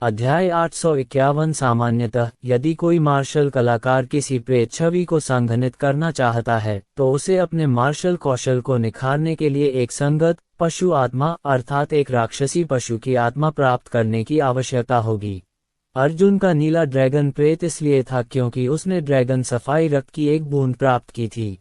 अध्याय 851 सामान्यतः यदि कोई मार्शल कलाकार किसी प्रेत छवि को संघनित करना चाहता है तो उसे अपने मार्शल कौशल को निखारने के लिए एक संगत पशु आत्मा अर्थात एक राक्षसी पशु की आत्मा प्राप्त करने की आवश्यकता होगी। अर्जुन का नीला ड्रैगन प्रेत इसलिए था क्योंकि उसने ड्रैगन सफाई रक्त की एक बूंद प्राप्त की थी।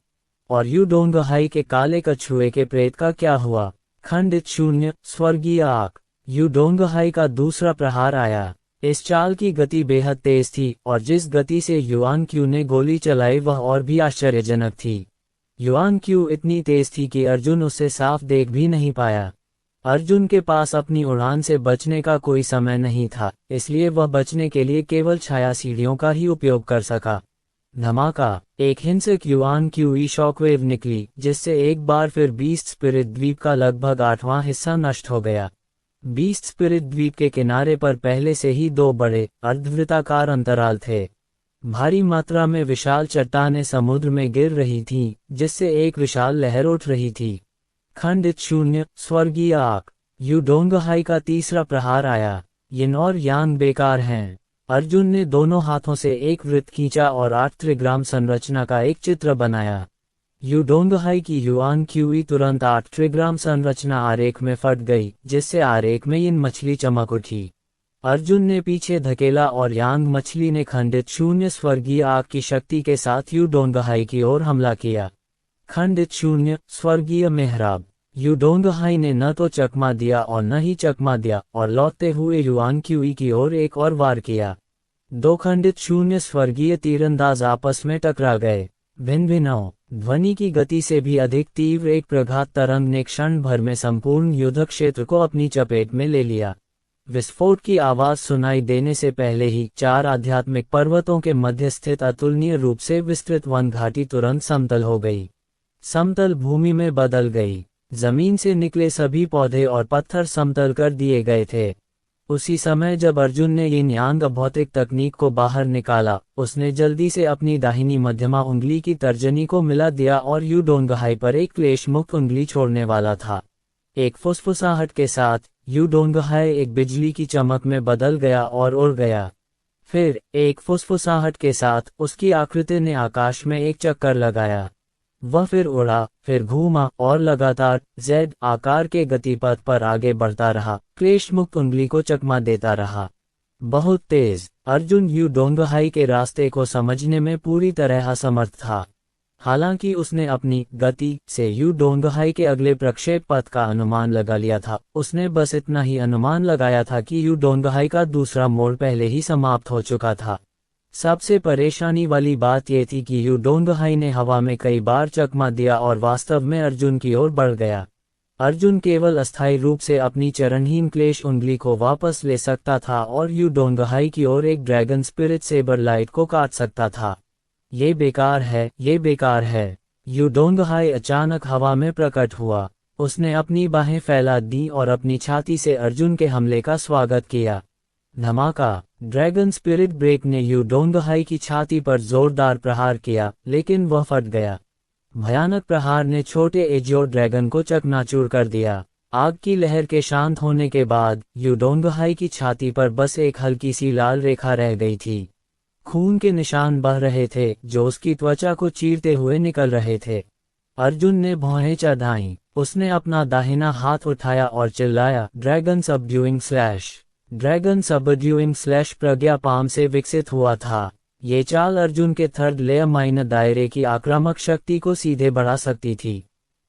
और यूडोंगहाई के काले कछुए के प्रेत का क्या हुआ? खंडित शून्य स्वर्गीय आग। यूडोंगहाई का दूसरा प्रहार आया। इस चाल की गति बेहद तेज थी और जिस गति से युआन क्यू ने गोली चलाई वह और भी आश्चर्यजनक थी। युआन क्यू इतनी तेज थी कि अर्जुन उसे साफ देख भी नहीं पाया। अर्जुन के पास अपनी उड़ान से बचने का कोई समय नहीं था, इसलिए वह बचने के लिए केवल छाया सीढ़ियों का ही उपयोग कर सका। धमाका! एक हिंसक युआन क्यू शॉकवेव निकली जिससे एक बार फिर बीस्ट स्पिरिट द्वीप का लगभग 8वां हिस्सा नष्ट हो गया। बीस्ट स्पिरिट द्वीप के किनारे पर पहले से ही दो बड़े अर्धवृत्ताकार अंतराल थे। भारी मात्रा में विशाल चट्टानें समुद्र में गिर रही थीं, जिससे एक विशाल लहर उठ रही थी। खंडित शून्य स्वर्गीय आग। यूडोंगहाई का तीसरा प्रहार आया। यिन और यांग बेकार हैं। अर्जुन ने दोनों हाथों से एक वृत्त खींचा और 8 त्रिग्राम संरचना का एक चित्र बनाया। यूडोंगहाई की युआन क्यूई तुरंत 8 त्रिग्राम संरचना आरेख में फट गई, जिससे आरेख में यिन मछली चमक उठी। अर्जुन ने पीछे धकेला और यांग मछली ने खंडित शून्य स्वर्गीय आग की शक्ति के साथ यूडोंगहाई की ओर हमला किया। खंडित शून्य स्वर्गीय मेहराब। यूडोंगहाई ने न तो चकमा दिया और न ही चकमा दिया और लौटते हुए युआन क्यूई की ओर एक और वार किया। दो खंडित शून्य स्वर्गीय तीरंदाज आपस में टकरा गए। भिन्न भिन्नों ध्वनि की गति से भी अधिक तीव्र एक प्रघात तरंग ने क्षण भर में संपूर्ण युद्ध क्षेत्र को अपनी चपेट में ले लिया। विस्फोट की आवाज सुनाई देने से पहले ही 4 आध्यात्मिक पर्वतों के मध्य स्थित अतुलनीय रूप से विस्तृत वन घाटी तुरंत समतल हो गई। समतल भूमि में बदल गई। जमीन से निकले सभी पौधे और पत्थर समतल कर दिए गए थे। उसी समय जब अर्जुन ने यिन यांग भौतिक तकनीक को बाहर निकाला, उसने जल्दी से अपनी दाहिनी मध्यमा उंगली की तर्जनी को मिला दिया और यूडोंगहाई पर एक क्लेश मुक्त उंगली छोड़ने वाला था। एक फुसफुसाहट के साथ यूडोंगहाई एक बिजली की चमक में बदल गया और उड़ गया। फिर एक फुसफुसाहट के साथ उसकी आकृति ने आकाश में एक चक्कर लगाया। वह फिर उड़ा, फिर घूमा और लगातार Z आकार के गतिपथ पर आगे बढ़ता रहा, क्लेश मुक्त उंगली को चकमा देता रहा। बहुत तेज। अर्जुन यूडोंगहाई के रास्ते को समझने में पूरी तरह असमर्थ था। हालांकि उसने अपनी गति से यूडोंगहाई के अगले प्रक्षेप पथ का अनुमान लगा लिया था। उसने बस इतना ही अनुमान लगाया था कि यूडोंगहाई का दूसरा मोड़ पहले ही समाप्त हो चुका था। सबसे परेशानी वाली बात यह थी कि यूडोंगहाई ने हवा में कई बार चकमा दिया और वास्तव में अर्जुन की ओर बढ़ गया। अर्जुन केवल अस्थायी रूप से अपनी चरणहीन क्लेश उंगली को वापस ले सकता था और यूडोंगहाई की ओर एक ड्रैगन स्पिरिट सेबर लाइट को काट सकता था। ये बेकार है, ये बेकार है। यूडोंगहाई अचानक हवा में प्रकट हुआ। उसने अपनी बाहें फैला दी और अपनी छाती से अर्जुन के हमले का स्वागत किया। धमाका! ड्रैगन स्पिरिट ब्रेक ने यूडोंगहाई की छाती पर जोरदार प्रहार किया, लेकिन वह फट गया। भयानक प्रहार ने छोटे एजियो ड्रैगन को चकनाचूर कर दिया। आग की लहर के शांत होने के बाद यूडोंगहाई की छाती पर बस एक हल्की सी लाल रेखा रह गई थी। खून के निशान बह रहे थे जो उसकी त्वचा को चीरते हुए निकल रहे थे। अर्जुन ने भौहें चढ़ाईं। उसने अपना दाहिना हाथ उठाया और चिल्लाया, dragon subduing slash. Dragon subduing slash Prajna palm से विकसित हुआ था। ये चाल अर्जुन के थर्ड लेयर माइनर दायरे की आक्रामक शक्ति को सीधे बढ़ा सकती थी।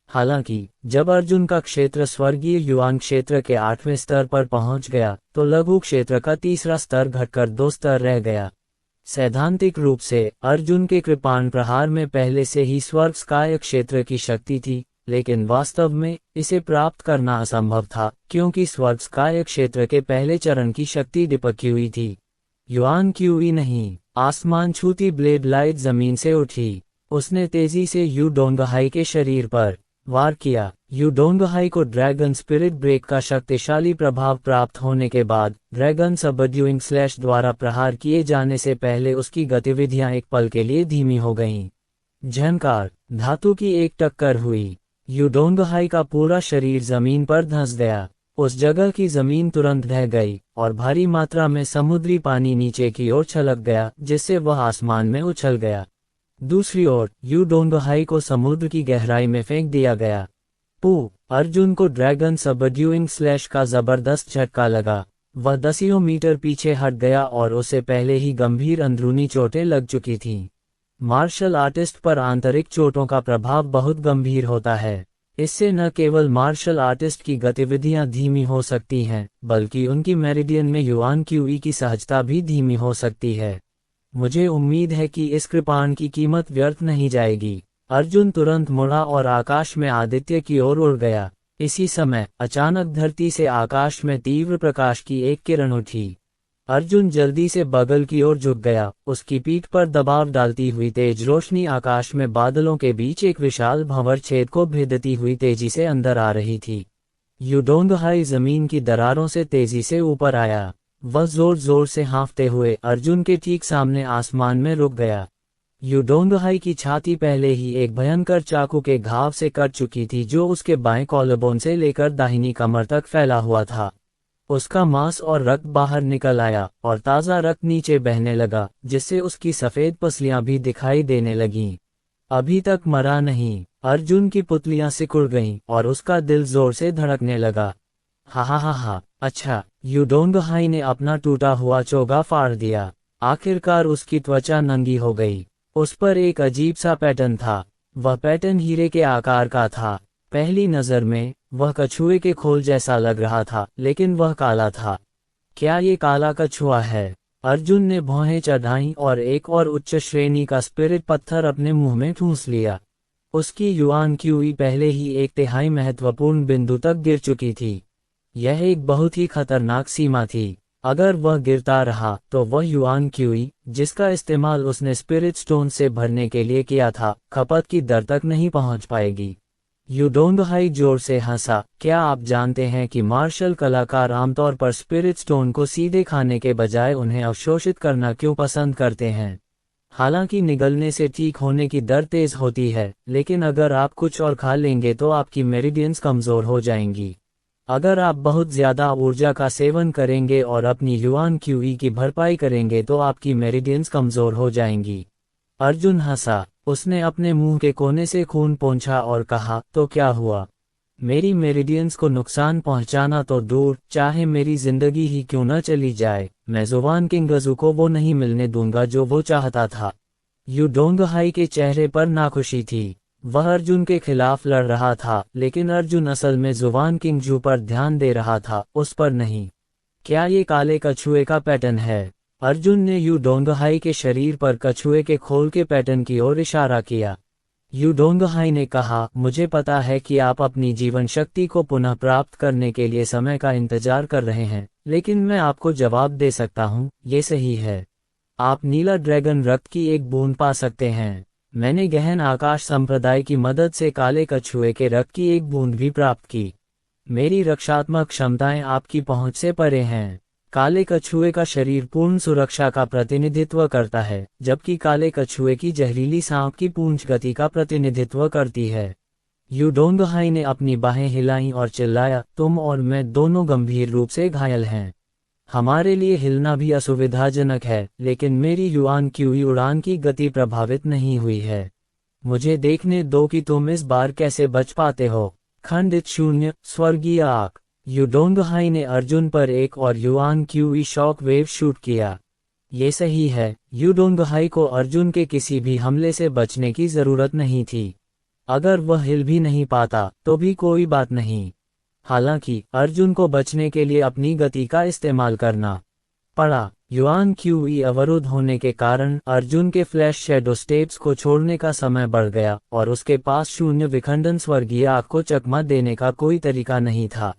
हालांकि जब अर्जुन का क्षेत्र स्वर्गीय युआन क्षेत्र के 8वें स्तर पर पहुंच गया तो लघु क्षेत्र का तीसरा स्तर घटकर 2 स्तर रह गया। सैद्धांतिक रूप से अर्जुन के कृपाण प्रहार में पहले से ही स्वर्गस्काय क्षेत्र की शक्ति थी, लेकिन वास्तव में इसे प्राप्त करना असंभव था क्योंकि स्वर्गस्काय क्षेत्र के पहले चरण की शक्ति डिपकी हुई थी। युआन क्यूई नहीं। आसमान छूती ब्लेड लाइट जमीन से उठी। उसने तेजी से यूडोंगहाई के शरीर पर वार किया। यूडोंगहाई को ड्रैगन स्पिरिट ब्रेक का शक्तिशाली प्रभाव प्राप्त होने के बाद ड्रैगन सबड्यूइंग स्लैश द्वारा प्रहार किए जाने से पहले उसकी गतिविधियां एक पल के लिए धीमी हो गईं। झनकार! धातु की एक टक्कर हुई। यूडोंगहाई का पूरा शरीर जमीन पर धंस गया। उस जगह की जमीन तुरंत ढह गई और भारी मात्रा में समुद्री पानी नीचे की ओर छलक गया, जिससे वह आसमान में उछल गया। दूसरी ओर यू डोंगहाई को समुद्र की गहराई में फेंक दिया गया। अर्जुन को ड्रैगन सबड्यूइंग स्लैश का जबरदस्त झटका लगा। वह दसियों मीटर पीछे हट गया और उसे पहले ही गंभीर अंदरूनी चोटें लग चुकी थीं। मार्शल आर्टिस्ट पर आंतरिक चोटों का प्रभाव बहुत गंभीर होता है। इससे न केवल मार्शल आर्टिस्ट की गतिविधियां धीमी हो सकती हैं, बल्कि उनकी मेरिडियन में युआन क्यूई की सहजता भी धीमी हो सकती है। मुझे उम्मीद है कि इस कृपाण की कीमत व्यर्थ नहीं जाएगी। अर्जुन तुरंत मुड़ा और आकाश में आदित्य की ओर उड़ गया। इसी समय अचानक धरती से आकाश में तीव्र प्रकाश की एक किरण उठी। अर्जुन जल्दी से बगल की ओर झुक गया। उसकी पीठ पर दबाव डालती हुई तेज रोशनी आकाश में बादलों के बीच एक विशाल भंवर छेद को भेदती हुई तेजी से अंदर आ रही थी। यू डोंगहाई जमीन की दरारों से तेजी से ऊपर आया। वह जोर जोर से हाँफते हुए अर्जुन के ठीक सामने आसमान में रुक गया। यू डोंगहाई की छाती पहले ही एक भयंकर चाकू के घाव से कट चुकी थी, जो उसके बाएं कॉलरबोन से लेकर दाहिनी कमर तक फैला हुआ था। उसका मांस और रक्त बाहर निकल आया और ताज़ा रक्त नीचे बहने लगा, जिससे उसकी सफ़ेद पसलियां भी दिखाई देने लगीं। अभी तक मरा नहीं। अर्जुन की पुतलियां सिकुड़ गईं और उसका दिल जोर से धड़कने लगा। हा, अच्छा। यू डोंगहाई ने अपना टूटा हुआ चोगा फाड़ दिया। आखिरकार उसकी त्वचा नंगी हो गई। उस पर एक अजीब सा पैटर्न था। वह पैटर्न हीरे के आकार का था। पहली नज़र में वह कछुए के खोल जैसा लग रहा था, लेकिन वह काला था। क्या ये काला कछुआ है? अर्जुन ने भौहें चढ़ाईं और एक और उच्च श्रेणी का स्पिरिट पत्थर अपने मुंह में ठूंस लिया। उसकी युआन क्यूई पहले ही एक तिहाई महत्वपूर्ण बिंदु तक गिर चुकी थी। यह एक बहुत ही खतरनाक सीमा थी। अगर वह गिरता रहा तो वह युआन क्यूई, जिसका इस्तेमाल उसने स्पिरिट स्टोन से भरने के लिए किया था, खपत की दर तक नहीं पहुंच पाएगी। यू डोंगहाई जोर से हंसा। क्या आप जानते हैं कि मार्शल कलाकार आमतौर पर स्पिरिट स्टोन को सीधे खाने के बजाय उन्हें अवशोषित करना क्यों पसंद करते हैं? हालांकि निगलने से ठीक होने की दर तेज होती है, लेकिन अगर आप कुछ और खा लेंगे तो आपकी मेरिडियंस कमजोर हो जाएंगी। अगर आप बहुत ज्यादा ऊर्जा का सेवन करेंगे और अपनी युआन क्यूई की भरपाई करेंगे तो आपकी मेरिडियंस कमजोर हो जाएंगी। अर्जुन हंसा। उसने अपने मुंह के कोने से खून पोंछा और कहा, तो क्या हुआ? मेरी मेरिडियंस को नुकसान पहुंचाना तो दूर, चाहे मेरी जिंदगी ही क्यों न चली जाए, मैं जुबान किंगजू को वो नहीं मिलने दूंगा जो वो चाहता था। यू डोंगहाई के चेहरे पर नाखुशी थी। वह अर्जुन के खिलाफ लड़ रहा था, लेकिन अर्जुन असल में जुबान किंगजू पर ध्यान दे रहा था, उस पर नहीं। क्या ये काले कछुए का पैटर्न है? अर्जुन ने यू डोंगहाई के शरीर पर कछुए के खोल के पैटर्न की ओर इशारा किया। यू डोंगहाई ने कहा, मुझे पता है कि आप अपनी जीवन शक्ति को पुनः प्राप्त करने के लिए समय का इंतजार कर रहे हैं, लेकिन मैं आपको जवाब दे सकता हूँ, ये सही है। आप नीला ड्रैगन रक्त की एक बूंद पा सकते हैं। मैंने गहन आकाश संप्रदाय की मदद से काले कछुए के रक्त की एक बूंद भी प्राप्त की। मेरी रक्षात्मक क्षमताएं आपकी पहुंच से परे हैं। काले कछुए का शरीर पूर्ण सुरक्षा का प्रतिनिधित्व करता है, जबकि काले कछुए की जहरीली सांप की पूंछ गति का प्रतिनिधित्व करती है। यू डोंगहाई ने अपनी बाहें हिलाईं और चिल्लाया, तुम और मैं दोनों गंभीर रूप से घायल हैं। हमारे लिए हिलना भी असुविधाजनक है, लेकिन मेरी युआन क्यूई उड़ान की गति प्रभावित नहीं हुई है। मुझे देखने दो कि तुम इस बार कैसे बच पाते हो। खंडित शून्य, स्वर्गीय आग। यू डोंगहाई ने अर्जुन पर एक और yuan QE shock wave shoot किया। ये सही है, यू डोंगहाई को अर्जुन के किसी भी हमले से बचने की जरूरत नहीं थी। अगर वह हिल भी नहीं पाता तो भी कोई बात नहीं। हालांकि अर्जुन को बचने के लिए अपनी गति का इस्तेमाल करना पड़ा। युआन क्यूई अवरुद्ध होने के कारण अर्जुन के फ्लैश शैडो स्टेप्स को छोड़ने का समय बढ़ गया और उसके पास शून्य विखंडन स्वर्गीय आग को चकमा देने का कोई तरीका नहीं था।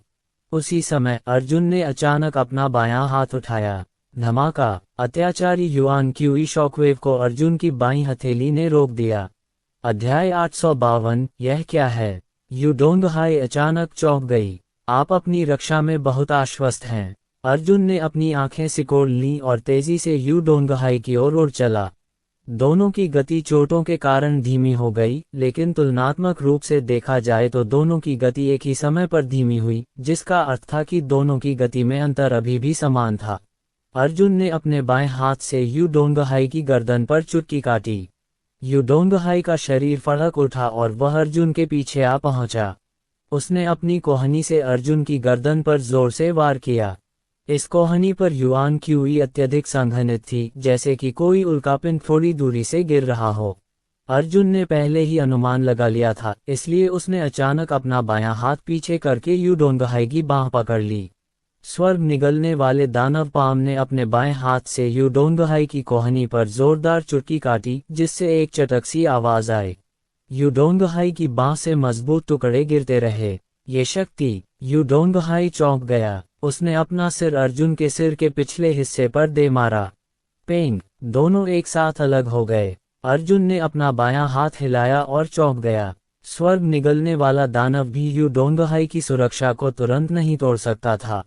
उसी समय अर्जुन ने अचानक अपना बायां हाथ उठाया। धमाका! अत्याचारी युआन क्यूई शॉकवेव को अर्जुन की बाईं हथेली ने रोक दिया। अध्याय 852। यह क्या है? यू डोंगहाई अचानक चौंक गई। आप अपनी रक्षा में बहुत आश्वस्त हैं। अर्जुन ने अपनी आंखें सिकोड़ लीं और तेजी से यू डोंगहाई की ओर उड़ चला। दोनों की गति चोटों के कारण धीमी हो गई, लेकिन तुलनात्मक रूप से देखा जाए तो दोनों की गति एक ही समय पर धीमी हुई, जिसका अर्थ था कि दोनों की गति में अंतर अभी भी समान था। अर्जुन ने अपने बाएं हाथ से यू डोंगहाई की गर्दन पर चुटकी काटी। यू डोंगहाई का शरीर फड़क उठा और वह अर्जुन के पीछे आ पहुंचा। उसने अपनी कोहनी से अर्जुन की गर्दन पर जोर से वार किया। इस कोहनी पर युआन क्यूई अत्यधिक संघनित थी, जैसे कि कोई उल्कापिंड थोड़ी दूरी से गिर रहा हो। अर्जुन ने पहले ही अनुमान लगा लिया था, इसलिए उसने अचानक अपना बायां हाथ पीछे करके यू डोंगहाई की बांह पकड़ ली। स्वर्ग निगलने वाले दानव पाम ने अपने बाएं हाथ से यू डोंगहाई की कोहनी पर जोरदार चुटकी काटी, जिससे एक चटक सी आवाज आई। यू डोंगहाई की बांह से मजबूत टुकड़े गिरते रहे। ये शक्ति! यू डोंगहाई चौंक गया। उसने अपना सिर अर्जुन के सिर के पिछले हिस्से पर दे मारा। पेंग! दोनों एक साथ अलग हो गए। अर्जुन ने अपना बायां हाथ हिलाया और चौंक गया। स्वर्ग निगलने वाला दानव भी यू डोंगहाई की सुरक्षा को तुरंत नहीं तोड़ सकता था।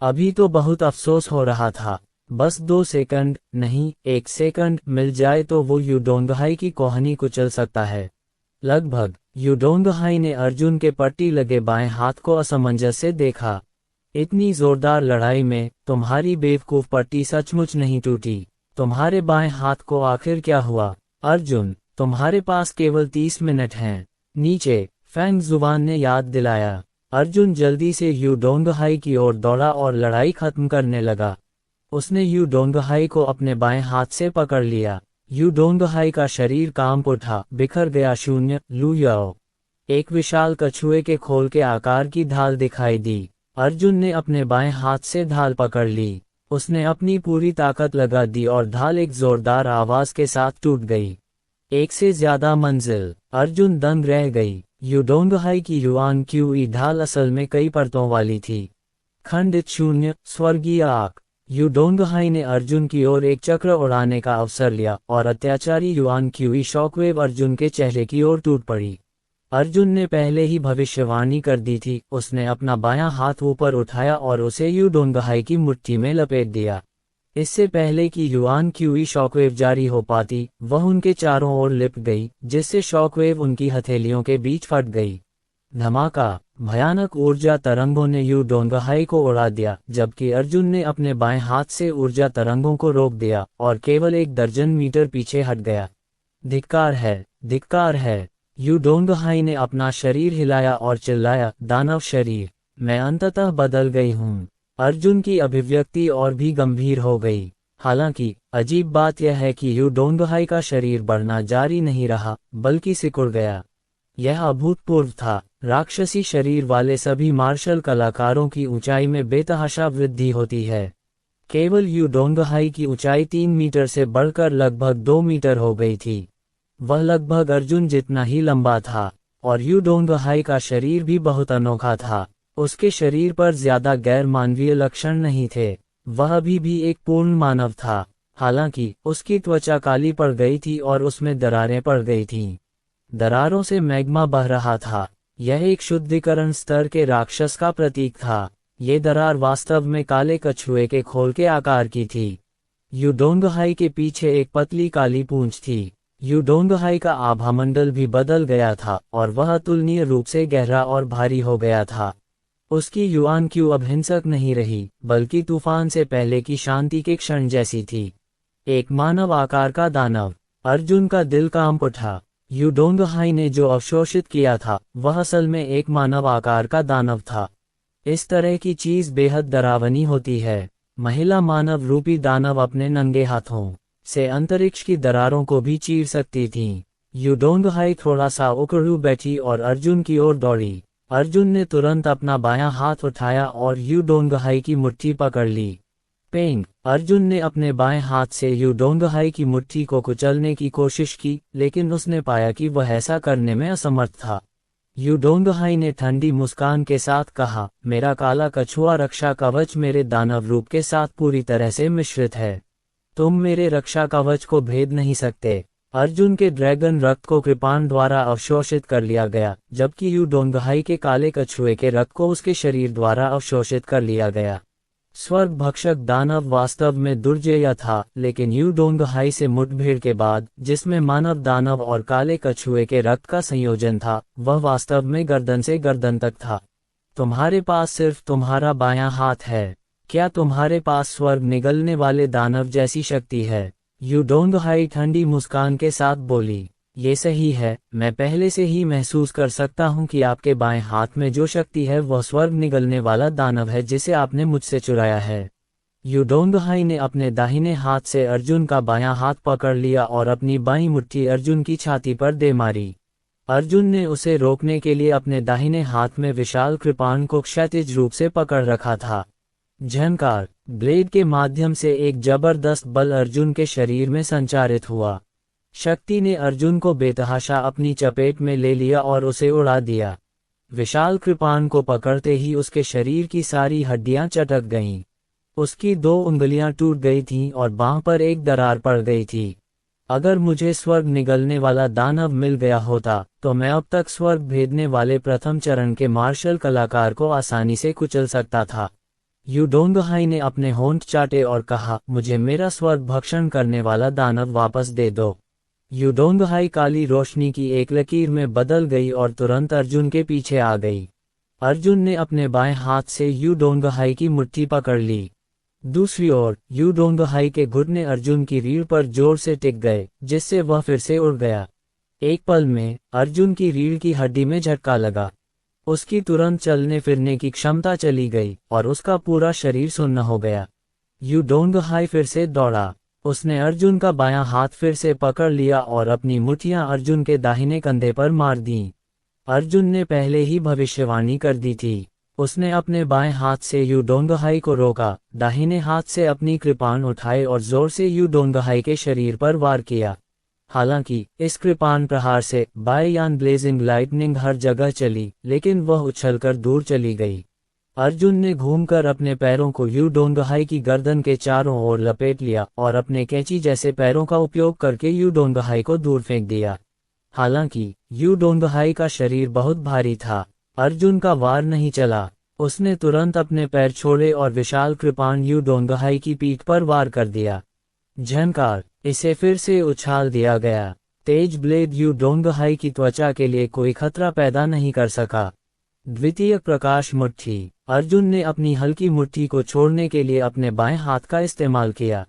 अभी तो बहुत अफसोस हो रहा था। बस 2 सेकंड, नहीं 1 सेकंड मिल जाए तो वो यू डोंगहाई की कोहनी कुचल सकता है। लगभग। यू डोंगहाई ने अर्जुन के पट्टी लगे बाएं हाथ को असमंजस से देखा। इतनी जोरदार लड़ाई में तुम्हारी बेवकूफ पट्टी सचमुच नहीं टूटी। तुम्हारे बाएं हाथ को आखिर क्या हुआ? अर्जुन, तुम्हारे पास केवल 30 मिनट हैं। नीचे, फैंग जुबान ने याद दिलाया। अर्जुन जल्दी से यू डोंगहाई की ओर दौड़ा और लड़ाई खत्म करने लगा। उसने यू डोंगहाई को अपने बाएं हाथ से पकड़ लिया। यू डोंगहाई का शरीर कांप उठा, बिखर गया। शून्य। लू याओ! एक विशाल कछुए के खोल के आकार की ढाल दिखाई दी। अर्जुन ने अपने बाएं हाथ से ढाल पकड़ ली। उसने अपनी पूरी ताकत लगा दी और ढाल एक जोरदार आवाज के साथ टूट गई। एक से ज्यादा मंजिल। अर्जुन दंग रह गई। यू डोंगहाई की युआन क्यूई ढाल असल में कई परतों वाली थी। खंडित। शून्य। स्वर्गीय आग! यू डोंगहाई ने अर्जुन की ओर एक चक्र उड़ाने का अवसर लिया और अत्याचारी युआन क्यूई शॉकवेव अर्जुन के चेहरे की ओर टूट पड़ी। अर्जुन ने पहले ही भविष्यवाणी कर दी थी। उसने अपना बायां हाथ ऊपर उठाया और उसे यू डोंगहाई की मुट्ठी में लपेट दिया। इससे पहले कि युआन क्यूई शॉकवेव जारी हो पाती, वह उनके चारों ओर लिपट गई, जिससे शॉकवेव उनकी हथेलियों के बीच फट गई। धमाका! भयानक ऊर्जा तरंगों ने यू डोंगहाई को उड़ा दिया, जबकि अर्जुन ने अपने बाएं हाथ से ऊर्जा तरंगों को रोक दिया और केवल 1 दर्जन मीटर पीछे हट गया। धिक्कार है! धिक्कार है! यू डोंगहाई ने अपना शरीर हिलाया और चिल्लाया, दानव शरीर, मैं अंततः बदल गई हूँ। अर्जुन की अभिव्यक्ति और भी गंभीर हो गई। हालांकि अजीब बात यह है कि यू डोंगहाई का शरीर बढ़ना जारी नहीं रहा, बल्कि सिकुड़ गया। यह अभूतपूर्व था। राक्षसी शरीर वाले सभी मार्शल कलाकारों की ऊंचाई में बेतहाशा वृद्धि होती है। केवल यू डोंगहाई की ऊंचाई 3 मीटर से बढ़कर लगभग 2 मीटर हो गई थी। वह लगभग अर्जुन जितना ही लंबा था, और यू डोंगहाई का शरीर भी बहुत अनोखा था। उसके शरीर पर ज्यादा गैर मानवीय लक्षण नहीं थे। वह अभी भी एक पूर्ण मानव था। हालांकि उसकी त्वचा काली पड़ गई थी और उसमें दरारें पड़ गई थीं। दरारों से मैग्मा बह रहा था। यह एक शुद्धिकरण स्तर के राक्षस का प्रतीक था। ये दरार वास्तव में काले कछुए के खोल के आकार की थी। यू डोंगहाई के पीछे एक पतली काली पूंछ थी। यू डोंगहाई का आभामंडल भी बदल गया था और वह अतुलनीय रूप से गहरा और भारी हो गया था। उसकी युआन क्यू अब हिंसक नहीं रही, बल्कि तूफान से पहले की शांति के क्षण जैसी थी। एक मानव आकार का दानव। अर्जुन का दिल कांप उठा। यू डोंगहाई ने जो अवशोषित किया था, वह असल में एक मानव आकार का दानव था। इस तरह की चीज बेहद डरावनी होती है। महिला मानव रूपी दानव अपने नंगे हाथों से अंतरिक्ष की दरारों को भी चीर सकती थीं। यू डोंगहाई थोड़ा सा उकड़ू बैठी और अर्जुन की ओर दौड़ी। अर्जुन ने तुरंत अपना बायां हाथ उठाया और यू डोंगहाई की मुट्ठी पकड़ ली। पेंग! अर्जुन ने अपने बाएं हाथ से यू डोंगहाई की मुट्ठी को कुचलने की कोशिश की, लेकिन उसने पाया कि वह ऐसा करने में असमर्थ था। यू डोंगहाई ने ठंडी मुस्कान के साथ कहा, मेरा काला कछुआ रक्षा कवच मेरे दानव रूप के साथ पूरी तरह से मिश्रित है। तुम मेरे रक्षा कवच को भेद नहीं सकते। अर्जुन के ड्रैगन रक्त को कृपाण द्वारा अवशोषित कर लिया गया, जबकि यू डोंगहाई के काले कछुए के रक्त को उसके शरीर द्वारा अवशोषित कर लिया गया। स्वर्ग भक्षक दानव वास्तव में दुर्जय था, लेकिन यू डोंगहाई से मुठभेड़ के बाद, जिसमें मानव दानव और काले कछुए के रक्त का संयोजन था, वह वास्तव में गर्दन से गर्दन तक था। तुम्हारे पास सिर्फ तुम्हारा बायां हाथ है। क्या तुम्हारे पास स्वर्ग निगलने वाले दानव जैसी शक्ति है? यू डोंगहाई ठंडी मुस्कान के साथ बोली। ये सही है, मैं पहले से ही महसूस कर सकता हूँ कि आपके बाएं हाथ में जो शक्ति है वह स्वर्ग निगलने वाला दानव है जिसे आपने मुझसे चुराया है। यू डोंगहाई ने अपने दाहिने हाथ से अर्जुन का बायां हाथ पकड़ लिया और अपनी बाईं मुट्ठी अर्जुन की छाती पर दे मारी। अर्जुन ने उसे रोकने के लिए अपने दाहिने हाथ में विशाल कृपाण को क्षैतिज रूप से पकड़ रखा था। झंकार, ब्लेड के माध्यम से एक जबरदस्त बल अर्जुन के शरीर में संचारित हुआ। शक्ति ने अर्जुन को बेतहाशा अपनी चपेट में ले लिया और उसे उड़ा दिया। विशाल कृपाण को पकड़ते ही उसके शरीर की सारी हड्डियां चटक गईं। उसकी 2 उंगलियां टूट गई थीं और बांह पर एक दरार पड़ गई थी। अगर मुझे स्वर्ग निगलने वाला दानव मिल गया होता, तो मैं अब तक स्वर्ग भेदने वाले प्रथम चरण के मार्शल कलाकार को आसानी से कुचल सकता था। यू डोंगहाई ने अपने होंठ चाटे और कहा, मुझे मेरा स्वर्ग भक्षण करने वाला दानव वापस दे दो। यू डोंगहाई काली रोशनी की एक लकीर में बदल गई और तुरंत अर्जुन के पीछे आ गई। अर्जुन ने अपने बाएं हाथ से यू डोंगहाई की मुट्ठी पकड़ ली। दूसरी ओर, यू डोंगहाई के घुटने अर्जुन की रीढ़ पर जोर से टिक गए, जिससे वह फिर से उड़ गया। एक पल में, अर्जुन की रीढ़ की हड्डी में झटका लगा। उसकी तुरंत चलने फिरने की क्षमता चली गई और उसका पूरा शरीर सुन्न हो गया। यू डोंगहाई फिर से दौड़ा। उसने अर्जुन का बायां हाथ फिर से पकड़ लिया और अपनी मुट्ठियां अर्जुन के दाहिने कंधे पर मार दीं। अर्जुन ने पहले ही भविष्यवाणी कर दी थी। उसने अपने बाएं हाथ से यू डोंगहाई को रोका, दाहिने हाथ से अपनी कृपाण उठाए और जोर से यू डोंगहाई के शरीर पर वार किया। हालांकि इस कृपाण प्रहार से बाएं ब्लेजिंग लाइटनिंग हर जगह चली, लेकिन वह उछलकर दूर चली गई। अर्जुन ने घूमकर अपने पैरों को यू डोंगहाई की गर्दन के चारों ओर लपेट लिया और अपने कैंची जैसे पैरों का उपयोग करके यू डोंगहाई को दूर फेंक दिया। हालांकि यू डोंगहाई का शरीर बहुत भारी था, अर्जुन का वार नहीं चला। उसने तुरंत अपने पैर छोड़े और विशाल कृपाण यू डोंगहाई की पीठ पर वार कर दिया। झंकार, इसे फिर से उछाल दिया गया। तेज ब्लेड यू डोंगहाई की त्वचा के लिए कोई खतरा पैदा नहीं कर सका। द्वितीय प्रकाश मुट्ठी। अर्जुन ने अपनी हल्की मुट्ठी को छोड़ने के लिए अपने बाएं हाथ का इस्तेमाल किया।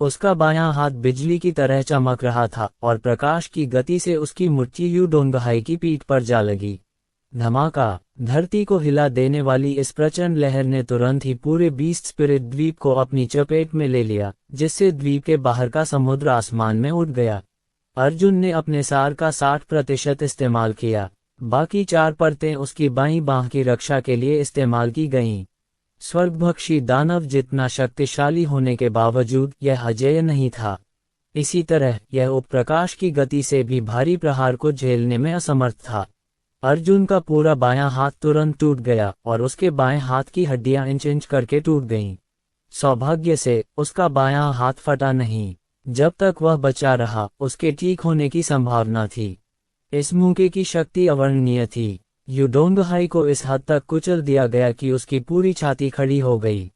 उसका बायां हाथ बिजली की तरह चमक रहा था और प्रकाश की गति से उसकी मुट्ठी यू डोंगहाई की पीठ पर जा लगी। धमाका, धरती को हिला देने वाली इस प्रचंड लहर ने तुरंत ही पूरे बीस्ट स्पिरिट द्वीप को अपनी चपेट में ले लिया, जिससे द्वीप के बाहर का समुद्र आसमान में उठ गया। अर्जुन ने अपने सार का 60% इस्तेमाल किया, बाकी 4 परतें उसकी बाईं बांह की रक्षा के लिए इस्तेमाल की गईं। स्वर्गभक्षी दानव जितना शक्तिशाली होने के बावजूद यह अजेय नहीं था। इसी तरह यह उपप्रकाश की गति से भी भारी प्रहार को झेलने में असमर्थ था। अर्जुन का पूरा बायां हाथ तुरंत टूट गया और उसके बाएं हाथ की हड्डियां इंच इंच करके टूट गईं। सौभाग्य से उसका बायां हाथ फटा नहीं। जब तक वह बचा रहा, उसके ठीक होने की संभावना थी। इस मौके की शक्ति अवर्णनीय थी। यू डोंगहाई को इस हद तक कुचल दिया गया कि उसकी पूरी छाती खड़ी हो गई।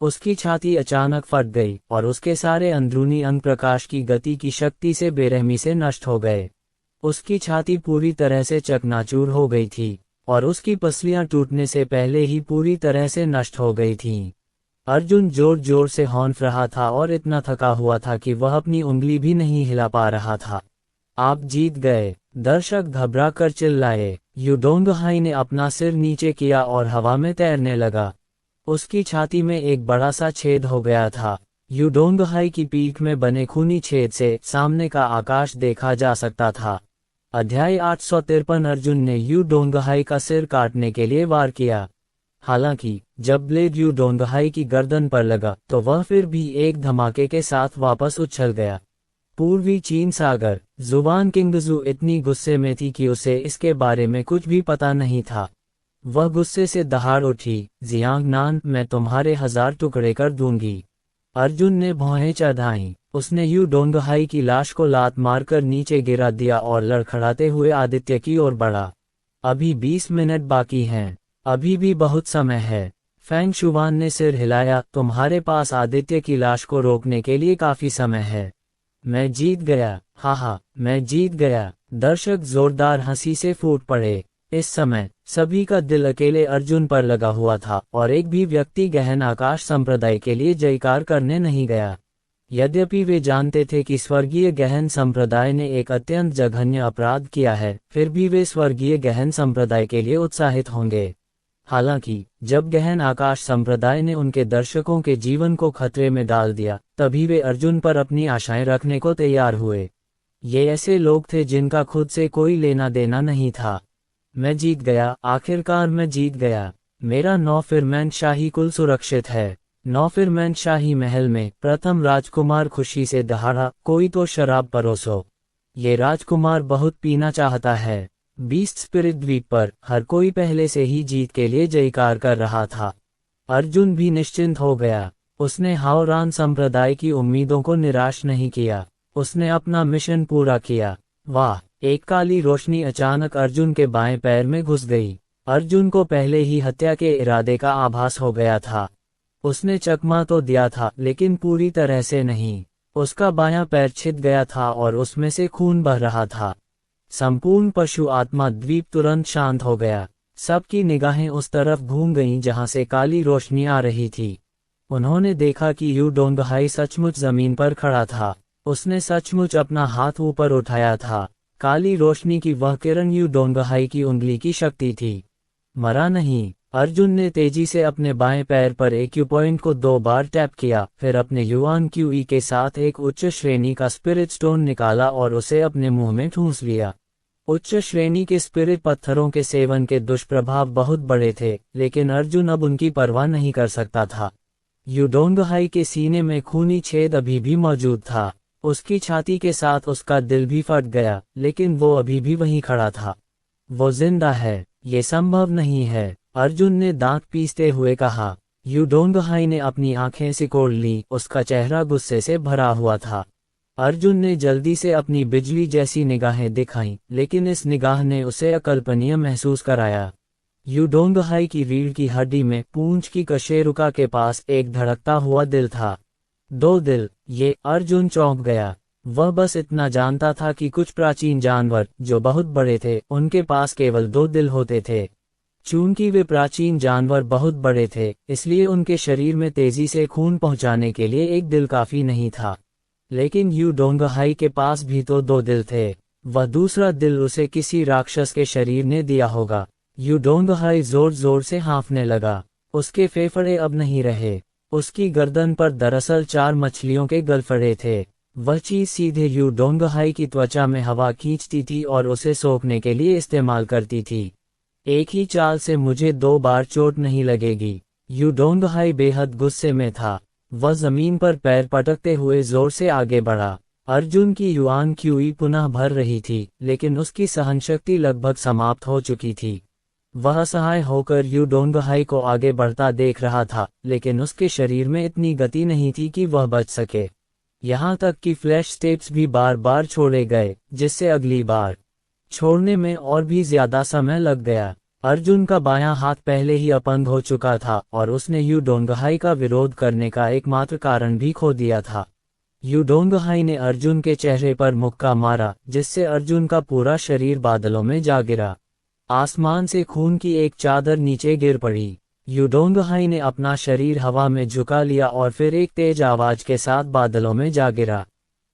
उसकी छाती अचानक फट गई और उसके सारे अंदरूनी अंग प्रकाश की गति की शक्ति से बेरहमी से नष्ट हो गए। उसकी छाती पूरी तरह से चकनाचूर हो गई थी और उसकी पसलियां टूटने से पहले ही पूरी तरह से नष्ट हो गई थीं। अर्जुन जोर जोर से हौंफ रहा था और इतना थका हुआ था कि वह अपनी उंगली भी नहीं हिला पा रहा था। आप जीत गए, दर्शक घबरा कर चिल्लाए। यू डोंगहाई ने अपना सिर नीचे किया और हवा में तैरने लगा। उसकी छाती में एक बड़ा सा छेद हो गया था। यू डोंगहाई की पीठ में बने खूनी छेद से सामने का आकाश देखा जा सकता था। अध्याय 853। अर्जुन ने यू डोंगहाई का सिर काटने के लिए वार किया। हालांकि जब ब्लेड यू डोंगहाई की गर्दन पर लगा तो वह फिर भी एक धमाके के साथ वापस उछल गया। पूर्वी चीन सागर। जुबान किंगजू इतनी गुस्से में थी कि उसे इसके बारे में कुछ भी पता नहीं था। वह गुस्से से दहाड़ उठी, जियांग नान, मैं तुम्हारे 1000 टुकड़े कर दूंगी। अर्जुन ने भौहें चढ़ाईं। उसने यू डोंगहाई की लाश को लात मारकर नीचे गिरा दिया और लड़खड़ाते हुए आदित्य की ओर बढ़ा। अभी 20 मिनट बाकी हैं, अभी भी बहुत समय है। फेंग शुवान ने सिर हिलाया, तुम्हारे पास आदित्य की लाश को रोकने के लिए काफी समय है। मैं जीत गया, हाहा, मैं जीत गया। दर्शक जोरदार हंसी से फूट पड़े। इस समय सभी का दिल अकेले अर्जुन पर लगा हुआ था और एक भी व्यक्ति गहन आकाश संप्रदाय के लिए जयकार करने नहीं गया। यद्यपि वे जानते थे कि स्वर्गीय गहन संप्रदाय ने एक अत्यंत जघन्य अपराध किया है, फिर भी वे स्वर्गीय गहन संप्रदाय के लिए उत्साहित होंगे। हालांकि जब गहन आकाश संप्रदाय ने उनके दर्शकों के जीवन को खतरे में डाल दिया, तभी वे अर्जुन पर अपनी आशाएं रखने को तैयार हुए। ये ऐसे लोग थे जिनका खुद से कोई लेना देना नहीं था। मैं जीत गया, आखिरकार मैं जीत गया। मेरा नौफिरमैन शाही कुल सुरक्षित है। नौफिरमैन शाही महल में प्रथम राजकुमार खुशी से दहाड़ा, कोई तो शराब परोसो। ये राजकुमार बहुत पीना चाहता है। बीस्ट स्पिरिट द्वीप पर हर कोई पहले से ही जीत के लिए जयकार कर रहा था। अर्जुन भी निश्चिंत हो गया। उसने हाओरान संप्रदाय की उम्मीदों को निराश नहीं किया। उसने अपना मिशन पूरा किया। वाह! एक काली रोशनी अचानक अर्जुन के बाएं पैर में घुस गई। अर्जुन को पहले ही हत्या के इरादे का आभास हो गया था। उसने चकमा तो दिया था, लेकिन पूरी तरह से नहीं। उसका बायां पैर छिद गया था और उसमें से खून बह रहा था। संपूर्ण पशु आत्मा द्वीप तुरंत शांत हो गया। सबकी निगाहें उस तरफ घूम गईं जहां से काली रोशनी आ रही थी। उन्होंने देखा कि यू डोंगहाई सचमुच जमीन पर खड़ा था। उसने सचमुच अपना हाथ ऊपर उठाया था। काली रोशनी की वह किरण यू डोंगहाई की उंगली की शक्ति थी। मरा नहीं। अर्जुन ने तेजी से अपने बाएं पैर पर एक्यू पॉइंट को 2 बार टैप किया, फिर अपने युआन क्यूई के साथ एक उच्च श्रेणी का स्पिरिट स्टोन निकाला और उसे अपने मुंह में ठूंस लिया। उच्च श्रेणी के स्पिरिट पत्थरों के सेवन के दुष्प्रभाव बहुत बड़े थे, लेकिन अर्जुन अब उनकी परवाह नहीं कर सकता था। यू डोंगहाई के सीने में खूनी छेद अभी भी मौजूद था। उसकी छाती के साथ उसका दिल भी फट गया, लेकिन वो अभी भी वहीं खड़ा था। वो जिंदा है, ये संभव नहीं है, अर्जुन ने दांत पीसते हुए कहा। यू डोंगहाई ने अपनी आंखें सिकोड़ ली, उसका चेहरा गुस्से से भरा हुआ था। अर्जुन ने जल्दी से अपनी बिजली जैसी निगाहें दिखाईं, लेकिन इस निगाह ने उसे अकल्पनीय महसूस कराया। यू डोंगहाई की रीढ़ की हड्डी में पूंछ की कशेरुका के पास एक धड़कता हुआ दिल था। 2 दिल, ये अर्जुन चौंक गया। वह बस इतना जानता था कि कुछ प्राचीन जानवर, जो बहुत बड़े थे, उनके पास केवल 2 दिल होते थे। चूंकि वे प्राचीन जानवर बहुत बड़े थे, इसलिए उनके शरीर में तेजी से खून पहुंचाने के लिए एक दिल काफी नहीं था। लेकिन यू डोंगहाई के पास भी तो 2 दिल थे। वह दूसरा दिल उसे किसी राक्षस के शरीर ने दिया होगा। यू डोंगहाई जोर जोर से हाँफने लगा। उसके फेफड़े अब नहीं रहे। उसकी गर्दन पर दरअसल 4 मछलियों के गलफड़े थे। वह चीज सीधे यू डोंगहाई की त्वचा में हवा खींचती थी और उसे सोखने के लिए इस्तेमाल करती थी। एक ही चाल से मुझे 2 बार चोट नहीं लगेगी। यू डोंगहाई बेहद गुस्से में था। वह जमीन पर पैर पटकते हुए जोर से आगे बढ़ा। अर्जुन की युआन क्यूई पुनः भर रही थी, लेकिन उसकी सहनशक्ति लगभग समाप्त हो चुकी थी। वह असहाय होकर यू डोंगहाई को आगे बढ़ता देख रहा था, लेकिन उसके शरीर में इतनी गति नहीं थी कि वह बच सके। यहाँ तक कि फ्लैश स्टेप्स भी बार बार छोड़े गए, जिससे अगली बार छोड़ने में और भी ज्यादा समय लग गया। अर्जुन का बायां हाथ पहले ही अपंग हो चुका था और उसने यू डोंगहाई का विरोध करने का एकमात्र कारण भी खो दिया था। यू डोंगहाई ने अर्जुन के चेहरे पर मुक्का मारा, जिससे अर्जुन का पूरा शरीर बादलों में जा गिरा। आसमान से खून की एक चादर नीचे गिर पड़ी। यू डोंगहाई ने अपना शरीर हवा में झुका लिया और फिर एक तेज आवाज के साथ बादलों में जा गिरा।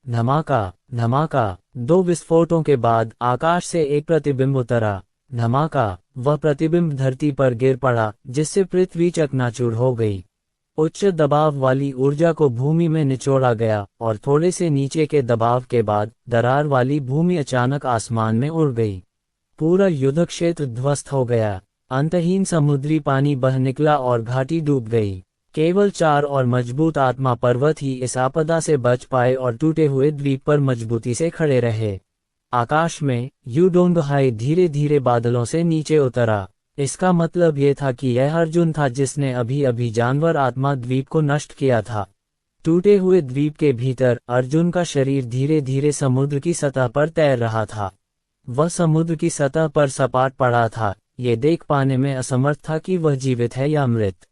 धमाका, धमाका। 2 विस्फोटों के बाद आकाश से एक प्रतिबिंब उतरा। धमाका, वह प्रतिबिंब धरती पर गिर पड़ा, जिससे पृथ्वी चकनाचूर हो गई। उच्च दबाव वाली ऊर्जा को भूमि में निचोड़ा गया और थोड़े से नीचे के दबाव के बाद दरार वाली भूमि अचानक आसमान में उड़ गई। पूरा युद्ध क्षेत्र ध्वस्त हो गया। अंतहीन समुद्री पानी बह निकला और घाटी डूब गई। केवल 4 और मजबूत आत्मा पर्वत ही इस आपदा से बच पाए और टूटे हुए द्वीप पर मजबूती से खड़े रहे। आकाश में यू डोंगहाई धीरे धीरे बादलों से नीचे उतरा। इसका मतलब ये था कि यह अर्जुन था जिसने अभी अभी जानवर आत्मा द्वीप को नष्ट किया था। टूटे हुए द्वीप के भीतर अर्जुन का शरीर धीरे धीरे समुद्र की सतह पर तैर रहा था। वह समुद्र की सतह पर सपाट पड़ा था, ये देख पाने में असमर्थ था कि वह जीवित है या मृत।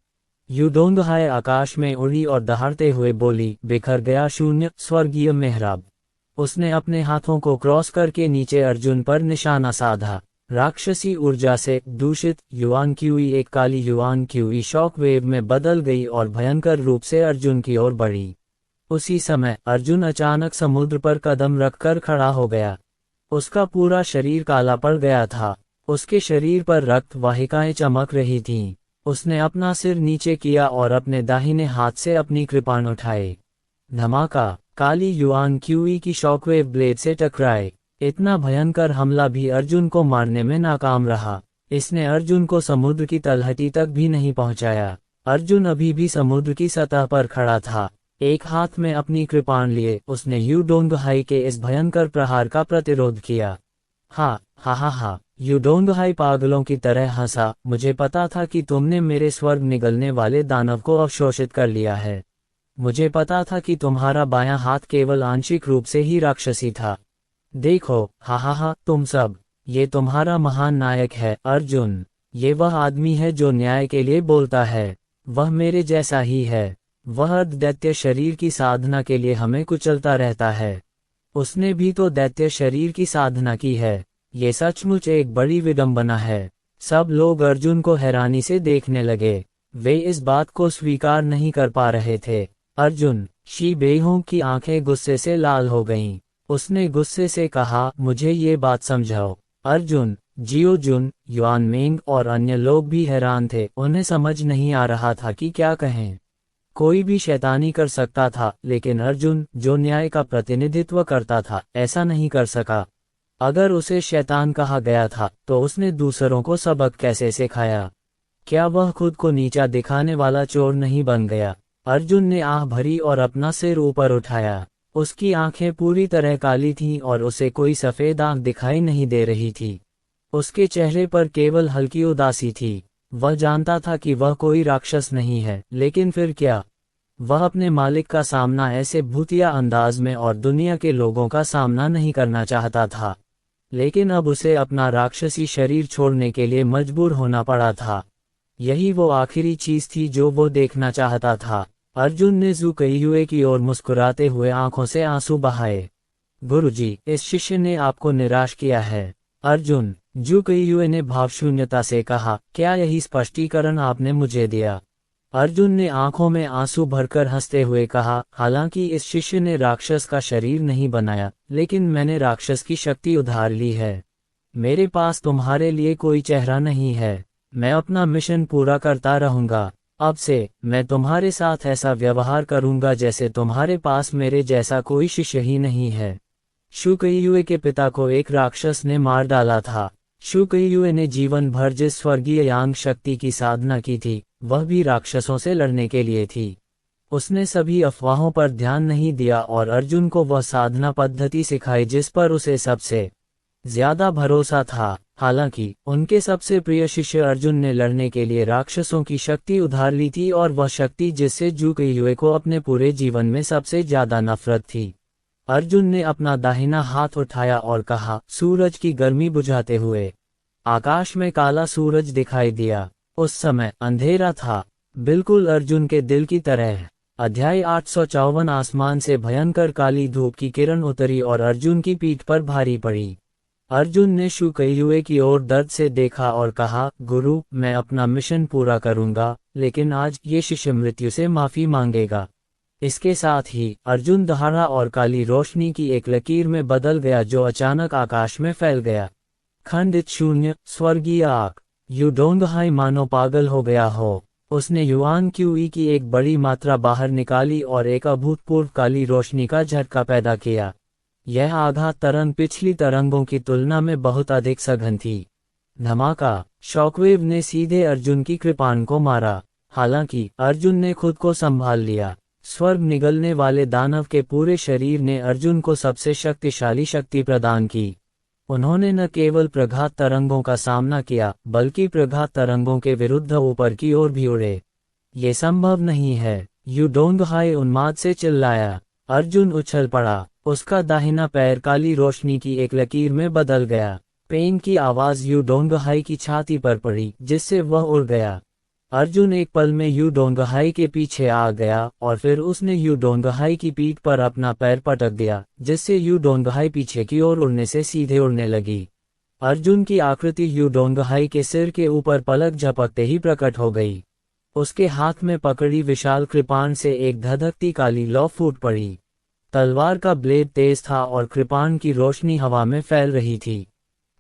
यूडोंगहाई आकाश में उड़ी और दहाड़ते हुए बोली, बिखर गया शून्य स्वर्गीय मेहराब। उसने अपने हाथों को क्रॉस करके नीचे अर्जुन पर निशाना साधा। राक्षसी ऊर्जा से दूषित युआन क्यूई एक काली युआन क्यूई शॉक वेव में बदल गई और भयंकर रूप से अर्जुन की ओर बढ़ी। उसी समय अर्जुन अचानक समुद्र पर कदम रखकर खड़ा हो गया। उसका पूरा शरीर काला पड़ गया था। उसके शरीर पर रक्त वाहिकाएं चमक रही थीं। उसने अपना सिर नीचे किया और अपने दाहिने हाथ से अपनी कृपाण उठाए। धमाका, काली युआन क्यूई की शॉकवेव ब्लेड से टकराए। इतना भयंकर हमला भी अर्जुन को मारने में नाकाम रहा। इसने अर्जुन को समुद्र की तलहटी तक भी नहीं पहुंचाया। अर्जुन अभी भी समुद्र की सतह पर खड़ा था। एक हाथ में अपनी कृपाण लिए उसने यूडोंगहाई के इस भयंकर प्रहार का प्रतिरोध किया। हा, यूडोंगहाई पागलों की तरह हंसा। मुझे पता था कि तुमने मेरे स्वर्ग निगलने वाले दानव को अवशोषित कर लिया है। मुझे पता था कि तुम्हारा बायां हाथ केवल आंशिक रूप से ही राक्षसी था। देखो, हा, तुम सब, ये तुम्हारा महान नायक है अर्जुन। ये वह आदमी है जो न्याय के लिए बोलता है। वह मेरे जैसा ही है। वह दैत्य शरीर की साधना के लिए हमें कुचलता रहता है। उसने भी तो दैत्य शरीर की साधना की है। ये सचमुच एक बड़ी विडंबना है। सब लोग अर्जुन को हैरानी से देखने लगे। वे इस बात को स्वीकार नहीं कर पा रहे थे। अर्जुन, शी बेहोंग की आंखें गुस्से से लाल हो गईं। उसने गुस्से से कहा, मुझे ये बात समझाओ। अर्जुन, जियो जुन, युआन मेंग और अन्य लोग भी हैरान थे। उन्हें समझ नहीं आ रहा था कि क्या कहें। कोई भी शैतानी कर सकता था, लेकिन अर्जुन, जो न्याय का प्रतिनिधित्व करता था, ऐसा नहीं कर सका। अगर उसे शैतान कहा गया था, तो उसने दूसरों को सबक कैसे सिखाया? क्या वह खुद को नीचा दिखाने वाला चोर नहीं बन गया? अर्जुन ने आह भरी और अपना सिर ऊपर उठाया। उसकी आंखें पूरी तरह काली थीं और उसे कोई सफेद आंख दिखाई नहीं दे रही थी। उसके चेहरे पर केवल हल्की उदासी थी। वह जानता था कि वह कोई राक्षस नहीं है, लेकिन फिर क्या? वह अपने मालिक का सामना ऐसे भूतिया अंदाज में और दुनिया के लोगों का सामना नहीं करना चाहता था। लेकिन अब उसे अपना राक्षसी शरीर छोड़ने के लिए मजबूर होना पड़ा था। यही वो आखिरी चीज थी जो वो देखना चाहता था। अर्जुन ने ज़ू कईयुए की ओर मुस्कुराते हुए आंखों से आंसू बहाए। गुरुजी, इस शिष्य ने आपको निराश किया है। अर्जुन, ज़ू कईयुए ने भावशून्यता से कहा, क्या यही स्पष्टीकरण आपने मुझे दिया? अर्जुन ने आंखों में आंसू भरकर हंसते हुए कहा, हालांकि इस शिष्य ने राक्षस का शरीर नहीं बनाया, लेकिन मैंने राक्षस की शक्ति उधार ली है। मेरे पास तुम्हारे लिए कोई चेहरा नहीं है। मैं अपना मिशन पूरा करता रहूंगा। अब से मैं तुम्हारे साथ ऐसा व्यवहार करूंगा जैसे तुम्हारे पास मेरे जैसा कोई शिष्य ही नहीं है। शू कईयुए के पिता को एक राक्षस ने मार डाला था। शू कईयुए ने जीवन भर जिस स्वर्गीय यांग शक्ति की साधना की थी, वह भी राक्षसों से लड़ने के लिए थी। उसने सभी अफवाहों पर ध्यान नहीं दिया और अर्जुन को वह साधना पद्धति सिखाई जिस पर उसे सबसे ज्यादा भरोसा था। हालांकि उनके सबसे प्रिय शिष्य अर्जुन ने लड़ने के लिए राक्षसों की शक्ति उधार ली थी, और वह शक्ति जिससे ज़ू कईयुए को अपने पूरे जीवन में सबसे ज्यादा नफरत थी। अर्जुन ने अपना दाहिना हाथ उठाया और कहा, सूरज की गर्मी बुझाते हुए। आकाश में काला सूरज दिखाई दिया। उस समय अंधेरा था, बिल्कुल अर्जुन के दिल की तरह। अध्याय 854। आसमान से भयंकर काली धूप की किरण उतरी और अर्जुन की पीठ पर भारी पड़ी। अर्जुन ने शू कईयुए की ओर दर्द से देखा और कहा, गुरु, मैं अपना मिशन पूरा करूंगा, लेकिन आज ये शिष्य मृत्यु से माफी मांगेगा। इसके साथ ही अर्जुन दहाड़ा और काली रोशनी की एक लकीर में बदल गया जो अचानक आकाश में फैल गया। खंडित शून्य स्वर्गीय आग। यूडोंगहाई मानो पागल हो गया हो। उसने युआन क्यूई की एक बड़ी मात्रा बाहर निकाली और एक अभूतपूर्व काली रोशनी का झटका पैदा किया। यह आघात तरंग पिछली तरंगों की तुलना में बहुत अधिक सघन थी। धमाका, शॉकवेव ने सीधे अर्जुन की कृपाण को मारा। हालांकि अर्जुन ने खुद को संभाल लिया। स्वर्ग निगलने वाले दानव के पूरे शरीर ने अर्जुन को सबसे शक्तिशाली शक्ति प्रदान की। उन्होंने न केवल प्रघात तरंगों का सामना किया, बल्कि प्रघात तरंगों के विरुद्ध ऊपर की ओर भी उड़े। ये संभव नहीं है, यूडोंगहाई उन्माद से चिल्लाया। अर्जुन उछल पड़ा। उसका दाहिना पैर काली रोशनी की एक लकीर में बदल गया। पेन की आवाज यूडोंगहाई की छाती पर पड़ी, जिससे वह उड़ गया। अर्जुन एक पल में यू डोंगहाई के पीछे आ गया और फिर उसने यू डोंगहाई की पीठ पर अपना पैर पटक दिया, जिससे यू डोंगहाई पीछे की ओर उड़ने से सीधे उड़ने लगी। अर्जुन की आकृति यू डोंगहाई के सिर के ऊपर पलक झपकते ही प्रकट हो गई। उसके हाथ में पकड़ी विशाल कृपाण से एक धधकती काली लौ फूट पड़ी। तलवार का ब्लेड तेज था और कृपाण की रोशनी हवा में फैल रही थी।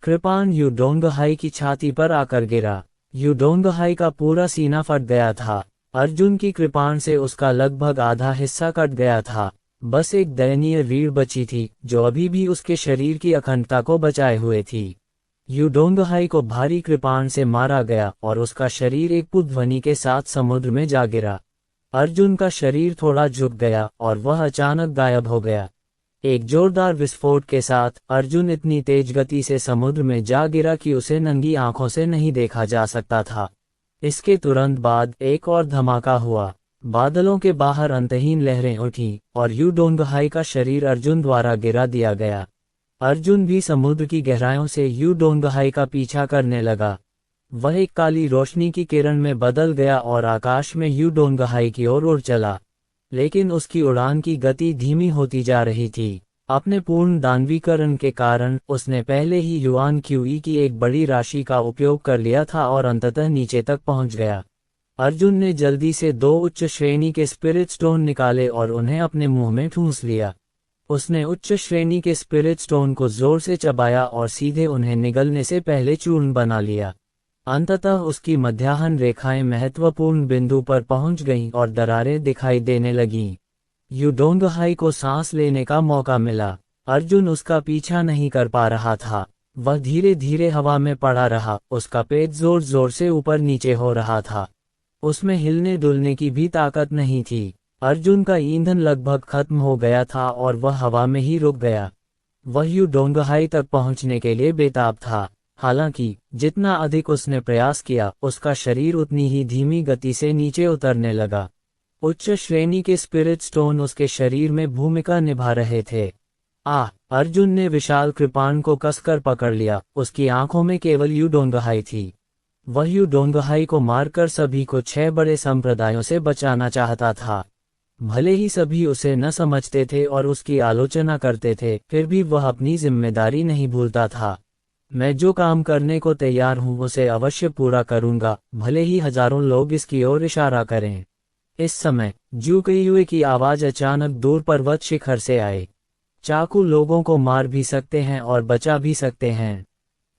कृपाण यू डोंगहाई की छाती पर आकर गिरा। यू डोंगहाई का पूरा सीना फट गया था। अर्जुन की कृपाण से उसका लगभग आधा हिस्सा कट गया था। बस एक दयनीय रीढ़ बची थी, जो अभी भी उसके शरीर की अखंडता को बचाए हुए थी। यू डोंगहाई को भारी कृपाण से मारा गया और उसका शरीर एक पुध्वनि के साथ समुद्र में जा गिरा। अर्जुन का शरीर थोड़ा झुक गया और वह अचानक गायब हो गया। एक जोरदार विस्फोट के साथ अर्जुन इतनी तेज गति से समुद्र में जा गिरा कि उसे नंगी आंखों से नहीं देखा जा सकता था। इसके तुरंत बाद एक और धमाका हुआ। बादलों के बाहर अंतहीन लहरें उठी और यू डोंगहाई का शरीर अर्जुन द्वारा गिरा दिया गया। अर्जुन भी समुद्र की गहराइयों से यू डोंगहाई का पीछा करने लगा। वह एक काली रोशनी की किरण में बदल गया और आकाश में यू डोंगहाई की ओर उड़ चला, लेकिन उसकी उड़ान की गति धीमी होती जा रही थी। अपने पूर्ण दानवीकरण के कारण उसने पहले ही युआन क्यूई की एक बड़ी राशि का उपयोग कर लिया था और अंततः नीचे तक पहुंच गया। अर्जुन ने जल्दी से 2 उच्च श्रेणी के स्पिरिट स्टोन निकाले और उन्हें अपने मुंह में ठूंस लिया। उसने उच्च श्रेणी के स्पिरिट स्टोन को जोर से चबाया और सीधे उन्हें निगलने से पहले चूर्ण बना लिया। अंततः उसकी मध्याह्न रेखाएं महत्वपूर्ण बिंदु पर पहुंच गईं और दरारें दिखाई देने लगीं। यू डोंगहाई को सांस लेने का मौका मिला। अर्जुन उसका पीछा नहीं कर पा रहा था। वह धीरे धीरे हवा में पड़ा रहा। उसका पेट जोर जोर से ऊपर नीचे हो रहा था। उसमें हिलने डुलने की भी ताकत नहीं थी। अर्जुन का ईंधन लगभग खत्म हो गया था और वह हवा में ही रुक गया। वह यू डोंगहाई तक पहुंचने के लिए बेताब था। हालांकि जितना अधिक उसने प्रयास किया, उसका शरीर उतनी ही धीमी गति से नीचे उतरने लगा। उच्च श्रेणी के स्पिरिट स्टोन उसके शरीर में भूमिका निभा रहे थे। अर्जुन ने विशाल कृपाण को कसकर पकड़ लिया। उसकी आंखों में केवल यू डोंगहाई थी। वह यू डोंगहाई को मारकर सभी को 6 बड़े संप्रदायों से बचाना चाहता था। भले ही सभी उसे न समझते थे और उसकी आलोचना करते थे, फिर भी वह अपनी जिम्मेदारी नहीं भूलता था। मैं जो काम करने को तैयार हूं उसे अवश्य पूरा करूंगा, भले ही हजारों लोग इसकी ओर इशारा करें। इस समय जू कयुए की आवाज अचानक दूर पर्वत शिखर से आए। चाकू लोगों को मार भी सकते हैं और बचा भी सकते हैं।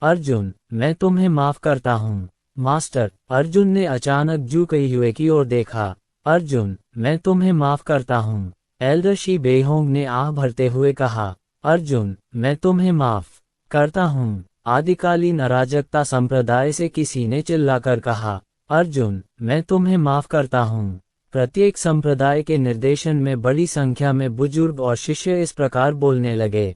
अर्जुन, मैं तुम्हें माफ करता हूँ। मास्टर, अर्जुन ने अचानक जू कयुए की ओर देखा। अर्जुन, मैं तुम्हें माफ करता हूँ। एल्डर शी बेहोंग ने आह भरते हुए कहा। अर्जुन, मैं तुम्हें माफ करता हूँ। आदिकालीन अराजकता संप्रदाय से किसी ने चिल्लाकर कहा। अर्जुन, मैं तुम्हें माफ करता हूँ। प्रत्येक संप्रदाय के निर्देशन में बड़ी संख्या में बुजुर्ग और शिष्य इस प्रकार बोलने लगे।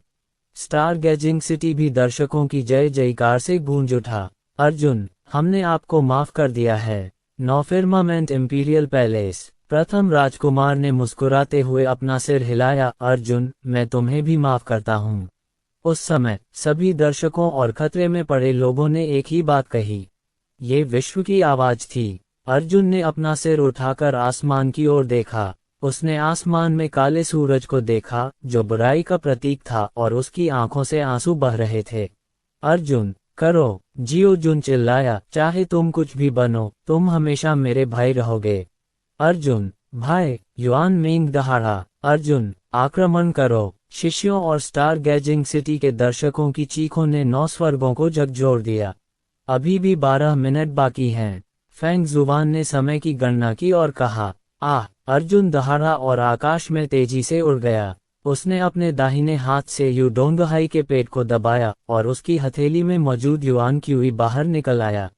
स्टार गेजिंग सिटी भी दर्शकों की जय जयकार से गूंज उठा। अर्जुन, हमने आपको माफ कर दिया है। नॉफिर्मामेंट इंपीरियल पैलेस। प्रथम राजकुमार ने मुस्कुराते हुए अपना सिर हिलाया। अर्जुन, मैं तुम्हें भी माफ करता हूँ। उस समय सभी दर्शकों और खतरे में पड़े लोगों ने एक ही बात कही। ये विश्व की आवाज थी। अर्जुन ने अपना सिर उठाकर आसमान की ओर देखा। उसने आसमान में काले सूरज को देखा, जो बुराई का प्रतीक था, और उसकी आंखों से आंसू बह रहे थे। अर्जुन, करो, जियो। जुन चिल्लाया, चाहे तुम कुछ भी बनो, तुम हमेशा मेरे भाई रहोगे। अर्जुन, भाई। युआन मेंग दहाड़ा। अर्जुन, आक्रमण करो। शिष्यों और स्टार गेजिंग सिटी के दर्शकों की चीखों ने 9 स्वर्गों को झकझोर दिया। अभी भी 12 मिनट बाकी हैं। फेंग जुवान ने समय की गणना की और कहा। अर्जुन दहाड़ा और आकाश में तेजी से उड़ गया। उसने अपने दाहिने हाथ से यू डोंगहाई के पेट को दबाया और उसकी हथेली में मौजूद युआन क्यूई बाहर निकल आया।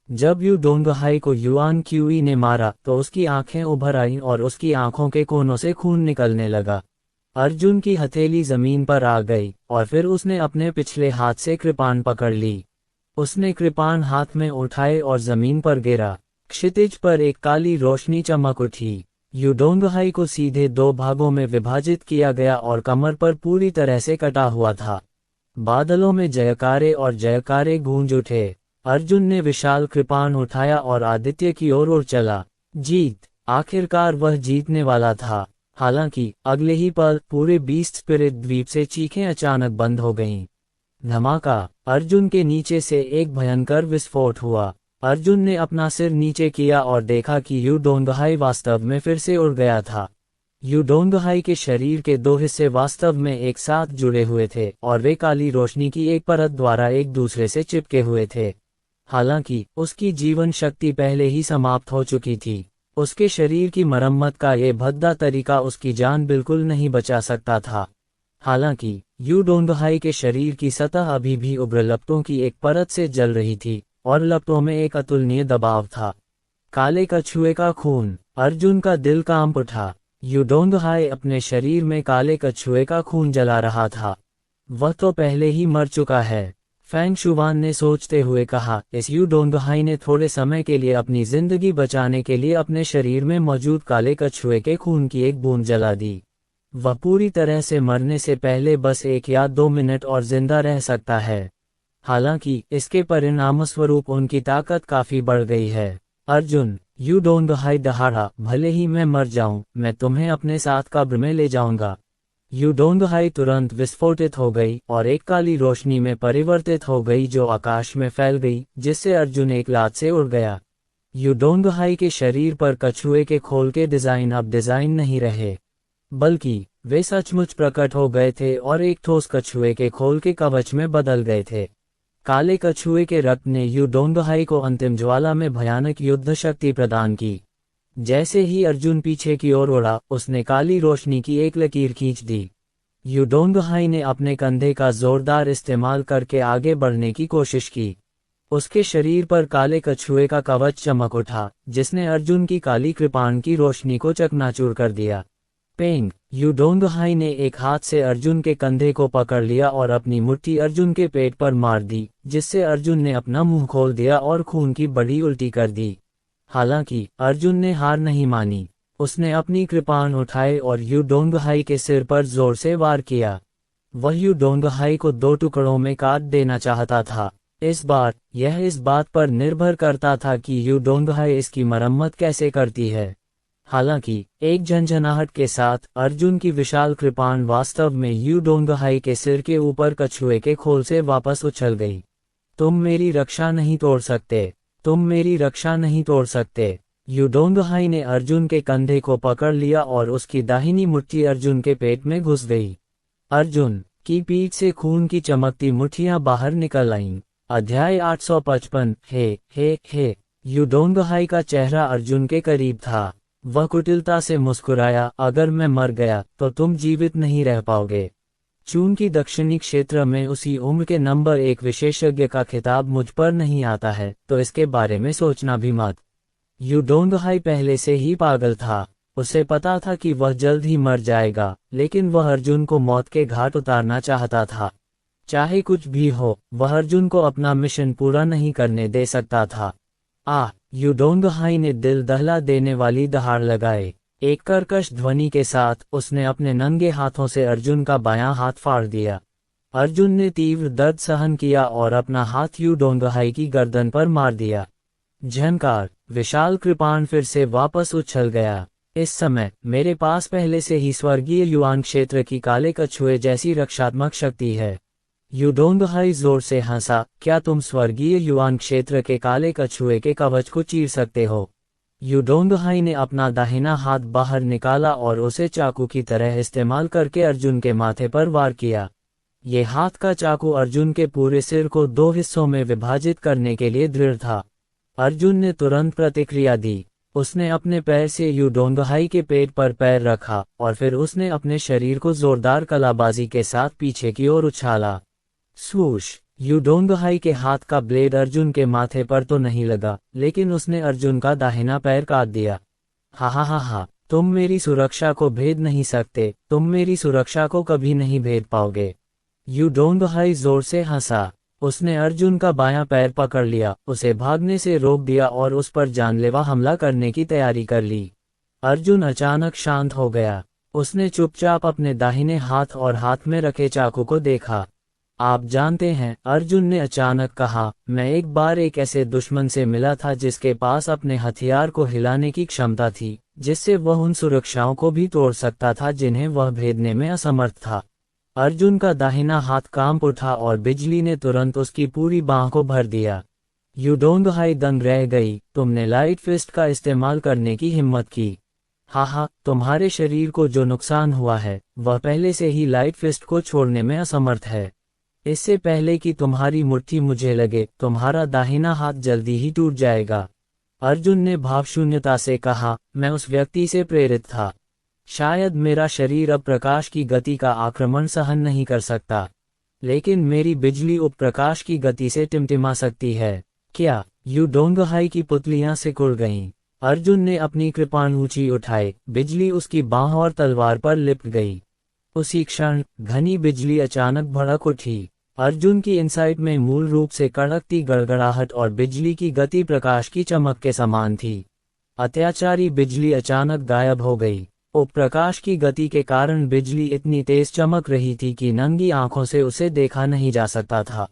जब यू डोंगहाई को युआन क्यूई ने मारा तो उसकी आंखें उभर आईं और उसकी आंखों के कोनों से खून निकलने लगा। अर्जुन की हथेली जमीन पर आ गई और फिर उसने अपने पिछले हाथ से कृपाण पकड़ ली। उसने कृपाण हाथ में उठाए और जमीन पर गिरा। क्षितिज पर एक काली रोशनी चमक उठी। यू डोंगहाई को सीधे 2 भागों में विभाजित किया गया और कमर पर पूरी तरह से कटा हुआ था। बादलों में जयकारे और जयकारे गूंज उठे। अर्जुन ने विशाल कृपाण उठाया और आदित्य की ओर उड़ चला। जीत! आखिरकार वह जीतने वाला था। हालांकि अगले ही पल पूरे बीस्ट स्पिरिट द्वीप से चीखें अचानक बंद हो गईं। धमाका! अर्जुन के नीचे से एक भयंकर विस्फोट हुआ। अर्जुन ने अपना सिर नीचे किया और देखा कि यूडोंगहाई वास्तव में फिर से उड़ गया था। यूडोंगहाई के शरीर के दो हिस्से वास्तव में एक साथ जुड़े हुए थे और वे काली रोशनी की एक परत द्वारा एक दूसरे से चिपके हुए थे। हालांकि उसकी जीवन शक्ति पहले ही समाप्त हो चुकी थी। उसके शरीर की मरम्मत का ये भद्दा तरीका उसकी जान बिल्कुल नहीं बचा सकता था। हालांकि यूडोंगहाई के शरीर की सतह अभी भी उग्र लपटों की एक परत से जल रही थी और लपटों में एक अतुलनीय दबाव था। काले कछुए का खून! अर्जुन का दिल कांप उठा। यूडोंगहाई अपने शरीर में काले कछुए का खून जला रहा था। वह तो पहले ही मर चुका है। फैंग शुवान ने सोचते हुए कहा। इस यूडोंगहाई ने थोड़े समय के लिए अपनी जिंदगी बचाने के लिए अपने शरीर में मौजूद काले कछुए के खून की एक बूंद जला दी। वह पूरी तरह से मरने से पहले बस 1 या 2 मिनट और जिंदा रह सकता है। हालांकि इसके परिणामस्वरूप उनकी ताकत काफी बढ़ गई है। अर्जुन! यूडोंगहाई दहाड़ा। भले ही मैं मर जाऊं, मैं तुम्हें अपने साथ कब्र में ले जाऊंगा। यूडोंगहाई तुरंत विस्फोटित हो गई और एक काली रोशनी में परिवर्तित हो गई जो आकाश में फैल गई, जिससे अर्जुन एक लात से उड़ गया। यूडोंगहाई के शरीर पर कछुए के खोल के डिजाइन अब डिजाइन नहीं रहे, बल्कि वे सचमुच प्रकट हो गए थे और एक ठोस कछुए के खोल के कवच में बदल गए थे। काले कछुए के रक्त ने यूडोंगहाई को अंतिम ज्वाला में भयानक युद्ध शक्ति प्रदान की। जैसे ही अर्जुन पीछे की ओर उड़ा, उसने काली रोशनी की एक लकीर खींच दी। यूडोंगहाई ने अपने कंधे का जोरदार इस्तेमाल करके आगे बढ़ने की कोशिश की। उसके शरीर पर काले कछुए का कवच चमक उठा, जिसने अर्जुन की काली कृपाण की रोशनी को चकनाचूर कर दिया। पेंग! यूडोंगहाई ने एक हाथ से अर्जुन के कंधे को पकड़ लिया और अपनी मुट्ठी अर्जुन के पेट पर मार दी, जिससे अर्जुन ने अपना मुंह खोल दिया और खून की बड़ी उल्टी कर दी। हालांकि अर्जुन ने हार नहीं मानी। उसने अपनी कृपाण उठाए और यूडोंगहाई के सिर पर जोर से वार किया। वह यूडोंगहाई को 2 टुकड़ों में काट देना चाहता था। इस बार यह इस बात पर निर्भर करता था कि यूडोंगहाई इसकी मरम्मत कैसे करती है। हालांकि एक झंझनाहट के साथ अर्जुन की विशाल कृपाण वास्तव में यूडोंगहाई के सिर के ऊपर कछुए के खोल से वापस उछल गई। तुम मेरी रक्षा नहीं तोड़ सकते, तुम मेरी रक्षा नहीं तोड़ सकते। यूडोंगहाई ने अर्जुन के कंधे को पकड़ लिया और उसकी दाहिनी मुट्ठी अर्जुन के पेट में घुस गई। अर्जुन की पीठ से खून की चमकती मुट्ठियां बाहर निकल आईं। अध्याय 855। हे। यूडोंगहाई का चेहरा अर्जुन के करीब था। वह कुटिलता से मुस्कुराया। अगर मैं मर गया तो तुम जीवित नहीं रह पाओगे। चून की दक्षिणी क्षेत्र में उसी उम्र के नंबर 1 विशेषज्ञ का खिताब मुझ पर नहीं आता है, तो इसके बारे में सोचना भी मत। यूडोंगहाई पहले से ही पागल था। उसे पता था कि वह जल्द ही मर जाएगा, लेकिन वह अर्जुन को मौत के घाट उतारना चाहता था। चाहे कुछ भी हो, वह अर्जुन को अपना मिशन पूरा नहीं करने दे सकता था। यूडोंगहाई ने दिल दहला देने वाली दहाड़ लगाए। एक कर्कश ध्वनि के साथ उसने अपने नंगे हाथों से अर्जुन का बायां हाथ फाड़ दिया। अर्जुन ने तीव्र दर्द सहन किया और अपना हाथ यूडोंगहाई की गर्दन पर मार दिया। झंकार! विशाल कृपाण फिर से वापस उछल गया। इस समय मेरे पास पहले से ही स्वर्गीय युआन क्षेत्र की काले कछुए जैसी रक्षात्मक शक्ति है। यूडोंगहाई जोर से हंसा। क्या तुम स्वर्गीय युआन क्षेत्र के काले कछुए के कवच को चीर सकते हो? यूडोंगहाई ने अपना दाहिना हाथ बाहर निकाला और उसे चाकू की तरह इस्तेमाल करके अर्जुन के माथे पर वार किया। ये हाथ का चाकू अर्जुन के पूरे सिर को 2 हिस्सों में विभाजित करने के लिए दृढ़ था। अर्जुन ने तुरंत प्रतिक्रिया दी। उसने अपने पैर से यूडोंगहाई के पेट पर पैर रखा और फिर उसने अपने शरीर को जोरदार कलाबाजी के साथ पीछे की ओर उछाला। स्वूश! यूडोंगहाई के हाथ का ब्लेड अर्जुन के माथे पर तो नहीं लगा, लेकिन उसने अर्जुन का दाहिना पैर काट दिया। हा, तुम मेरी सुरक्षा को भेद नहीं सकते, तुम मेरी सुरक्षा को कभी नहीं भेद पाओगे। यूडोंगहाई जोर से हंसा। उसने अर्जुन का बायां पैर पकड़ लिया, उसे भागने से रोक दिया और उस पर जानलेवा हमला करने की तैयारी कर ली। अर्जुन अचानक शांत हो गया। उसने चुपचाप अपने दाहिने हाथ और हाथ में रखे चाकू को देखा। आप जानते हैं, अर्जुन ने अचानक कहा, मैं एक बार एक ऐसे दुश्मन से मिला था जिसके पास अपने हथियार को हिलाने की क्षमता थी, जिससे वह उन सुरक्षाओं को भी तोड़ सकता था जिन्हें वह भेदने में असमर्थ था। अर्जुन का दाहिना हाथ कांप उठा और बिजली ने तुरंत उसकी पूरी बांह को भर दिया। युडोंगहाई दंग रह गई, तुमने लाइट फिस्ट का इस्तेमाल करने की हिम्मत की। हाँ, तुम्हारे शरीर को जो नुकसान हुआ है, वह पहले से ही लाइट फिस्ट को छोड़ने में असमर्थ है। इससे पहले कि तुम्हारी मुट्ठी मुझे लगे, तुम्हारा दाहिना हाथ जल्दी ही टूट जाएगा। अर्जुन ने भावशून्यता से कहा, मैं उस व्यक्ति से प्रेरित था। शायद मेरा शरीर अब प्रकाश की गति का आक्रमण सहन नहीं कर सकता, लेकिन मेरी बिजली उपप्रकाश की गति से टिमटिमा सकती है। क्या? युडोंगहाई की पुतलियां सिकुड़ गईं। अर्जुन ने अपनी कृपाण ऊंची उठाई, बिजली उसकी बांह और तलवार पर लिपट गई। उसी क्षण घनी बिजली अचानक भड़क उठी। अर्जुन की इनसाइट में मूल रूप से कड़कती गड़गड़ाहट और बिजली की गति प्रकाश की चमक के समान थी। अत्याचारी बिजली अचानक गायब हो गई। उपप्रकाश की गति के कारण बिजली इतनी तेज चमक रही थी कि नंगी आंखों से उसे देखा नहीं जा सकता था।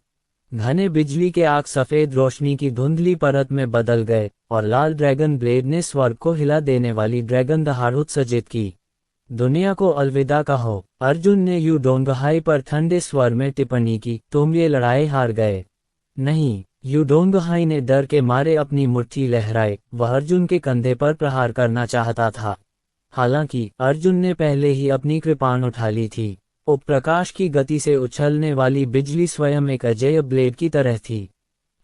घने बिजली के आग सफेद रोशनी की धुंधली परत में बदल गए और लाल ड्रैगन ब्लेड ने स्वर्ग को हिला देने वाली ड्रैगन दहाड़ उत्सर्जित की। दुनिया को अलविदा कहो। अर्जुन ने युडोंगहाई पर ठंडे स्वर में टिप्पणी की, तुम ये लड़ाई हार गए। नहीं, युडोंगहाई ने डर के मारे अपनी मुट्ठी लहराई। वह अर्जुन के कंधे पर प्रहार करना चाहता था। हालांकि अर्जुन ने पहले ही अपनी कृपाण उठा ली थी। उपप्रकाश की गति से उछलने वाली बिजली स्वयं एक अजेय ब्लेड की तरह थी।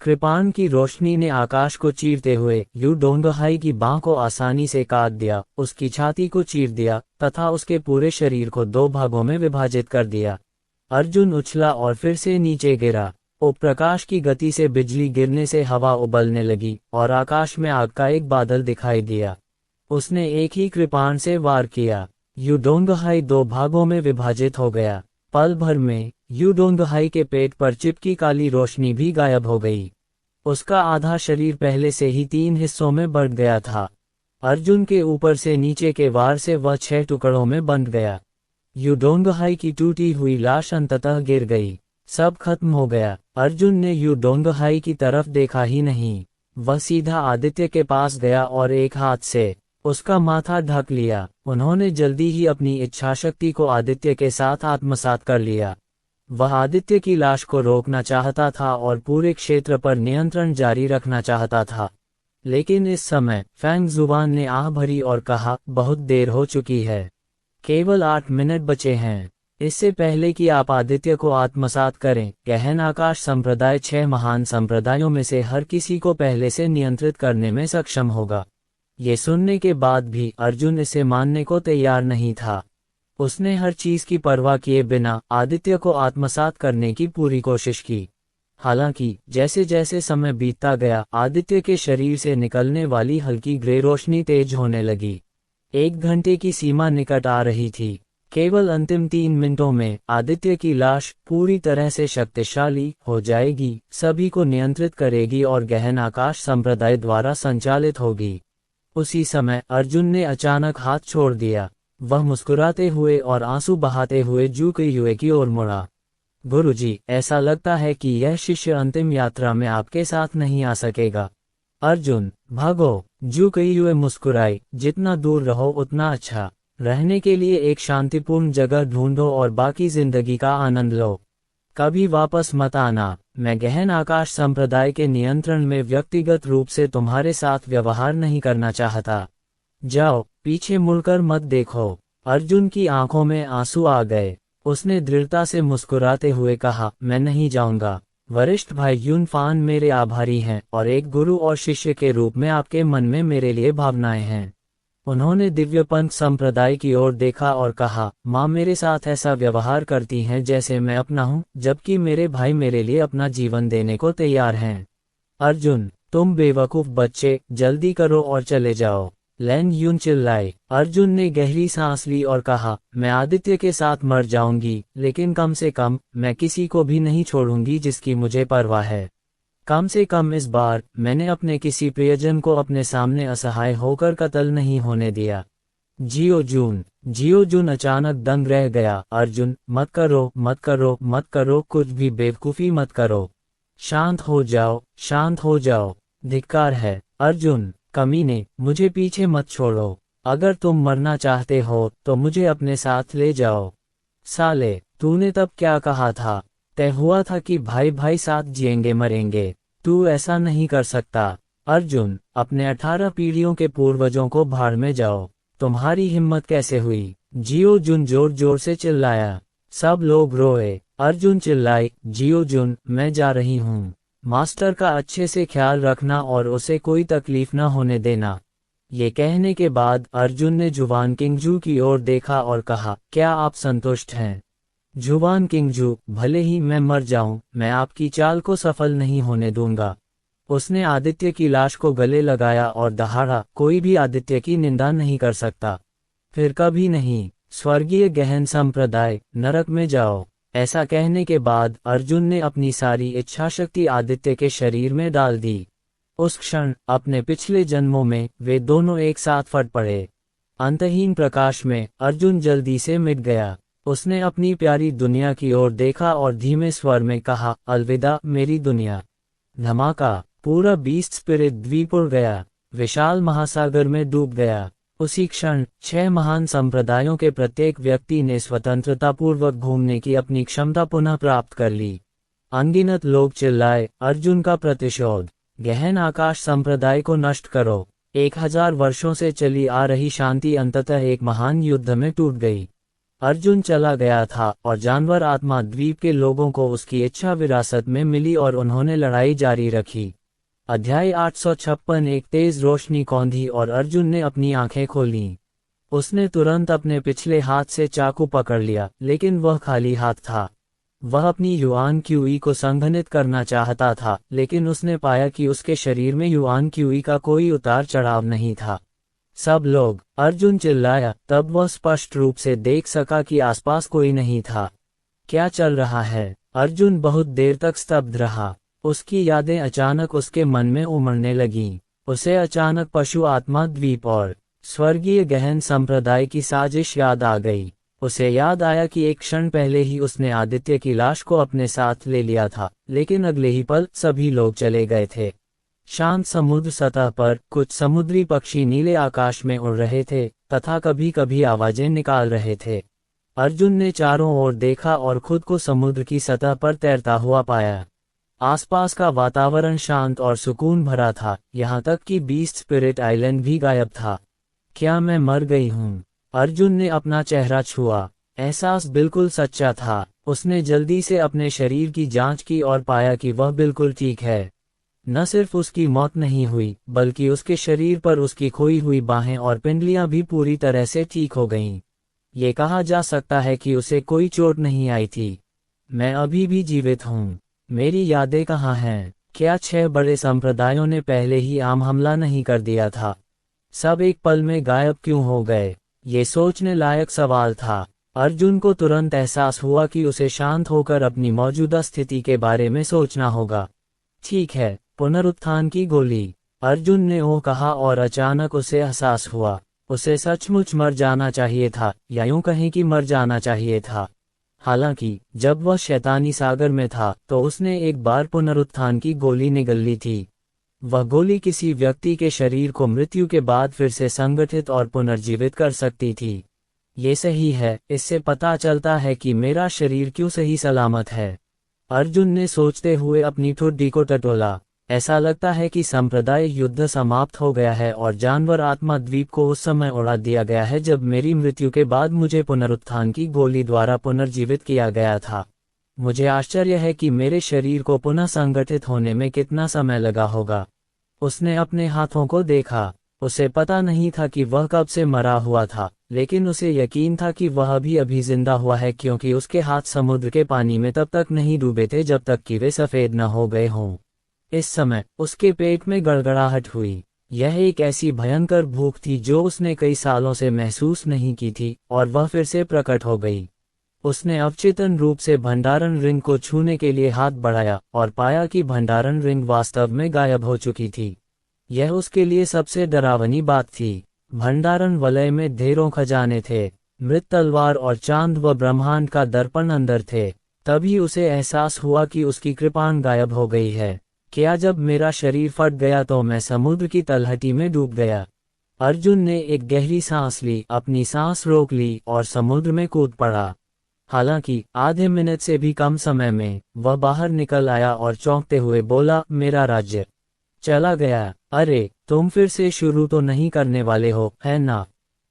कृपाण की रोशनी ने आकाश को चीरते हुए युडोंगहाई की बांह को आसानी से काट दिया, उसकी छाती को चीर दिया तथा उसके पूरे शरीर को दो भागों में विभाजित कर दिया। अर्जुन उछला और फिर से नीचे गिरा। उपप्रकाश की गति से बिजली गिरने से हवा उबलने लगी और आकाश में आग का एक बादल दिखाई दिया। उसने एक ही कृपाण से वार किया। युडोंगहाई दो भागों में विभाजित हो गया। पल भर में युडोंगहाई के पेट पर चिपकी काली रोशनी भी गायब हो गई। उसका आधा शरीर पहले से ही 3 हिस्सों में बढ़ गया था। अर्जुन के ऊपर से नीचे के वार से वह 6 टुकड़ों में बंट गया। युडोंगहाई की टूटी हुई लाश अंततः गिर गई। सब खत्म हो गया। अर्जुन ने युडोंगहाई की तरफ देखा ही नहीं। वह सीधा आदित्य के पास गया और एक हाथ से उसका माथा ढक लिया। उन्होंने जल्दी ही अपनी इच्छाशक्ति को आदित्य के साथ आत्मसात कर लिया। वह आदित्य की लाश को रोकना चाहता था और पूरे क्षेत्र पर नियंत्रण जारी रखना चाहता था। लेकिन इस समय फैंग जुबान ने आह भरी और कहा, बहुत देर हो चुकी है। केवल 8 मिनट बचे हैं। इससे पहले कि आप आदित्य को आत्मसात करें, गहन आकाश संप्रदाय 6 महान संप्रदायों में से हर किसी को पहले से नियंत्रित करने में सक्षम होगा। ये सुनने के बाद भी अर्जुन इसे मानने को तैयार नहीं था। उसने हर चीज की परवाह किए बिना आदित्य को आत्मसात करने की पूरी कोशिश की। हालांकि जैसे जैसे समय बीतता गया, आदित्य के शरीर से निकलने वाली हल्की ग्रे रोशनी तेज होने लगी। 1 घंटे की सीमा निकट आ रही थी। केवल अंतिम 3 मिनटों में आदित्य की लाश पूरी तरह से शक्तिशाली हो जाएगी, सभी को नियंत्रित करेगी और गहन आकाश संप्रदाय द्वारा संचालित होगी। उसी समय अर्जुन ने अचानक हाथ छोड़ दिया। वह मुस्कुराते हुए और आंसू बहाते हुए जुकेयुए की ओर मुड़ा। गुरुजी, ऐसा लगता है कि यह शिष्य अंतिम यात्रा में आपके साथ नहीं आ सकेगा। अर्जुन, भागो। जुकेयुए मुस्कुराई, जितना दूर रहो उतना अच्छा। रहने के लिए एक शांतिपूर्ण जगह ढूंढो और बाकी जिंदगी का आनंद लो। कभी वापस मत आना। मैं गहन आकाश संप्रदाय के नियंत्रण में व्यक्तिगत रूप से तुम्हारे साथ व्यवहार नहीं करना चाहता। जाओ, पीछे मुड़कर मत देखो। अर्जुन की आंखों में आंसू आ गए। उसने दृढ़ता से मुस्कुराते हुए कहा, मैं नहीं जाऊंगा। वरिष्ठ भाई यूनफान मेरे आभारी हैं और एक गुरु और शिष्य के रूप में आपके मन में मेरे लिए भावनाएं हैं। उन्होंने दिव्यपंथ संप्रदाय की ओर देखा और कहा, माँ मेरे साथ ऐसा व्यवहार करती हैं जैसे मैं अपना हूँ, जबकि मेरे भाई मेरे लिए अपना जीवन देने को तैयार हैं। अर्जुन, तुम बेवकूफ बच्चे, जल्दी करो और चले जाओ। लैन यून चिल्लाए। अर्जुन ने गहरी सांस ली और कहा, मैं आदित्य के साथ मर जाऊंगी, लेकिन कम से कम मैं किसी को भी नहीं छोड़ूंगी जिसकी मुझे परवाह है। कम से कम इस बार मैंने अपने किसी प्रियजन को अपने सामने असहाय होकर कत्ल नहीं होने दिया। जियो जून अचानक दंग रह गया। अर्जुन, मत करो, मत करो, मत करो, कुछ भी बेवकूफ़ी मत करो। शांत हो जाओ, शांत हो जाओ। धिक्कार है अर्जुन, कमीने, मुझे पीछे मत छोड़ो। अगर तुम मरना चाहते हो तो मुझे अपने साथ ले जाओ। साले, तूने तब क्या कहा था? तय हुआ था कि भाई भाई साथ जिएंगे मरेंगे। तू ऐसा नहीं कर सकता। अर्जुन, अपने 18 पीढ़ियों के पूर्वजों को भाड़ में जाओ। तुम्हारी हिम्मत कैसे हुई? जियो जुन जोर जोर से चिल्लाया। सब लोग रोए। अर्जुन चिल्लाई, जियो जुन, मैं जा रही हूँ। मास्टर का अच्छे से ख्याल रखना और उसे कोई तकलीफ न होने देना। ये कहने के बाद अर्जुन ने जुवान किंगजू की ओर देखा और कहा, क्या आप संतुष्ट हैं? जुवान किंगजू, भले ही मैं मर जाऊं, मैं आपकी चाल को सफल नहीं होने दूंगा। उसने आदित्य की लाश को गले लगाया और दहाड़ा, कोई भी आदित्य की निंदा नहीं कर सकता। फिर कभी नहीं। स्वर्गीय गहन संप्रदाय, नरक में जाओ। ऐसा कहने के बाद अर्जुन ने अपनी सारी इच्छाशक्ति आदित्य के शरीर में डाल दी। उस क्षण अपने पिछले जन्मों में वे दोनों एक साथ फट पड़े। अंतहीन प्रकाश में अर्जुन जल्दी से मिट गया। उसने अपनी प्यारी दुनिया की ओर देखा और धीमे स्वर में कहा, अलविदा मेरी दुनिया। धमाका, पूरा बीस्ट स्पिरिट द्वीप उड़ गया, विशाल महासागर में डूब गया। उसी क्षण 6 महान संप्रदायों के प्रत्येक व्यक्ति ने स्वतंत्रतापूर्वक घूमने की अपनी क्षमता पुनः प्राप्त कर ली। अनगिनत लोग चिल्लाए, अर्जुन का प्रतिशोध। गहन आकाश संप्रदाय को नष्ट करो। 1000 वर्षों से चली आ रही शांति अंततः एक महान युद्ध में टूट गई। अर्जुन चला गया था और जानवर आत्मा द्वीप के लोगों को उसकी इच्छा विरासत में मिली और उन्होंने लड़ाई जारी रखी। अध्याय 856। एक तेज रोशनी कौंधी और अर्जुन ने अपनी आंखें खोलीं। उसने तुरंत अपने पिछले हाथ से चाकू पकड़ लिया, लेकिन वह खाली हाथ था। वह अपनी युआन क्यूई को संघनित करना चाहता था, लेकिन उसने पाया कि उसके शरीर में युआन क्यूई का कोई उतार चढ़ाव नहीं था। सब लोग, अर्जुन चिल्लाया, तब वह स्पष्ट रूप से देख सका कि आसपास कोई नहीं था। क्या चल रहा है? अर्जुन बहुत देर तक स्तब्ध रहा। उसकी यादें अचानक उसके मन में उमड़ने लगीं। उसे अचानक पशु आत्मा द्वीप और स्वर्गीय गहन संप्रदाय की साजिश याद आ गई। उसे याद आया कि एक क्षण पहले ही उसने आदित्य की लाश को अपने साथ ले लिया था, लेकिन अगले ही पल सभी लोग चले गए थे। शांत समुद्र सतह पर कुछ समुद्री पक्षी नीले आकाश में उड़ रहे थे तथा कभी कभी आवाजें निकाल रहे थे। अर्जुन ने चारों ओर देखा और खुद को समुद्र की सतह पर तैरता हुआ पाया। आसपास का वातावरण शांत और सुकून भरा था, यहाँ तक कि बीस्ट स्पिरिट आइलैंड भी गायब था। क्या मैं मर गई हूँ? अर्जुन ने अपना चेहरा छुआ। एहसास बिल्कुल सच्चा था। उसने जल्दी से अपने शरीर की जांच की और पाया कि वह बिल्कुल ठीक है। न सिर्फ उसकी मौत नहीं हुई, बल्कि उसके शरीर पर उसकी खोई हुई बाहें और पिंडलियां भी पूरी तरह से ठीक हो गईं। ये कहा जा सकता है कि उसे कोई चोट नहीं आई थी। मैं अभी भी जीवित हूँ। मेरी यादें कहाँ हैं? क्या 6 बड़े संप्रदायों ने पहले ही आम हमला नहीं कर दिया था? सब एक पल में गायब क्यों हो गए? ये सोचने लायक सवाल था। अर्जुन को तुरंत एहसास हुआ कि उसे शांत होकर अपनी मौजूदा स्थिति के बारे में सोचना होगा। ठीक है, पुनरुत्थान की गोली, अर्जुन ने ओह कहा और अचानक उसे एहसास हुआ। उसे सचमुच मर जाना चाहिए था, या यूं कहें कि मर जाना चाहिए था। हालांकि जब वह शैतानी सागर में था तो उसने एक बार पुनरुत्थान की गोली निगल ली थी। वह गोली किसी व्यक्ति के शरीर को मृत्यु के बाद फिर से संगठित और पुनर्जीवित कर सकती थी। ये सही है, इससे पता चलता है कि मेरा शरीर क्यों सही सलामत है। अर्जुन ने सोचते हुए अपनी ठुड्डी को टटोला। ऐसा लगता है कि संप्रदाय युद्ध समाप्त हो गया है और जानवर आत्मा द्वीप को उस समय उड़ा दिया गया है जब मेरी मृत्यु के बाद मुझे पुनरुत्थान की गोली द्वारा पुनर्जीवित किया गया था। मुझे आश्चर्य है कि मेरे शरीर को पुनः संगठित होने में कितना समय लगा होगा। उसने अपने हाथों को देखा। उसे पता नहीं था कि वह कब से मरा हुआ था, लेकिन उसे यकीन था कि वह अभी जिंदा हुआ है, क्योंकि उसके हाथ समुद्र के पानी में तब तक नहीं डूबे थे जब तक कि वे सफेद न हो गए हों। इस समय उसके पेट में गड़गड़ाहट हुई। यह एक ऐसी भयंकर भूख थी जो उसने कई सालों से महसूस नहीं की थी, और वह फिर से प्रकट हो गई। उसने अवचेतन रूप से भंडारण रिंग को छूने के लिए हाथ बढ़ाया और पाया कि भंडारण रिंग वास्तव में गायब हो चुकी थी। यह उसके लिए सबसे डरावनी बात थी। भंडारण वलय में ढेरों खजाने थे। मृत तलवार और चांद व ब्रह्मांड का दर्पण अंदर थे। तभी उसे एहसास हुआ कि उसकी कृपाण गायब हो गई है। क्या जब मेरा शरीर फट गया तो मैं समुद्र की तलहटी में डूब गया? अर्जुन ने एक गहरी सांस ली, अपनी सांस रोक ली और समुद्र में कूद पड़ा। हालांकि आधे मिनट से भी कम समय में वह बाहर निकल आया और चौंकते हुए बोला, मेरा राज्य चला गया। अरे, तुम फिर से शुरू तो नहीं करने वाले हो, है ना?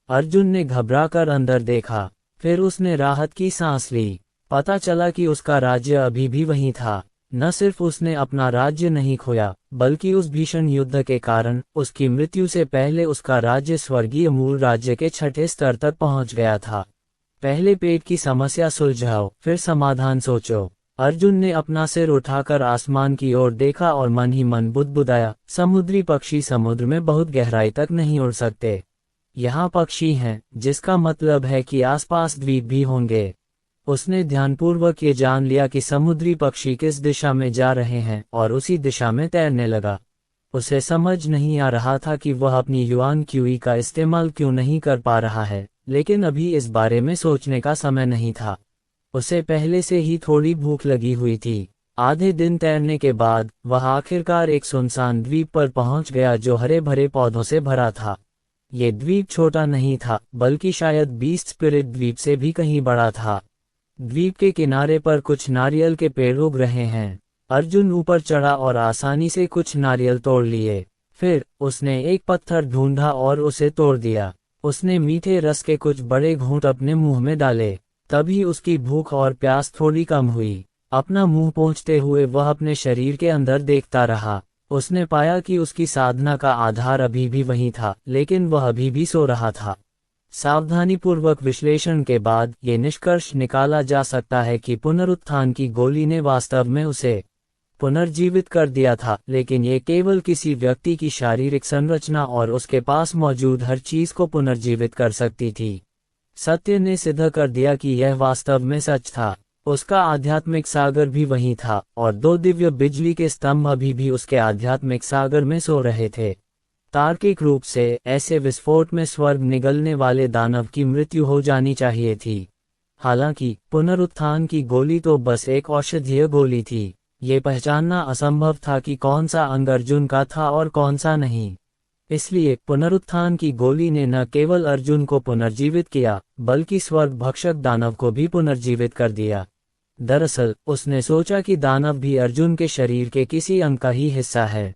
अर्जुन ने घबराकर अंदर देखा। फिर उसने राहत की सांस ली। पता चला कि उसका राज्य अभी भी वहीं था। न सिर्फ उसने अपना राज्य नहीं खोया, बल्कि उस भीषण युद्ध के कारण उसकी मृत्यु से पहले उसका राज्य स्वर्गीय मूल राज्य के 6ठे स्तर तक पहुंच गया था। पहले पेट की समस्या सुलझाओ, फिर समाधान सोचो। अर्जुन ने अपना सिर उठाकर आसमान की ओर देखा और मन ही मन बुदबुदाया, समुद्री पक्षी समुद्र में बहुत गहराई तक नहीं उड़ सकते। यहाँ पक्षी हैं, जिसका मतलब है कि आसपास द्वीप भी होंगे। उसने ध्यानपूर्वक ये जान लिया कि समुद्री पक्षी किस दिशा में जा रहे हैं और उसी दिशा में तैरने लगा। उसे समझ नहीं आ रहा था कि वह अपनी युआन क्यूई का इस्तेमाल क्यों नहीं कर पा रहा है, लेकिन अभी इस बारे में सोचने का समय नहीं था। उसे पहले से ही थोड़ी भूख लगी हुई थी। आधे दिन तैरने के बाद वह आखिरकार एक सुनसान द्वीप पर पहुंच गया जो हरे भरे पौधों से भरा था। ये द्वीप छोटा नहीं था, बल्कि शायद बीस्ट स्पिरिट द्वीप से भी कहीं बड़ा था। द्वीप के किनारे पर कुछ नारियल के पेड़ उग रहे हैं। अर्जुन ऊपर चढ़ा और आसानी से कुछ नारियल तोड़ लिए। फिर उसने एक पत्थर ढूंढा और उसे तोड़ दिया। उसने मीठे रस के कुछ बड़े घूंट अपने मुंह में डाले। तभी उसकी भूख और प्यास थोड़ी कम हुई। अपना मुंह पोंछते हुए वह अपने शरीर के अंदर देखता रहा। उसने पाया कि उसकी साधना का आधार अभी भी वहीं था, लेकिन वह अभी भी सो रहा था। सावधानीपूर्वक विश्लेषण के बाद ये निष्कर्ष निकाला जा सकता है कि पुनरुत्थान की गोली ने वास्तव में उसे पुनर्जीवित कर दिया था, लेकिन ये केवल किसी व्यक्ति की शारीरिक संरचना और उसके पास मौजूद हर चीज को पुनर्जीवित कर सकती थी। सत्य ने सिद्ध कर दिया कि यह वास्तव में सच था। उसका आध्यात्मिक सागर भी वहीं था और 2 दिव्य बिजली के स्तंभ अभी भी उसके आध्यात्मिक सागर में सो रहे थे। तार्किक रूप से ऐसे विस्फोट में स्वर्ग निगलने वाले दानव की मृत्यु हो जानी चाहिए थी। हालांकि पुनरुत्थान की गोली तो बस एक औषधीय गोली थी। ये पहचानना असंभव था कि कौन सा अंग अर्जुन का था और कौन सा नहीं। इसलिए पुनरुत्थान की गोली ने न केवल अर्जुन को पुनर्जीवित किया, बल्कि स्वर्ग भक्षक दानव को भी पुनर्जीवित कर दिया। दरअसल उसने सोचा कि दानव भी अर्जुन के शरीर के किसी अंग का ही हिस्सा है।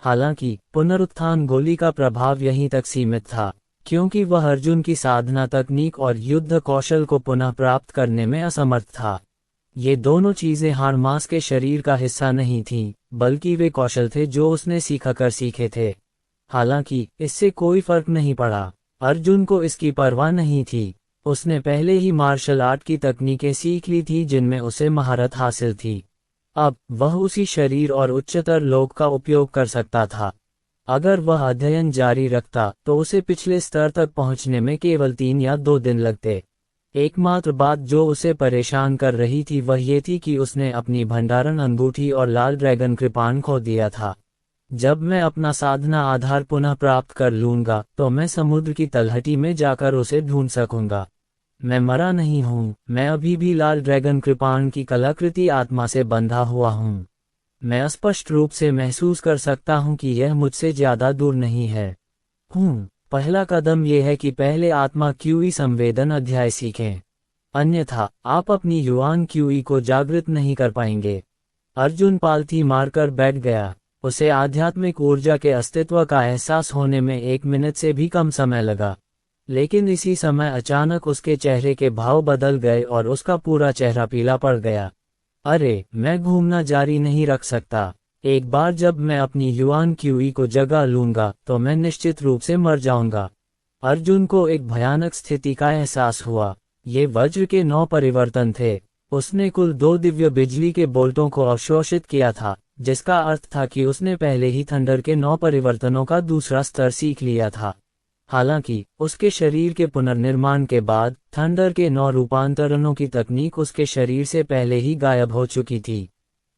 हालांकि पुनरुत्थान गोली का प्रभाव यहीं तक सीमित था, क्योंकि वह अर्जुन की साधना तकनीक और युद्ध कौशल को पुनः प्राप्त करने में असमर्थ था। ये दोनों चीजें हारमास के शरीर का हिस्सा नहीं थीं, बल्कि वे कौशल थे जो उसने सीखकर सीखे थे। हालांकि इससे कोई फर्क नहीं पड़ा। अर्जुन को इसकी परवाह नहीं थी। उसने पहले ही मार्शल आर्ट की तकनीकें सीख ली थी जिनमें उसे महारत हासिल थी। अब वह उसी शरीर और उच्चतर लोक का उपयोग कर सकता था। अगर वह अध्ययन जारी रखता तो उसे पिछले स्तर तक पहुंचने में केवल 3 या 2 दिन लगते। एकमात्र बात जो उसे परेशान कर रही थी वह ये थी कि उसने अपनी भंडारण अंगूठी और लाल ड्रैगन कृपाण खो दिया था। जब मैं अपना साधना आधार पुनः प्राप्त कर लूंगा तो मैं समुद्र की तलहटी में जाकर उसे ढूंढ सकूंगा। मैं मरा नहीं हूँ, मैं अभी भी लाल ड्रैगन कृपाण की कलाकृति आत्मा से बंधा हुआ हूँ। मैं स्पष्ट रूप से महसूस कर सकता हूँ कि यह मुझसे ज्यादा दूर नहीं है। पहला कदम यह है कि पहले आत्मा क्यूई संवेदन अध्याय सीखें, अन्यथा आप अपनी युआन क्यूई को जागृत नहीं कर पाएंगे। अर्जुन पालथी मारकर बैठ गया। उसे आध्यात्मिक ऊर्जा के अस्तित्व का एहसास होने में 1 मिनट से भी कम समय लगा, लेकिन इसी समय अचानक उसके चेहरे के भाव बदल गए और उसका पूरा चेहरा पीला पड़ गया। अरे, मैं घूमना जारी नहीं रख सकता। एक बार जब मैं अपनी युआन क्यूई को जगा लूंगा तो मैं निश्चित रूप से मर जाऊंगा। अर्जुन को एक भयानक स्थिति का एहसास हुआ। ये वज्र के 9 परिवर्तन थे। उसने कुल 2 दिव्य बिजली के बोल्टों को अवशोषित किया था, जिसका अर्थ था कि उसने पहले ही थंडर के 9 परिवर्तनों का दूसरा स्तर सीख लिया था। हालांकि उसके शरीर के पुनर्निर्माण के बाद थंडर के 9 रूपांतरणों की तकनीक उसके शरीर से पहले ही गायब हो चुकी थी।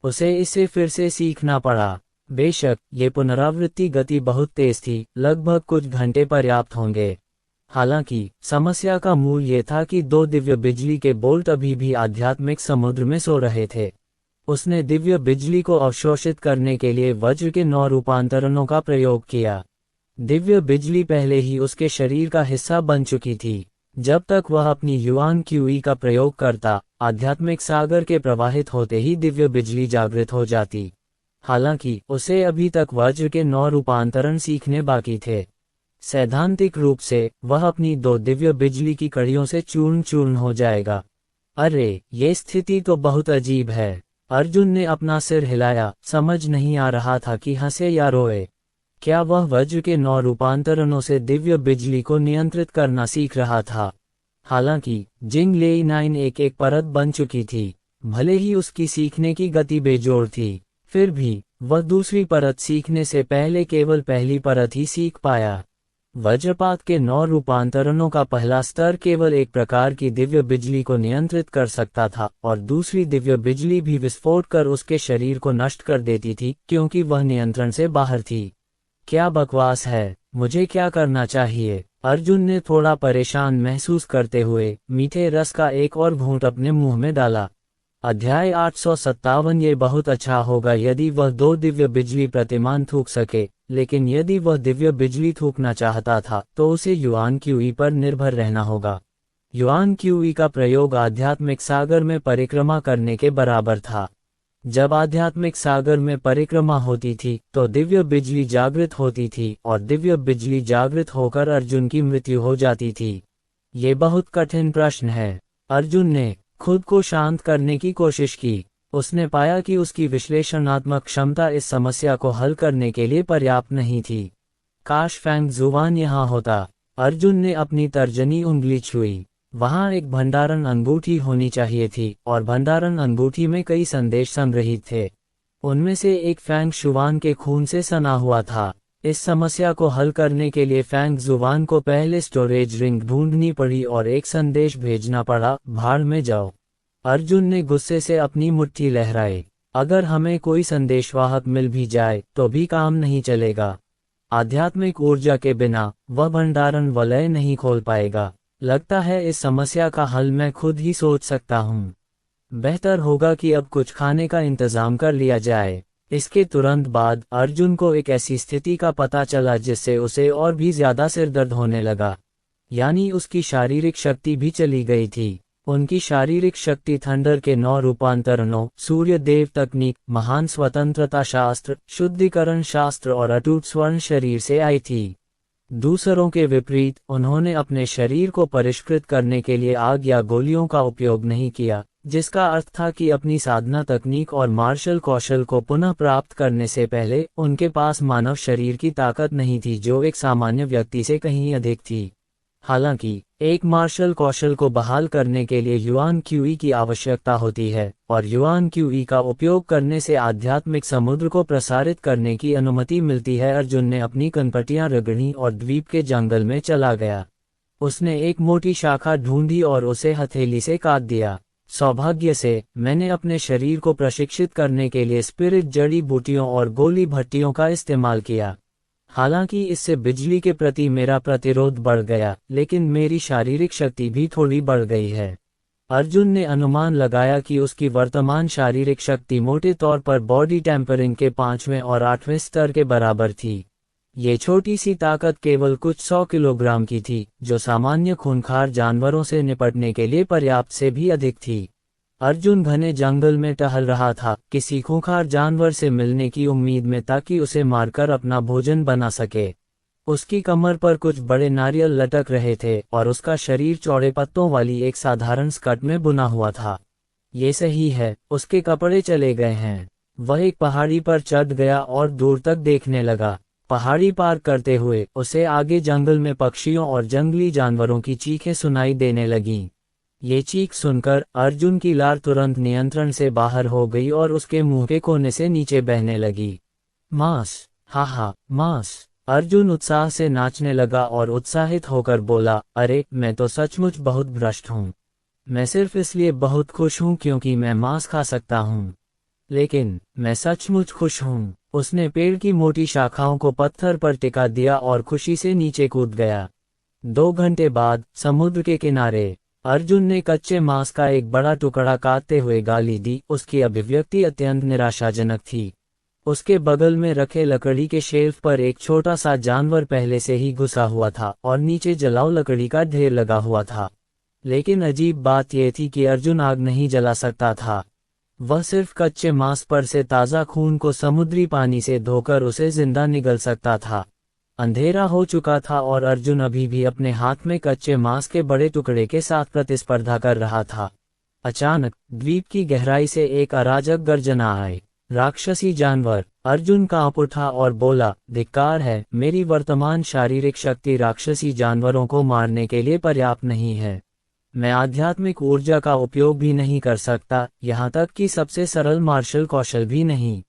उसे इसे फिर से सीखना पड़ा। बेशक ये पुनरावृत्ति गति बहुत तेज थी, लगभग कुछ घंटे पर्याप्त होंगे। हालांकि समस्या का मूल ये था कि दो दिव्य बिजली के बोल्ट अभी भी आध्यात्मिक समुद्र में सो रहे थे। उसने दिव्य बिजली को अवशोषित करने के लिए वज्र के 9 रूपांतरणों का प्रयोग किया। दिव्य बिजली पहले ही उसके शरीर का हिस्सा बन चुकी थी। जब तक वह अपनी युआन क्यूई का प्रयोग करता, आध्यात्मिक सागर के प्रवाहित होते ही दिव्य बिजली जागृत हो जाती। हालांकि उसे अभी तक वज्र के 9 रूपांतरण सीखने बाकी थे। सैद्धांतिक रूप से वह अपनी 2 दिव्य बिजली की कड़ियों से चूर्ण चूर्ण हो जाएगा। अरे, ये स्थिति तो बहुत अजीब है। अर्जुन ने अपना सिर हिलाया, समझ नहीं आ रहा था कि हंसे या रोए। क्या वह वज्र के 9 रूपांतरणों से दिव्य बिजली को नियंत्रित करना सीख रहा था? हालांकि जिंग लेई 9 एक परत बन चुकी थी। भले ही उसकी सीखने की गति बेजोड़ थी, फिर भी वह दूसरी परत सीखने से पहले केवल पहली परत ही सीख पाया। वज्रपात के 9 रूपांतरणों का पहला स्तर केवल एक प्रकार की दिव्य बिजली को नियंत्रित कर सकता था, और दूसरी दिव्य बिजली भी विस्फोट कर उसके शरीर को नष्ट कर देती थी, क्योंकि वह नियंत्रण से बाहर थी। क्या बकवास है, मुझे क्या करना चाहिए? अर्जुन ने थोड़ा परेशान महसूस करते हुए मीठे रस का एक और घूंट अपने मुंह में डाला। अध्याय 857। ये बहुत अच्छा होगा यदि वह 2 दिव्य बिजली प्रतिमान थूक सके, लेकिन यदि वह दिव्य बिजली थूकना चाहता था तो उसे युआन क्यूई पर निर्भर रहना होगा। युआन क्यूई का प्रयोग आध्यात्मिक सागर में परिक्रमा करने के बराबर था। जब आध्यात्मिक सागर में परिक्रमा होती थी तो दिव्य बिजली जागृत होती थी, और दिव्य बिजली जागृत होकर अर्जुन की मृत्यु हो जाती थी। ये बहुत कठिन प्रश्न है। अर्जुन ने खुद को शांत करने की कोशिश की। उसने पाया कि उसकी विश्लेषणात्मक क्षमता इस समस्या को हल करने के लिए पर्याप्त नहीं थी। काश फैंग जुवान यहाँ होता। अर्जुन ने अपनी तर्जनी उंगली छुई। वहाँ एक भंडारण अंगूठी होनी चाहिए थी, और भंडारण अंगूठी में कई संदेश संग्रहित थे। उनमें से एक फैंग शुवान के खून से सना हुआ था। इस समस्या को हल करने के लिए फैंग जुवान को पहले स्टोरेज रिंग ढूंढनी पड़ी और एक संदेश भेजना पड़ा, भाड़ में जाओ। अर्जुन ने गुस्से से अपनी मुट्ठी लहराई। अगर हमें कोई संदेशवाहक मिल भी जाए तो भी काम नहीं चलेगा। आध्यात्मिक ऊर्जा के बिना वह भंडारण वलय नहीं खोल पाएगा। लगता है इस समस्या का हल मैं खुद ही सोच सकता हूँ। बेहतर होगा कि अब कुछ खाने का इंतजाम कर लिया जाए। इसके तुरंत बाद अर्जुन को एक ऐसी स्थिति का पता चला जिससे उसे और भी ज्यादा सिरदर्द होने लगा। यानी उसकी शारीरिक शक्ति भी चली गई थी। उनकी शारीरिक शक्ति थंडर के 9 रूपांतरणों, सूर्य देव तकनीक, महान स्वतंत्रता शास्त्र, शुद्धिकरण शास्त्र और अटूट स्वर्ण शरीर से आई थी। दूसरों के विपरीत उन्होंने अपने शरीर को परिष्कृत करने के लिए आग या गोलियों का उपयोग नहीं किया, जिसका अर्थ था कि अपनी साधना तकनीक और मार्शल कौशल को पुनः प्राप्त करने से पहले उनके पास मानव शरीर की ताकत नहीं थी जो एक सामान्य व्यक्ति से कहीं अधिक थी। हालांकि एक मार्शल कौशल को बहाल करने के लिए युआन क्यूई की आवश्यकता होती है, और युआन क्यूई का उपयोग करने से आध्यात्मिक समुद्र को प्रसारित करने की अनुमति मिलती है। अर्जुन ने अपनी कनपटियां रगड़ी और द्वीप के जंगल में चला गया। उसने एक मोटी शाखा ढूंढी और उसे हथेली से काट दिया। सौभाग्य से मैंने अपने शरीर को प्रशिक्षित करने के लिए स्पिरिट जड़ी बूटियों और गोली भट्टियों का इस्तेमाल किया। हालांकि इससे बिजली के प्रति मेरा प्रतिरोध बढ़ गया, लेकिन मेरी शारीरिक शक्ति भी थोड़ी बढ़ गई है। अर्जुन ने अनुमान लगाया कि उसकी वर्तमान शारीरिक शक्ति मोटे तौर पर बॉडी टेम्परिंग के 5वें और 8वें स्तर के बराबर थी। ये छोटी सी ताकत केवल कुछ 100 किलोग्राम की थी, जो सामान्य खूंखार जानवरों से निपटने के लिए पर्याप्त से भी अधिक थी। अर्जुन घने जंगल में टहल रहा था, किसी खूंखार जानवर से मिलने की उम्मीद में ताकि उसे मारकर अपना भोजन बना सके। उसकी कमर पर कुछ बड़े नारियल लटक रहे थे और उसका शरीर चौड़े पत्तों वाली एक साधारण स्कर्ट में बुना हुआ था। ये सही है, उसके कपड़े चले गए हैं। वह एक पहाड़ी पर चढ़ गया और दूर तक देखने लगा। पहाड़ी पार करते हुए उसे आगे जंगल में पक्षियों और जंगली जानवरों की चीखें सुनाई देने लगीं। ये चीख सुनकर अर्जुन की लार तुरंत नियंत्रण से बाहर हो गई और उसके मुंह के कोने से नीचे बहने लगी। मांस, हा मांस। अर्जुन उत्साह से नाचने लगा और उत्साहित होकर बोला, अरे मैं तो सचमुच बहुत भ्रष्ट हूँ। मैं सिर्फ इसलिए बहुत खुश हूँ क्योंकि मैं मांस खा सकता हूँ। लेकिन मैं सचमुच खुश हूँ। उसने पेड़ की मोटी शाखाओं को पत्थर पर टिका दिया और खुशी से नीचे कूद गया। 2 घंटे बाद समुद्र के किनारे अर्जुन ने कच्चे मांस का एक बड़ा टुकड़ा काटते हुए गाली दी। उसकी अभिव्यक्ति अत्यंत निराशाजनक थी। उसके बगल में रखे लकड़ी के शेल्फ पर एक छोटा सा जानवर पहले से ही घुसा हुआ था और नीचे जलाऊ लकड़ी का ढेर लगा हुआ था। लेकिन अजीब बात यह थी कि अर्जुन आग नहीं जला सकता था। वह सिर्फ कच्चे मांस पर से ताज़ा खून को समुद्री पानी से धोकर उसे जिंदा निगल सकता था। अंधेरा हो चुका था और अर्जुन अभी भी अपने हाथ में कच्चे मांस के बड़े टुकड़े के साथ प्रतिस्पर्धा कर रहा था। अचानक द्वीप की गहराई से एक अराजक गर्जना आई। राक्षसी जानवर। अर्जुन कांप उठा और बोला, धिक्कार है, मेरी वर्तमान शारीरिक शक्ति राक्षसी जानवरों को मारने के लिए पर्याप्त नहीं है। मैं आध्यात्मिक ऊर्जा का उपयोग भी नहीं कर सकता, यहाँ तक कि सबसे सरल मार्शल कौशल भी नहीं।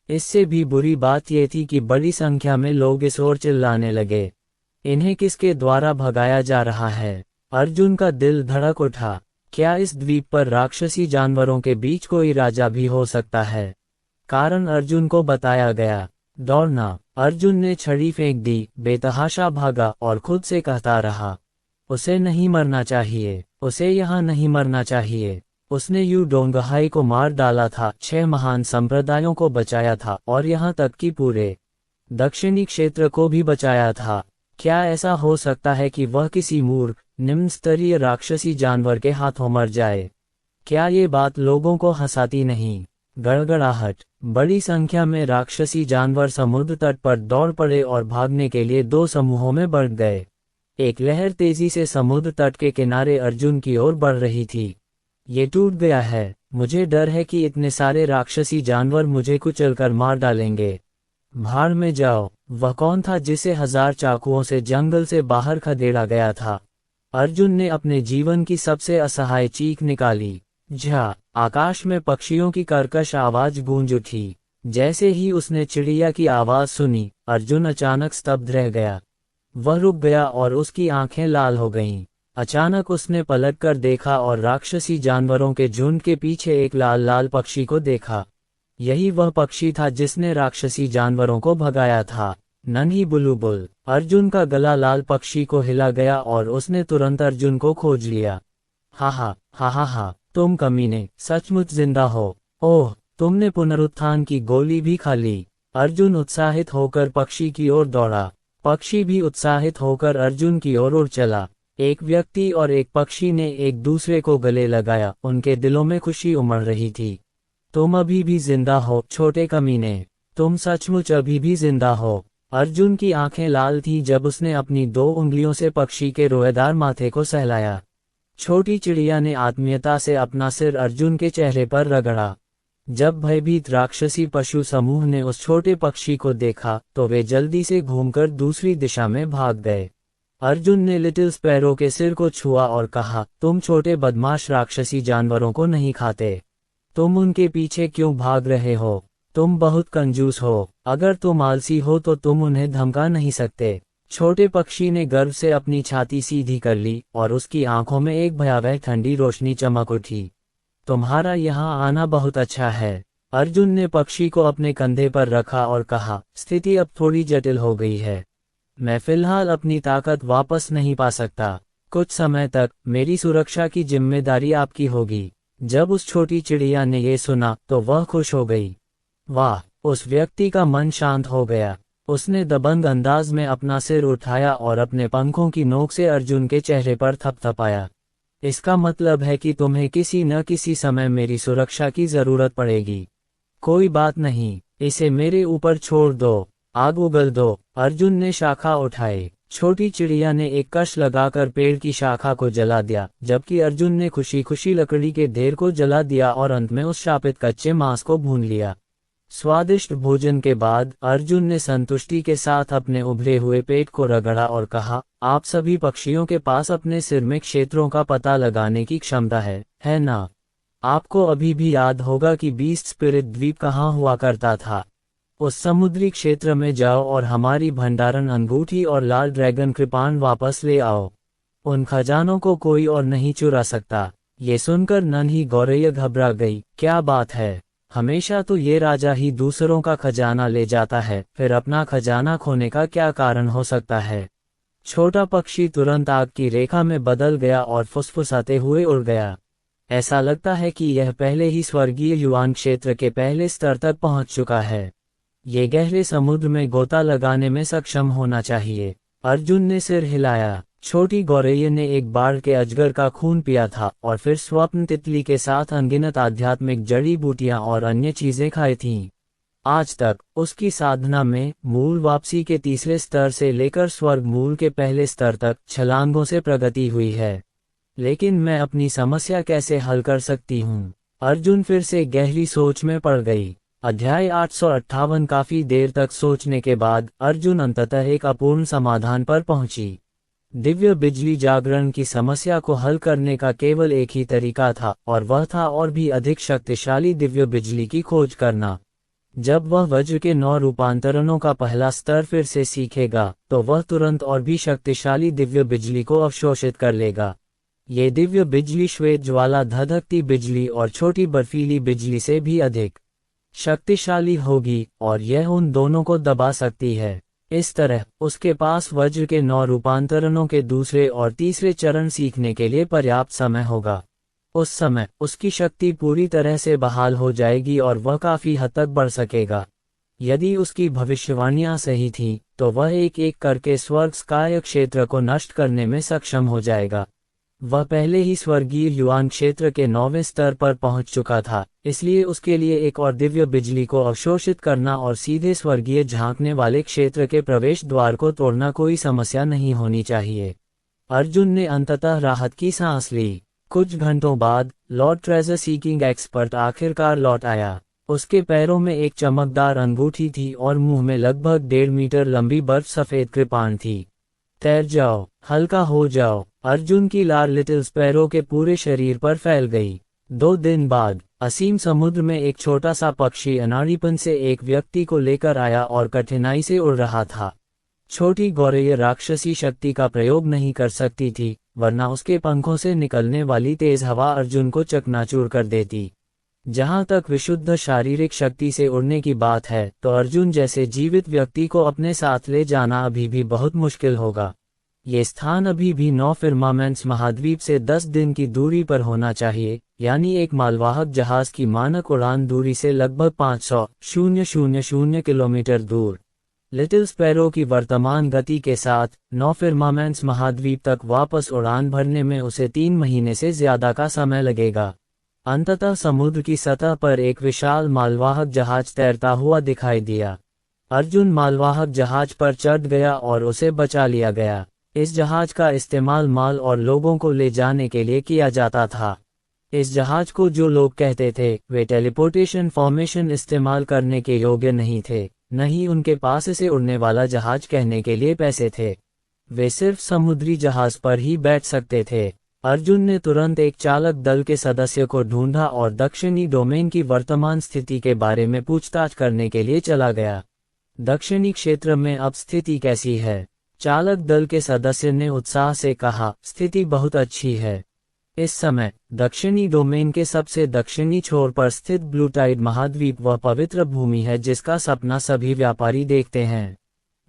इससे भी बुरी बात यह थी कि बड़ी संख्या में लोग इस ओर चिल्लाने लगे। इन्हें किसके द्वारा भगाया जा रहा है? अर्जुन का दिल धड़क उठा। क्या इस द्वीप पर राक्षसी जानवरों के बीच कोई राजा भी हो सकता है? कारण अर्जुन को बताया गया। दौड़ना। अर्जुन ने छड़ी फेंक दी, बेतहाशा भागा और खुद से कहता रहा, उसे नहीं मरना चाहिए, उसे यहाँ नहीं मरना चाहिए। उसने यू डोंगहाई को मार डाला था, 6 महान संप्रदायों को बचाया था और यहाँ तक कि पूरे दक्षिणी क्षेत्र को भी बचाया था। क्या ऐसा हो सकता है कि वह किसी मूर्ख, निम्न स्तरीय राक्षसी जानवर के हाथों मर जाए? क्या ये बात लोगों को हंसाती नहीं? गड़गड़ाहट। बड़ी संख्या में राक्षसी जानवर समुद्र तट पर दौड़ पड़े और भागने के लिए 2 समूहों में बढ़ गए। एक लहर तेजी से समुद्र तट के किनारे अर्जुन की ओर बढ़ रही थी। ये टूट गया है। मुझे डर है कि इतने सारे राक्षसी जानवर मुझे कुचलकर मार डालेंगे। भाड़ में जाओ। वह कौन था जिसे 1000 चाकुओं से जंगल से बाहर खदेड़ा गया था? अर्जुन ने अपने जीवन की सबसे असहाय चीख निकाली। झा। आकाश में पक्षियों की कर्कश आवाज गूंज उठी। जैसे ही उसने चिड़िया की आवाज सुनी, अर्जुन अचानक स्तब्ध रह गया। वह रुक गया और उसकी आंखें लाल हो गईं। अचानक उसने पलटकर देखा और राक्षसी जानवरों के झुंड के पीछे एक लाल लाल पक्षी को देखा। यही वह पक्षी था जिसने राक्षसी जानवरों को भगाया था। नन्ही बुलबुल। अर्जुन का गला लाल पक्षी को हिला गया और उसने तुरंत अर्जुन को खोज लिया। हा हा हा हा हा, तुम कमीने, सचमुच जिंदा हो। ओह, तुमने पुनरुत्थान की गोली भी खा ली। अर्जुन उत्साहित होकर पक्षी की ओर दौड़ा। पक्षी भी उत्साहित होकर अर्जुन की ओर उड़ चला। एक व्यक्ति और एक पक्षी ने एक दूसरे को गले लगाया। उनके दिलों में खुशी उमड़ रही थी। तुम अभी भी जिंदा हो, छोटे कमीने। तुम सचमुच अभी भी जिंदा हो। अर्जुन की आंखें लाल थीं जब उसने अपनी 2 उंगलियों से पक्षी के रोएदार माथे को सहलाया। छोटी चिड़िया ने आत्मीयता से अपना सिर अर्जुन के चेहरे पर रगड़ा। जब भयभीत राक्षसी पशु समूह ने उस छोटे पक्षी को देखा तो वे जल्दी से घूमकर दूसरी दिशा में भाग गए। अर्जुन ने लिटिल स्पैरो के सिर को छुआ और कहा, तुम छोटे बदमाश राक्षसी जानवरों को नहीं खाते। तुम उनके पीछे क्यों भाग रहे हो? तुम बहुत कंजूस हो। अगर तुम आलसी हो तो तुम उन्हें धमका नहीं सकते। छोटे पक्षी ने गर्व से अपनी छाती सीधी कर ली और उसकी आंखों में एक भयावह ठंडी रोशनी चमक उठी। तुम्हारा यहाँ आना बहुत अच्छा है। अर्जुन ने पक्षी को अपने कंधे पर रखा और कहा, स्थिति अब थोड़ी जटिल हो गई है। मैं फिलहाल अपनी ताकत वापस नहीं पा सकता। कुछ समय तक मेरी सुरक्षा की जिम्मेदारी आपकी होगी। जब उस छोटी चिड़िया ने ये सुना तो वह खुश हो गई। वाह, उस व्यक्ति का मन शांत हो गया। उसने दबंग अंदाज में अपना सिर उठाया और अपने पंखों की नोक से अर्जुन के चेहरे पर थपथपाया। इसका मतलब है कि तुम्हें किसी न किसी समय मेरी सुरक्षा की जरूरत पड़ेगी। कोई बात नहीं, इसे मेरे ऊपर छोड़ दो, आग उगल दो। अर्जुन ने शाखा उठाई। छोटी चिड़िया ने एक कश लगाकर पेड़ की शाखा को जला दिया, जबकि अर्जुन ने खुशी खुशी लकड़ी के ढेर को जला दिया और अंत में उस शापित कच्चे मांस को भून लिया। स्वादिष्ट भोजन के बाद अर्जुन ने संतुष्टि के साथ अपने उभरे हुए पेट को रगड़ा और कहा, आप सभी पक्षियों के पास अपने सिर में क्षेत्रों का पता लगाने की क्षमता है ना? आपको अभी भी याद होगा कि बीस्ट स्पिरिट द्वीप कहाँ हुआ करता था। उस समुद्री क्षेत्र में जाओ और हमारी भंडारण अंगूठी और लाल ड्रैगन कृपाण वापस ले आओ। उन खजानों को कोई और नहीं चुरा सकता। ये सुनकर नन्ही गौरैया घबरा गई। क्या बात है? हमेशा तो ये राजा ही दूसरों का खजाना ले जाता है, फिर अपना खजाना खोने का क्या कारण हो सकता है। छोटा पक्षी तुरंत आग की रेखा में बदल गया और फुसफुसाते हुए उड़ गया। ऐसा लगता है कि यह पहले ही स्वर्गीय युआन क्षेत्र के पहले स्तर तक पहुंच चुका है। ये गहरे समुद्र में गोता लगाने में सक्षम होना चाहिए। अर्जुन ने सिर हिलाया। छोटी गौरैया ने एक बाढ़ के अजगर का खून पिया था और फिर स्वप्न तितली के साथ अनगिनत आध्यात्मिक जड़ी बूटियां और अन्य चीजें खाई थीं। आज तक उसकी साधना में मूल वापसी के तीसरे स्तर से लेकर स्वर्ग मूल के पहले स्तर तक छलांगों से प्रगति हुई है। लेकिन मैं अपनी समस्या कैसे हल कर सकती हूँ? अर्जुन फिर से गहरी सोच में पड़ गई। अध्याय 858। काफी देर तक सोचने के बाद अर्जुन अंततः एक अपूर्ण समाधान पर पहुंची। दिव्य बिजली जागरण की समस्या को हल करने का केवल एक ही तरीका था, और वह था और भी अधिक शक्तिशाली दिव्य बिजली की खोज करना। जब वह वज्र के 9 रूपांतरणों का पहला स्तर फिर से सीखेगा, तो वह तुरंत और भी शक्तिशाली दिव्य बिजली को अवशोषित कर लेगा। ये दिव्य बिजली श्वेत ज्वाला, धधकती बिजली और छोटी बर्फीली बिजली से भी अधिक शक्तिशाली होगी, और यह उन दोनों को दबा सकती है। इस तरह उसके पास वज्र के 9 रूपांतरणों के दूसरे और तीसरे चरण सीखने के लिए पर्याप्त समय होगा। उस समय उसकी शक्ति पूरी तरह से बहाल हो जाएगी और वह काफी हद तक बढ़ सकेगा। यदि उसकी भविष्यवाणियां सही थीं, तो वह एक एक करके स्वर्ग स्काय क्षेत्र को नष्ट करने में सक्षम हो जाएगा। वह पहले ही स्वर्गीय युआन क्षेत्र के 9वें स्तर पर पहुंच चुका था, इसलिए उसके लिए एक और दिव्य बिजली को अवशोषित करना और सीधे स्वर्गीय झांकने वाले क्षेत्र के प्रवेश द्वार को तोड़ना कोई समस्या नहीं होनी चाहिए। अर्जुन ने अंततः राहत की सांस ली। कुछ घंटों बाद लॉर्ड ट्रेजर सीकिंग एक्सपर्ट आखिरकार लौट आया। उसके पैरों में एक चमकदार अंगूठी थी और मुंह में लगभग 1.5 मीटर लंबी बर्फ सफेद कृपाण थी। तैर जाओ, हल्का हो जाओ। अर्जुन की लार लिटिल स्पैरो के पूरे शरीर पर फैल गई। 2 दिन बाद असीम समुद्र में एक छोटा सा पक्षी अनाड़ीपन से एक व्यक्ति को लेकर आया और कठिनाई से उड़ रहा था। छोटी गौरैया राक्षसी शक्ति का प्रयोग नहीं कर सकती थी, वरना उसके पंखों से निकलने वाली तेज हवा अर्जुन को चकनाचूर कर देती। जहां तक विशुद्ध शारीरिक शक्ति से उड़ने की बात है, तो अर्जुन जैसे जीवित व्यक्ति को अपने साथ ले जाना अभी भी बहुत मुश्किल होगा। ये स्थान अभी भी 9 फिर्मामेंट्स महाद्वीप से 10 दिन की दूरी पर होना चाहिए, यानी एक मालवाहक जहाज की मानक उड़ान दूरी से लगभग 500,000 किलोमीटर दूर। लिटिल स्पैरो की वर्तमान गति के साथ 9 फिर्मामेंट्स महाद्वीप तक वापस उड़ान भरने में उसे 3 महीने से ज्यादा का समय लगेगा। अंततः समुद्र की सतह पर एक विशाल मालवाहक जहाज तैरता हुआ दिखाई दिया। अर्जुन मालवाहक जहाज पर चढ़ गया और उसे बचा लिया गया। इस जहाज का इस्तेमाल माल और लोगों को ले जाने के लिए किया जाता था। इस जहाज को जो लोग कहते थे, वे टेलीपोर्टेशन फॉर्मेशन इस्तेमाल करने के योग्य नहीं थे, न ही उनके पास इसे उड़ने वाला जहाज कहने के लिए पैसे थे। वे सिर्फ समुद्री जहाज पर ही बैठ सकते थे। अर्जुन ने तुरंत एक चालक दल के सदस्य को ढूंढा और दक्षिणी डोमेन की वर्तमान स्थिति के बारे में पूछताछ करने के लिए चला गया। दक्षिणी क्षेत्र में अब स्थिति कैसी है? चालक दल के सदस्य ने उत्साह से कहा, स्थिति बहुत अच्छी है। इस समय दक्षिणी डोमेन के सबसे दक्षिणी छोर पर स्थित ब्लू टाइड महाद्वीप वह पवित्र भूमि है जिसका सपना सभी व्यापारी देखते हैं।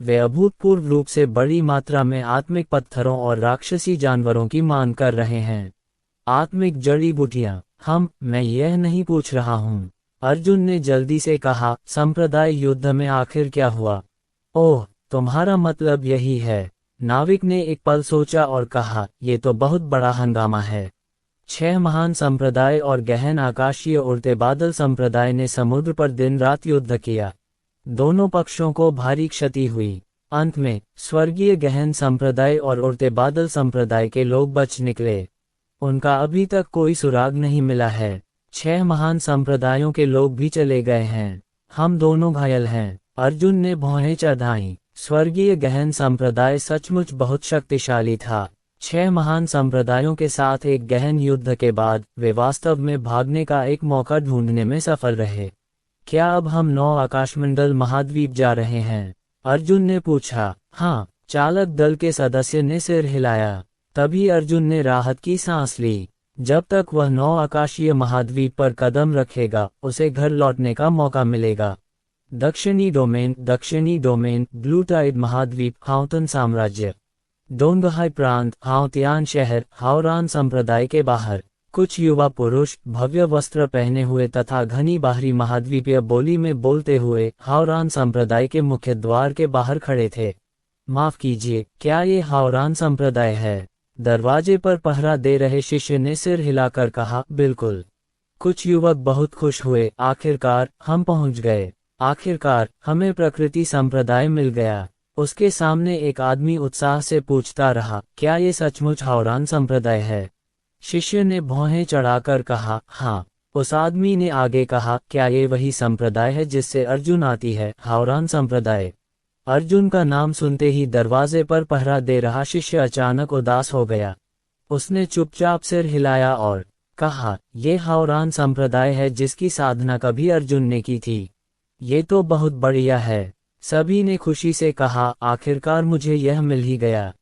वे अभूतपूर्व रूप से बड़ी मात्रा में आत्मिक पत्थरों और राक्षसी जानवरों की मांग कर रहे हैं। आत्मिक जड़ी बूटियां? मैं यह नहीं पूछ रहा हूँ। अर्जुन ने जल्दी से कहा, संप्रदाय युद्ध में आखिर क्या हुआ? ओह, तुम्हारा मतलब यही है। नाविक ने एक पल सोचा और कहा, ये तो बहुत बड़ा हंगामा है। 6 महान संप्रदाय और गहन आकाशीय उड़ते बादल संप्रदाय ने समुद्र पर दिन रात युद्ध किया। दोनों पक्षों को भारी क्षति हुई। अंत में स्वर्गीय गहन संप्रदाय और उड़ते बादल संप्रदाय के लोग बच निकले। उनका अभी तक कोई सुराग नहीं मिला है। 6 महान संप्रदायों के लोग भी चले गए हैं। हम दोनों घायल हैं। अर्जुन ने भौहें चढ़ाईं। स्वर्गीय गहन संप्रदाय सचमुच बहुत शक्तिशाली था। 6 महान संप्रदायों के साथ एक गहन युद्ध के बाद वे वास्तव में भागने का एक मौका ढूंढने में सफल रहे। क्या अब हम 9 आकाशमंडल महाद्वीप जा रहे हैं? अर्जुन ने पूछा। हाँ, चालक दल के सदस्य ने सिर हिलाया। तभी अर्जुन ने राहत की सांस ली। जब तक वह 9 आकाशीय महाद्वीप पर कदम रखेगा, उसे घर लौटने का मौका मिलेगा। दक्षिणी डोमेन ब्लू टाइड महाद्वीप, हाउतन साम्राज्य, डोंगहाई प्रांत, हाउतियान शहर, हाओरान संप्रदाय के बाहर। कुछ युवा पुरुष भव्य वस्त्र पहने हुए तथा घनी बाहरी महाद्वीपीय बोली में बोलते हुए हाओरान संप्रदाय के मुख्य द्वार के बाहर खड़े थे। माफ कीजिए, क्या ये हाओरान संप्रदाय है? दरवाजे पर पहरा दे रहे शिष्य ने सिर हिलाकर कहा, बिल्कुल। कुछ युवक बहुत खुश हुए, आखिरकार हम पहुंच गए। आखिरकार हमें प्रकृति संप्रदाय मिल गया। उसके सामने एक आदमी उत्साह से पूछता रहा, क्या ये सचमुच हाओरान संप्रदाय है? शिष्य ने भौहें चढ़ाकर कहा, हाँ। उस आदमी ने आगे कहा, क्या ये वही संप्रदाय है जिससे अर्जुन आती है? हाओरान संप्रदाय। अर्जुन का नाम सुनते ही दरवाजे पर पहरा दे रहा शिष्य अचानक उदास हो गया। उसने चुपचाप सिर हिलाया और कहा, ये हाओरान संप्रदाय है जिसकी साधना कभी अर्जुन ने की थी। ये तो बहुत बढ़िया है। सभी ने खुशी से कहा, आखिरकार मुझे यह मिल ही गया।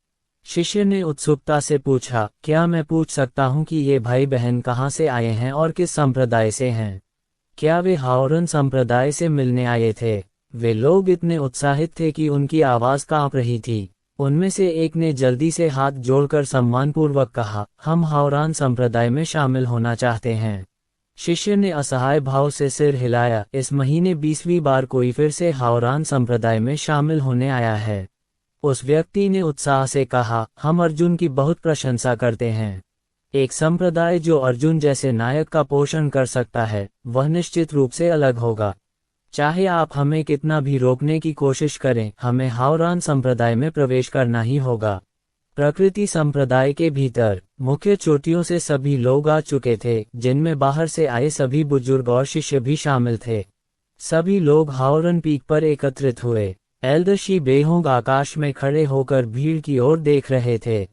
शिष्य ने उत्सुकता से पूछा, क्या मैं पूछ सकता हूँ कि ये भाई बहन कहाँ से आए हैं और किस संप्रदाय से हैं? क्या वे हाओरन संप्रदाय से मिलने आए थे? वे लोग इतने उत्साहित थे कि उनकी आवाज़ कांप रही थी। उनमें से एक ने जल्दी से हाथ जोड़कर सम्मानपूर्वक कहा, हम हाओरान संप्रदाय में शामिल होना चाहते हैं। शिष्य ने असहाय भाव से सिर हिलाया। इस महीने 20वीं बार कोई फिर से हाओरान संप्रदाय में शामिल होने आया है। उस व्यक्ति ने उत्साह से कहा, हम अर्जुन की बहुत प्रशंसा करते हैं। एक संप्रदाय जो अर्जुन जैसे नायक का पोषण कर सकता है, वह निश्चित रूप से अलग होगा। चाहे आप हमें कितना भी रोकने की कोशिश करें, हमें हाओरान संप्रदाय में प्रवेश करना ही होगा। प्रकृति संप्रदाय के भीतर मुख्य चोटियों से सभी लोग आ चुके थे, जिनमें बाहर से आए सभी बुजुर्ग और शिष्य भी शामिल थे। सभी लोग हाओरन पीक पर एकत्रित हुए। एल्डर शी बेहोंग आकाश में खड़े होकर भीड़ की ओर देख रहे थे।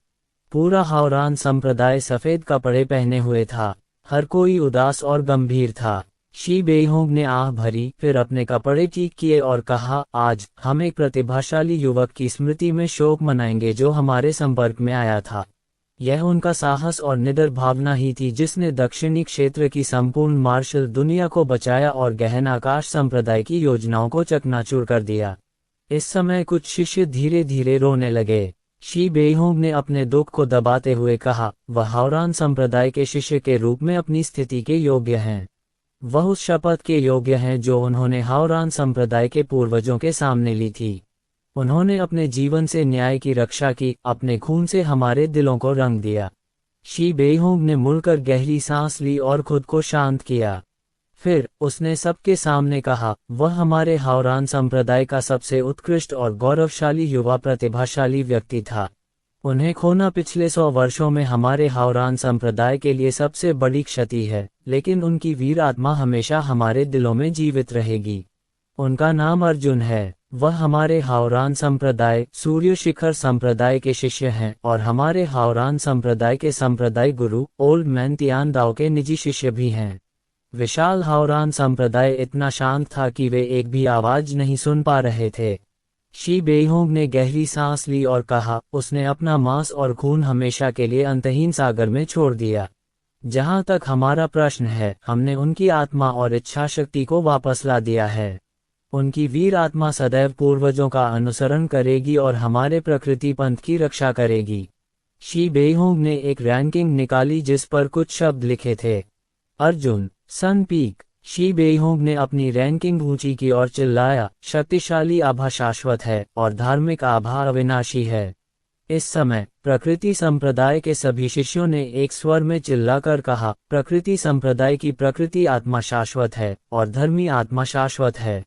पूरा हाओरान संप्रदाय सफेद कपड़े पहने हुए था। हर कोई उदास और गंभीर था। शी बेहोंग ने आह भरी, फिर अपने कपड़े ठीक किए और कहा, आज हम एक प्रतिभाशाली युवक की स्मृति में शोक मनाएंगे जो हमारे संपर्क में आया था। यह उनका साहस और निडर भावना ही थी जिसने दक्षिणी क्षेत्र की संपूर्ण मार्शल दुनिया को बचाया और गहन आकाश संप्रदाय की योजनाओं को चकनाचूर कर दिया। इस समय कुछ शिष्य धीरे धीरे रोने लगे। शी बेहोंग ने अपने दुख को दबाते हुए कहा, वह हाओरान संप्रदाय के शिष्य के रूप में अपनी स्थिति के योग्य हैं। वह उस शपथ के योग्य हैं जो उन्होंने हाओरान संप्रदाय के पूर्वजों के सामने ली थी। उन्होंने अपने जीवन से न्याय की रक्षा की, अपने खून से हमारे दिलों को रंग दिया। शी बेहोंग ने मुड़कर गहरी सांस ली और खुद को शांत किया। फिर उसने सबके सामने कहा, वह हमारे हाओरान संप्रदाय का सबसे उत्कृष्ट और गौरवशाली युवा प्रतिभाशाली व्यक्ति था। उन्हें खोना पिछले 100 वर्षों में हमारे हाओरान संप्रदाय के लिए सबसे बड़ी क्षति है, लेकिन उनकी वीर आत्मा हमेशा हमारे दिलों में जीवित रहेगी। उनका नाम अर्जुन है। वह हमारे हाओरान संप्रदाय सूर्य शिखर संप्रदाय के शिष्य हैं और हमारे हाओरान संप्रदाय के संप्रदाय गुरु ओल्ड मैन तियान दाओ के निजी शिष्य भी हैं। विशाल हाओरान संप्रदाय इतना शांत था कि वे एक भी आवाज नहीं सुन पा रहे थे। शी बेहोंग ने गहरी सांस ली और कहा, उसने अपना मांस और खून हमेशा के लिए अंतहीन सागर में छोड़ दिया। जहां तक हमारा प्रश्न है, हमने उनकी आत्मा और इच्छा शक्ति को वापस ला दिया है। उनकी वीर आत्मा सदैव पूर्वजों का अनुसरण करेगी और हमारे प्रकृति पंथ की रक्षा करेगी। शी बेहोंग ने एक रैंकिंग निकाली जिस पर कुछ शब्द लिखे थे। अर्जुन, सन पीक। शी बेहोंग ने अपनी रैंकिंग ऊंची की और चिल्लाया, शक्तिशाली आभा शाश्वत है और धार्मिक आभा अविनाशी है। इस समय प्रकृति संप्रदाय के सभी शिष्यों ने एक स्वर में चिल्लाकर कहा, प्रकृति संप्रदाय की प्रकृति आत्मा शाश्वत है और धर्मी आत्मा शाश्वत है।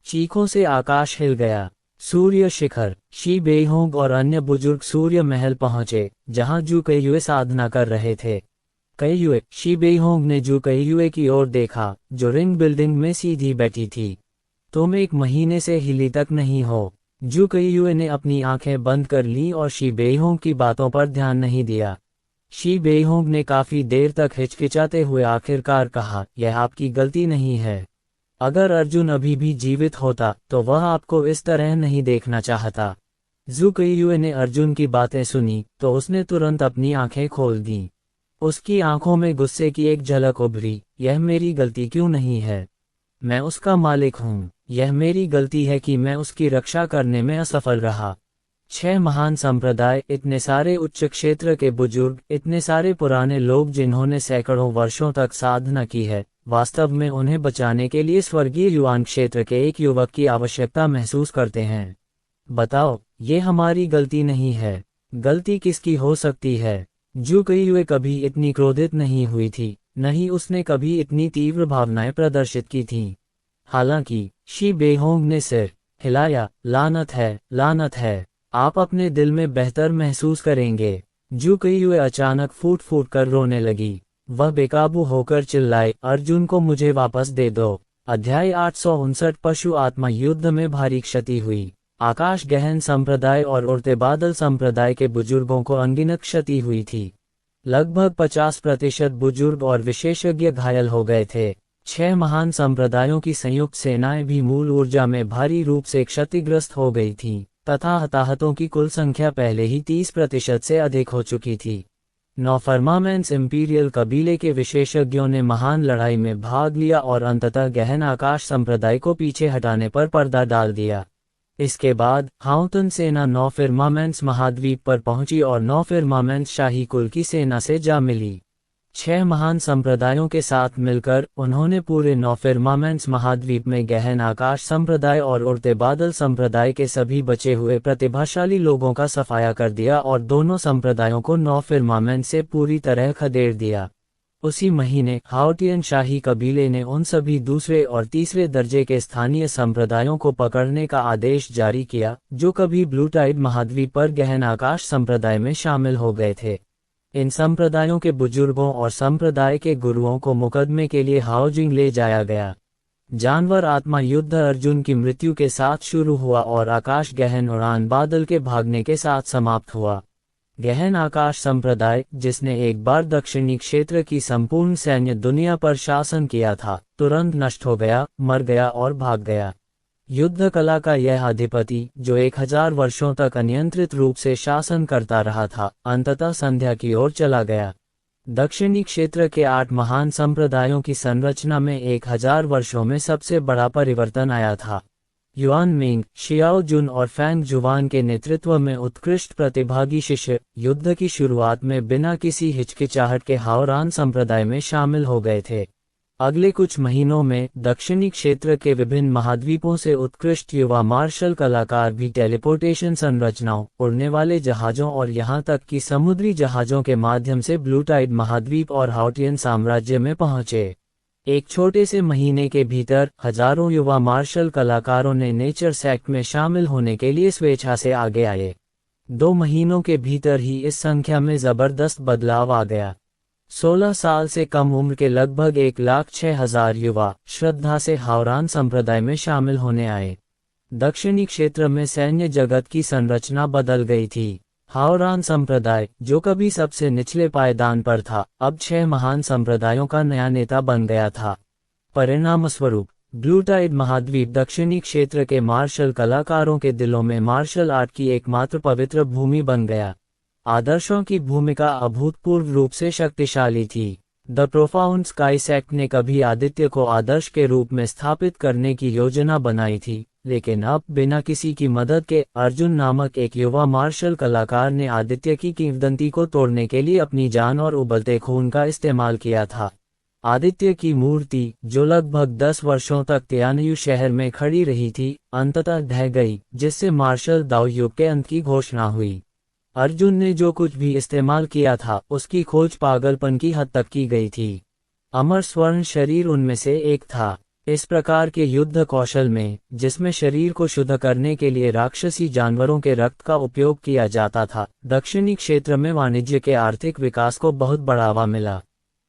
चीखों से आकाश हिल गया। सूर्य शिखर। शी बेहोंग और अन्य बुजुर्ग सूर्य महल पहुंचे, जहां जू कयुए साधना कर रहे थे। कयुए। शी बेहोंग ने जू कयुए की ओर देखा, जो रिंग बिल्डिंग में सीधी बैठी थी। तुम 1 महीने से हिली तक नहीं हो। जू कयुए ने अपनी आंखें बंद कर लीं और शी बेहोंग की बातों पर ध्यान नहीं दिया। शी बेहोंग ने काफी देर तक हिचकिचाते हुए आखिरकार कहा, यह आपकी गलती नहीं है। अगर अर्जुन अभी भी जीवित होता तो वह आपको इस तरह नहीं देखना चाहता। जू कयुए ने अर्जुन की बातें सुनी तो उसने तुरंत अपनी आंखें खोल दीं। उसकी आंखों में गुस्से की एक झलक उभरी। यह मेरी गलती क्यों नहीं है? मैं उसका मालिक हूँ। यह मेरी गलती है कि मैं उसकी रक्षा करने में असफल रहा। 6 महान संप्रदाय, इतने सारे उच्च क्षेत्र के बुजुर्ग, इतने सारे पुराने लोग जिन्होंने सैकड़ों वर्षों तक साधना की है, वास्तव में उन्हें बचाने के लिए स्वर्गीय युवान क्षेत्र के एक युवक की आवश्यकता महसूस करते हैं। बताओ, ये हमारी गलती नहीं है। गलती किसकी हो सकती है? जू कईयुए कभी इतनी क्रोधित नहीं हुई थी, नहीं उसने कभी इतनी तीव्र भावनाएं प्रदर्शित की थीं। हालांकि शी बेहोंग ने सिर हिलाया। लानत है, लानत है। आप अपने दिल में बेहतर महसूस करेंगे। जू कईयुए अचानक फूट फूट कर रोने लगी। वह बेकाबू होकर चिल्लाए, अर्जुन को मुझे वापस दे दो। अध्याय 859 पशु आत्मा युद्ध में भारी क्षति हुई। आकाश गहन संप्रदाय और उड़ते बादल संप्रदाय के बुजुर्गों को अनगिनत क्षति हुई थी। लगभग 50% बुजुर्ग और विशेषज्ञ घायल हो गए थे। 6 महान संप्रदायों की संयुक्त सेनाएं भी मूल ऊर्जा में भारी रूप से क्षतिग्रस्त हो गई थीं, तथा हताहतों की कुल संख्या पहले ही 30% से अधिक हो चुकी थी। नॉफर्मामेंस इंपीरियल कबीले के विशेषज्ञों ने महान लड़ाई में भाग लिया और अंततः गहन आकाश संप्रदाय को पीछे हटाने पर पर्दा डाल दिया। इसके बाद हाउतन सेना नॉफर्मामेंस महाद्वीप पर पहुंची और नॉफर्मामेंस शाही कुल की सेना से जा मिली। 6 महान संप्रदायों के साथ मिलकर उन्होंने पूरे नॉफर्मामेंस महाद्वीप में गहन आकाश संप्रदाय और उड़ते बादल संप्रदाय के सभी बचे हुए प्रतिभाशाली लोगों का सफाया कर दिया और दोनों संप्रदायों को नॉफर्मामेंस से पूरी तरह खदेड़ दिया। उसी महीने हाउटियन शाही कबीले ने उन सभी दूसरे और तीसरे दर्जे के स्थानीय संप्रदायों को पकड़ने का आदेश जारी किया जो कभी ब्लू टाइड महाद्वीप पर गहन आकाश संप्रदाय में शामिल हो गए थे। इन संप्रदायों के बुजुर्गों और संप्रदाय के गुरुओं को मुकदमे के लिए हाओजिंग ले जाया गया। जानवर आत्मा युद्ध अर्जुन की मृत्यु के साथ शुरू हुआ और आकाश गहन उड़ान बादल के भागने के साथ समाप्त हुआ। गहन आकाश संप्रदाय, जिसने एक बार दक्षिणी क्षेत्र की संपूर्ण सैन्य दुनिया पर शासन किया था, तुरंत नष्ट हो गया, मर गया और भाग गया। युद्ध कला का यह अधिपति, जो 1000 वर्षों तक अनियंत्रित रूप से शासन करता रहा था, अंततः संध्या की ओर चला गया। दक्षिणी क्षेत्र के 8 महान संप्रदायों की संरचना में 1000 वर्षों में सबसे बड़ा परिवर्तन आया था। युआन मिंग, शियाओ जुन और फैंग जुवान के नेतृत्व में उत्कृष्ट प्रतिभागी शिष्य युद्ध की शुरुआत में बिना किसी हिचकिचाहट के हाओरान संप्रदाय में शामिल हो गए थे। अगले कुछ महीनों में दक्षिणी क्षेत्र के विभिन्न महाद्वीपों से उत्कृष्ट युवा मार्शल कलाकार भी टेलीपोर्टेशन संरचनाओं, उड़ने वाले जहाजों और यहां तक कि समुद्री जहाजों के माध्यम से ब्लू टाइड महाद्वीप और हाउटियन साम्राज्य में पहुंचे। एक छोटे से महीने के भीतर हजारों युवा मार्शल कलाकारों ने नेचर सेक्ट में शामिल होने के लिए स्वेच्छा से आगे आए। 2 महीनों के भीतर ही इस संख्या में जबरदस्त बदलाव आ गया। 16 साल से कम उम्र के लगभग 1,06,000 युवा श्रद्धा से हाओरान संप्रदाय में शामिल होने आए। दक्षिणी क्षेत्र में सैन्य जगत की संरचना बदल गई थी। हाओरान संप्रदाय, जो कभी सबसे निचले पायदान पर था, अब 6 महान संप्रदायों का नया नेता बन गया था। परिणामस्वरूप ब्लू टाइड महाद्वीप दक्षिणी क्षेत्र के मार्शल कलाकारों के दिलों में मार्शल आर्ट की एकमात्र पवित्र भूमि बन गया। आदर्शों की भूमिका अभूतपूर्व रूप से शक्तिशाली थी। द प्रोफाउंड स्काई सेक्ट ने कभी आदित्य को आदर्श के रूप में स्थापित करने की योजना बनाई थी, लेकिन अब बिना किसी की मदद के अर्जुन नामक एक युवा मार्शल कलाकार ने आदित्य की किंवदंती को तोड़ने के लिए अपनी जान और उबलते खून का इस्तेमाल किया था। आदित्य की मूर्ति, जो लगभग 10 वर्षों तक तियानयू शहर में खड़ी रही थी, अंततः ढह गई, जिससे मार्शल दाओ युग के अंत की घोषणा हुई। अर्जुन ने जो कुछ भी इस्तेमाल किया था, उसकी खोज पागलपन की हद तक की गई थी। अमर स्वर्ण शरीर उनमें से एक था। इस प्रकार के युद्ध कौशल में, जिसमें शरीर को शुद्ध करने के लिए राक्षसी जानवरों के रक्त का उपयोग किया जाता था, दक्षिणी क्षेत्र में वाणिज्य के आर्थिक विकास को बहुत बढ़ावा मिला।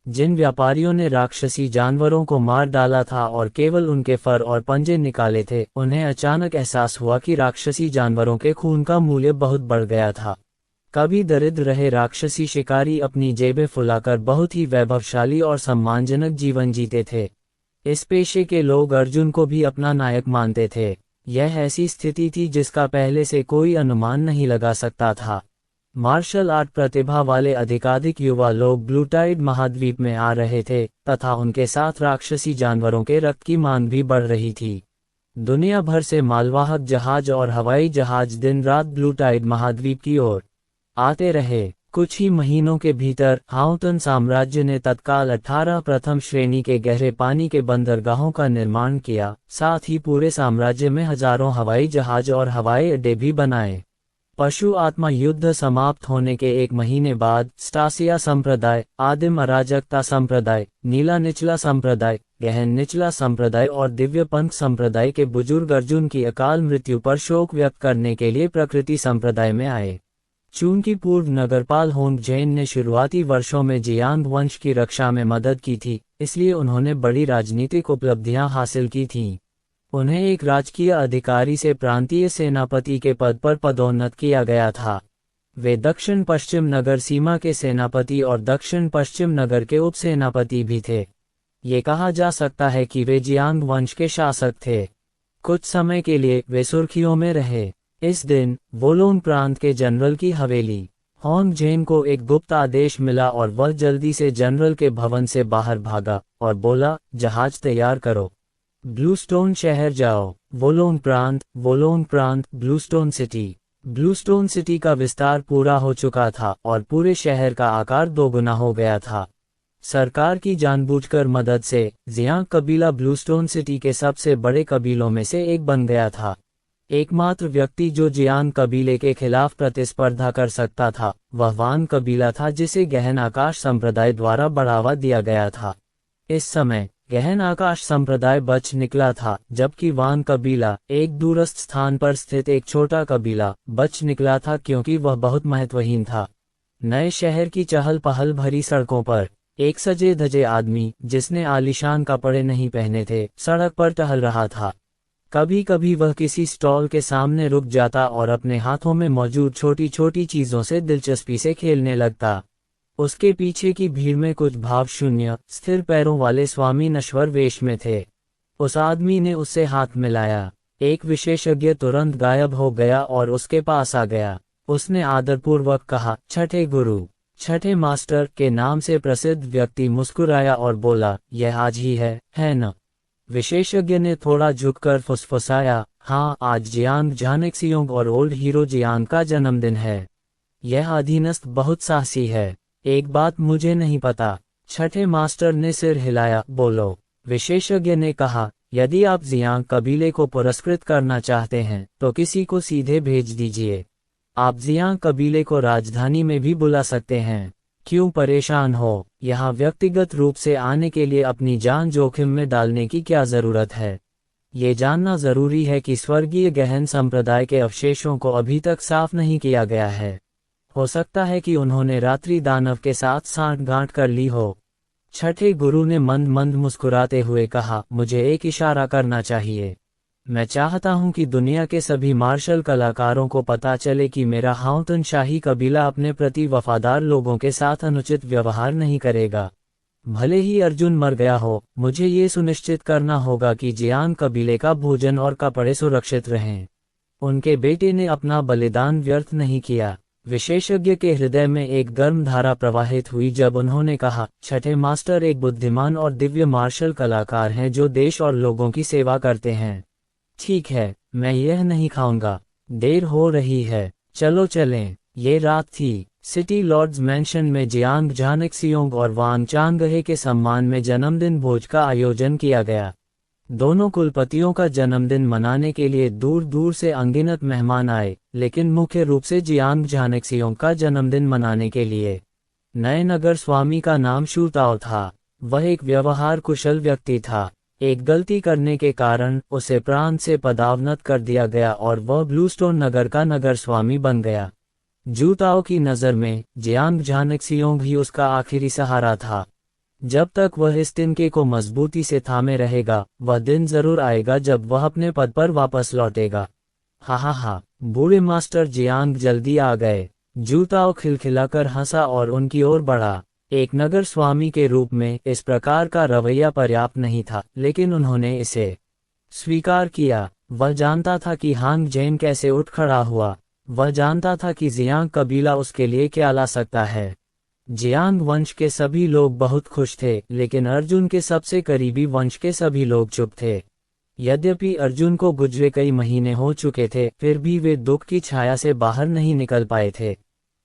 जिन व्यापारियों ने राक्षसी जानवरों को मार डाला था और केवल उनके फर और पंजे निकाले थे, उन्हें अचानक एहसास हुआ कि राक्षसी जानवरों के खून का मूल्य बहुत बढ़ गया था। कभी दरिद्र रहे राक्षसी शिकारी अपनी जेबें फुलाकर बहुत ही वैभवशाली और सम्मानजनक जीवन जीते थे। इस पेशे के लोग अर्जुन को भी अपना नायक मानते थे। यह ऐसी स्थिति थी जिसका पहले से कोई अनुमान नहीं लगा सकता था। मार्शल आर्ट प्रतिभा वाले अधिकाधिक युवा लोग ब्लू टाइड महाद्वीप में आ रहे थे तथा उनके साथ राक्षसी जानवरों के रक्त की मांग भी बढ़ रही थी। दुनिया भर से मालवाहक जहाज और हवाई जहाज दिन रात ब्लू टाइड महाद्वीप की ओर आते रहे। कुछ ही महीनों के भीतर हाउतन साम्राज्य ने तत्काल 18 प्रथम श्रेणी के गहरे पानी के बंदरगाहों का निर्माण किया, साथ ही पूरे साम्राज्य में हजारों हवाई जहाज और हवाई अड्डे भी बनाए। पशु आत्मा युद्ध समाप्त होने के एक महीने बाद स्टासिया संप्रदाय, आदिम अराजकता संप्रदाय, नीला निचला संप्रदाय, गहन निचला संप्रदाय और दिव्य पंथ संप्रदाय के बुजुर्ग अर्जुन की अकाल मृत्यु पर शोक व्यक्त करने के लिए प्रकृति संप्रदाय में आए। चूंकि पूर्व नगरपाल होंग जेन ने शुरुआती वर्षों में जियांग वंश की रक्षा में मदद की थी, इसलिए उन्होंने बड़ी राजनीतिक उपलब्धियां हासिल की थीं। उन्हें एक राजकीय अधिकारी से प्रांतीय सेनापति के पद पर पदोन्नत किया गया था। वे दक्षिण पश्चिम नगर सीमा के सेनापति और दक्षिण पश्चिम नगर के उपसेनापति भी थे। ये कहा जा सकता है कि वे जियांग वंश के शासक थे। कुछ समय के लिए वे सुर्खियों में रहे। इस दिन वोलोंग प्रांत के जनरल की हवेली होंग जेन को एक गुप्त आदेश मिला और वह जल्दी से जनरल के भवन से बाहर भागा और बोला, जहाज तैयार करो, ब्लूस्टोन शहर जाओ। वोलोंग प्रांत, ब्लूस्टोन सिटी। ब्लूस्टोन सिटी का विस्तार पूरा हो चुका था और पूरे शहर का आकार दोगुना हो गया था। सरकार की जानबूझकर मदद से जियांग कबीला ब्लूस्टोन सिटी के सबसे बड़े कबीलों में से एक बन गया था। एकमात्र व्यक्ति जो जियांग कबीले के खिलाफ प्रतिस्पर्धा कर सकता था वह वान कबीला था, जिसे गहन आकाश संप्रदाय द्वारा बढ़ावा दिया गया था। इस समय गहन आकाश संप्रदाय बच निकला था, जबकि वान कबीला, एक दूरस्थ स्थान पर स्थित एक छोटा कबीला, बच निकला था क्योंकि वह बहुत महत्वहीन था। नए शहर की चहल पहल भरी सड़कों पर एक सजे धजे आदमी, जिसने आलीशान कपड़े नहीं पहने थे, सड़क पर टहल रहा था। कभी कभी वह किसी स्टॉल के सामने रुक जाता और अपने हाथों में मौजूद छोटी छोटी चीजों से दिलचस्पी से खेलने लगता। उसके पीछे की भीड़ में कुछ भावशून्य, स्थिर पैरों वाले स्वामी नश्वर वेश में थे। उस आदमी ने उससे हाथ मिलाया। एक विशेषज्ञ तुरंत गायब हो गया और उसके पास आ गया। उसने आदरपूर्वक कहा, छठे गुरु, छठे मास्टर के नाम से प्रसिद्ध व्यक्ति मुस्कुराया और बोला, यह आज ही है न? विशेषज्ञ ने थोड़ा झुककर फुसफुसाया, हाँ, आज जियांग झानेक्सियोंग और ओल्ड हीरो जियांग का जन्मदिन है। यह अधीनस्थ बहुत साहसी है। एक बात मुझे नहीं पता। छठे मास्टर ने सिर हिलाया, बोलो। विशेषज्ञ ने कहा, यदि आप जियांग कबीले को पुरस्कृत करना चाहते हैं तो किसी को सीधे भेज दीजिए। आप जियांग कबीले को राजधानी में भी बुला सकते हैं। क्यों परेशान हो? यहाँ व्यक्तिगत रूप से आने के लिए अपनी जान जोखिम में डालने की क्या जरूरत है? ये जानना जरूरी है कि स्वर्गीय गहन संप्रदाय के अवशेषों को अभी तक साफ नहीं किया गया है। हो सकता है कि उन्होंने रात्रि दानव के साथ सांठगांठ कर ली हो। छठे गुरु ने मंद मंद मुस्कुराते हुए कहा, मुझे एक इशारा करना चाहिए। मैं चाहता हूं कि दुनिया के सभी मार्शल कलाकारों को पता चले कि मेरा हाउतन शाही कबीला अपने प्रति वफादार लोगों के साथ अनुचित व्यवहार नहीं करेगा। भले ही अर्जुन मर गया हो, मुझे ये सुनिश्चित करना होगा कि जियांग कबीले का भोजन और कपड़े सुरक्षित रहें। उनके बेटे ने अपना बलिदान व्यर्थ नहीं किया। विशेषज्ञ के हृदय में एक गर्म धारा प्रवाहित हुई जब उन्होंने कहा, छठे मास्टर एक बुद्धिमान और दिव्य मार्शल कलाकार हैं जो देश और लोगों की सेवा करते हैं। ठीक है, मैं यह नहीं खाऊंगा। देर हो रही है, चलो चलें। ये रात थी। सिटी लॉर्ड्स मैंशन में जियांग झानेक्सियोंग और वांग चांगहे के सम्मान में जन्मदिन भोज का आयोजन किया गया। दोनों कुलपतियों का जन्मदिन मनाने के लिए दूर दूर से अनगिनत मेहमान आए, लेकिन मुख्य रूप से जियांग झानेक्सियोंग का जन्मदिन मनाने के लिए। नए नगर स्वामी का नाम शूताओ था। वह एक व्यवहार कुशल व्यक्ति था। एक गलती करने के कारण उसे प्रांत से पदावनत कर दिया गया और वह ब्लूस्टोन नगर का नगर स्वामी बन गया। जूताओ की नज़र में जियांग झानेक्सियोंग ही उसका आखिरी सहारा था। जब तक वह इस तिनके को मजबूती से थामे रहेगा, वह दिन जरूर आएगा जब वह अपने पद पर वापस लौटेगा। हा, बूढ़े मास्टर जियांग जल्दी आ गए। जूताओ खिलखिलाकर हंसा और उनकी ओर बढ़ा। एक नगर स्वामी के रूप में इस प्रकार का रवैया पर्याप्त नहीं था, लेकिन उन्होंने इसे स्वीकार किया। वह जानता था कि हांग जेन कैसे उठ खड़ा हुआ। वह जानता था कि जियांग कबीला उसके लिए क्या ला सकता है। जियांग वंश के सभी लोग बहुत खुश थे, लेकिन अर्जुन के सबसे करीबी वंश के सभी लोग चुप थे। यद्यपि अर्जुन को गुजरे कई महीने हो चुके थे, फिर भी वे दुख की छाया से बाहर नहीं निकल पाए थे।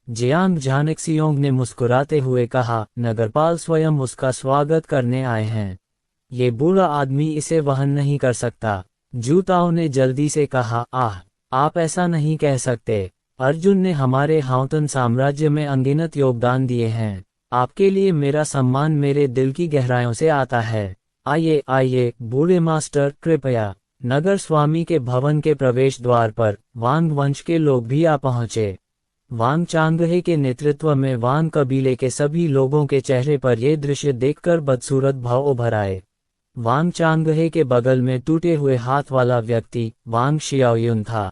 जियांग झानेक्सियोंग ने मुस्कुराते हुए कहा, नगरपाल स्वयं उसका स्वागत करने आए हैं। ये बूढ़ा आदमी इसे वहन नहीं कर सकता। जूताओ ने जल्दी से कहा, आप ऐसा नहीं कह सकते। अर्जुन ने हमारे हाउतन साम्राज्य में अनगिनत योगदान दिए हैं। आपके लिए मेरा सम्मान मेरे दिल की गहराइयों से आता है। आइए आइए बूढ़े मास्टर, कृपया। नगर स्वामी के भवन के प्रवेश द्वार पर वांग वंश के लोग भी आ पहुंचे। वांग चांगहे के नेतृत्व में वांग कबीले के सभी लोगों के चेहरे पर यह दृश्य देखकर बदसूरत भाव उभर आए। वांग चांगहे के बगल में टूटे हुए हाथ वाला व्यक्ति वांग शियाओयुन था।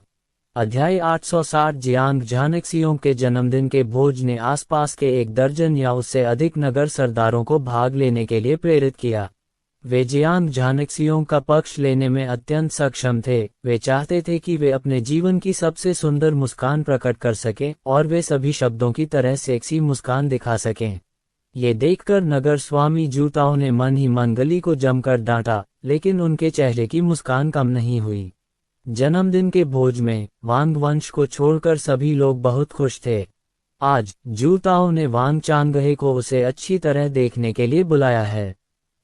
अध्याय 860 जियांग झानेक्सियोंग के जन्मदिन के भोज ने आसपास के 1 दर्जन या उससे अधिक नगर सरदारों को भाग लेने के लिए प्रेरित किया। वे जियांग झानेक्सियोंग का पक्ष लेने में अत्यंत सक्षम थे। वे चाहते थे कि वे अपने जीवन की सबसे सुंदर मुस्कान प्रकट कर सकें और वे सभी शब्दों की तरह सेक्सी मुस्कान दिखा सकें। ये देखकर नगर स्वामी जूताओ ने मन ही मन गली को जमकर डांटा, लेकिन उनके चेहरे की मुस्कान कम नहीं हुई। जन्मदिन के भोज में वांग वंश को छोड़कर सभी लोग बहुत खुश थे। आज जूताओ ने वांग चांगहे को उसे अच्छी तरह देखने के लिए बुलाया है।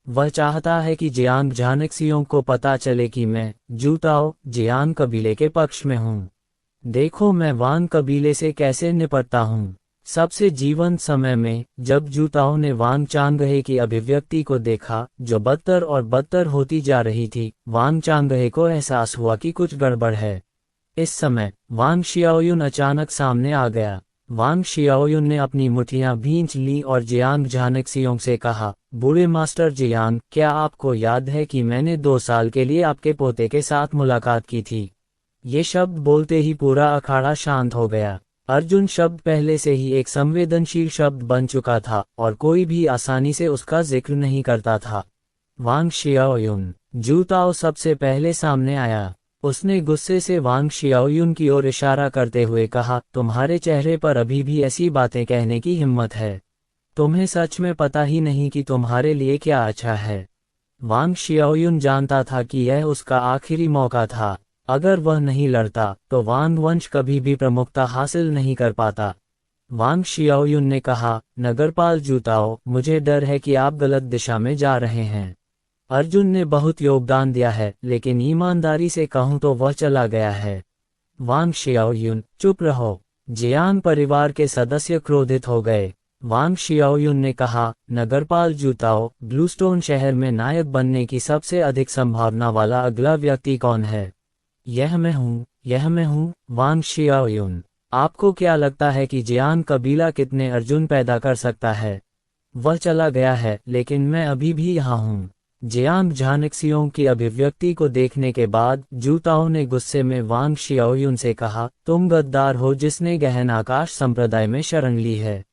वह चाहता है कि जियांग झानेक्सियोंग को पता चले कि मैं जूताओ जियांग कबीले के पक्ष में हूँ। देखो मैं वांग कबीले से कैसे निपटता हूँ। सबसे जीवंत समय में जब जूताओ ने वांग चांगहे की अभिव्यक्ति को देखा, जो बदतर और बदतर होती जा रही थी, वांग चांगहे को एहसास हुआ कि कुछ गड़बड़ है। इस समय वांग शियाओयुन अचानक सामने आ गया। वांग शियाओयुन ने अपनी मुठ्ठियां भींच ली और जियांग झानेक्सियोंग से कहा, बूढ़े मास्टर जियांग, क्या आपको याद है कि मैंने 2 साल के लिए आपके पोते के साथ मुलाकात की थी? ये शब्द बोलते ही पूरा अखाड़ा शांत हो गया। अर्जुन शब्द पहले से ही एक संवेदनशील शब्द बन चुका था और कोई भी आसानी से उसका जिक्र नहीं करता था। वांग शियाओयुन। जूताओ सबसे पहले सामने आया। उसने गुस्से से वांग शियाओयुन की ओर इशारा करते हुए कहा, तुम्हारे चेहरे पर अभी भी ऐसी बातें कहने की हिम्मत है? तुम्हें सच में पता ही नहीं कि तुम्हारे लिए क्या अच्छा है। वांग शियाओयुन जानता था कि यह उसका आखिरी मौका था। अगर वह नहीं लड़ता तो वांग वंश कभी भी प्रमुखता हासिल नहीं कर पाता। वांग शियाओयुन ने कहा, नगरपाल जूताओ, मुझे डर है कि आप गलत दिशा में जा रहे हैं। अर्जुन ने बहुत योगदान दिया है, लेकिन ईमानदारी से कहूं तो वह चला गया है। वांग शियाओयुन, चुप रहो। जियांग परिवार के सदस्य क्रोधित हो गए। वांग शियाओयुन ने कहा, नगरपाल जूताओ, ब्लूस्टोन शहर में नायक बनने की सबसे अधिक संभावना वाला अगला व्यक्ति कौन है? यह मैं हूँ, वांग शियाओयुन। आपको क्या लगता है कि जियांग कबीला कितने अर्जुन पैदा कर सकता है? वह चला गया है, लेकिन मैं अभी भी यहाँ हूँ। जियांग झानेक्सियोंग की अभिव्यक्ति को देखने के बाद जूताओ ने गुस्से में वांग शियाओयुन से कहा, तुम गद्दार हो जिसने गहन आकाश संप्रदाय में शरण ली है।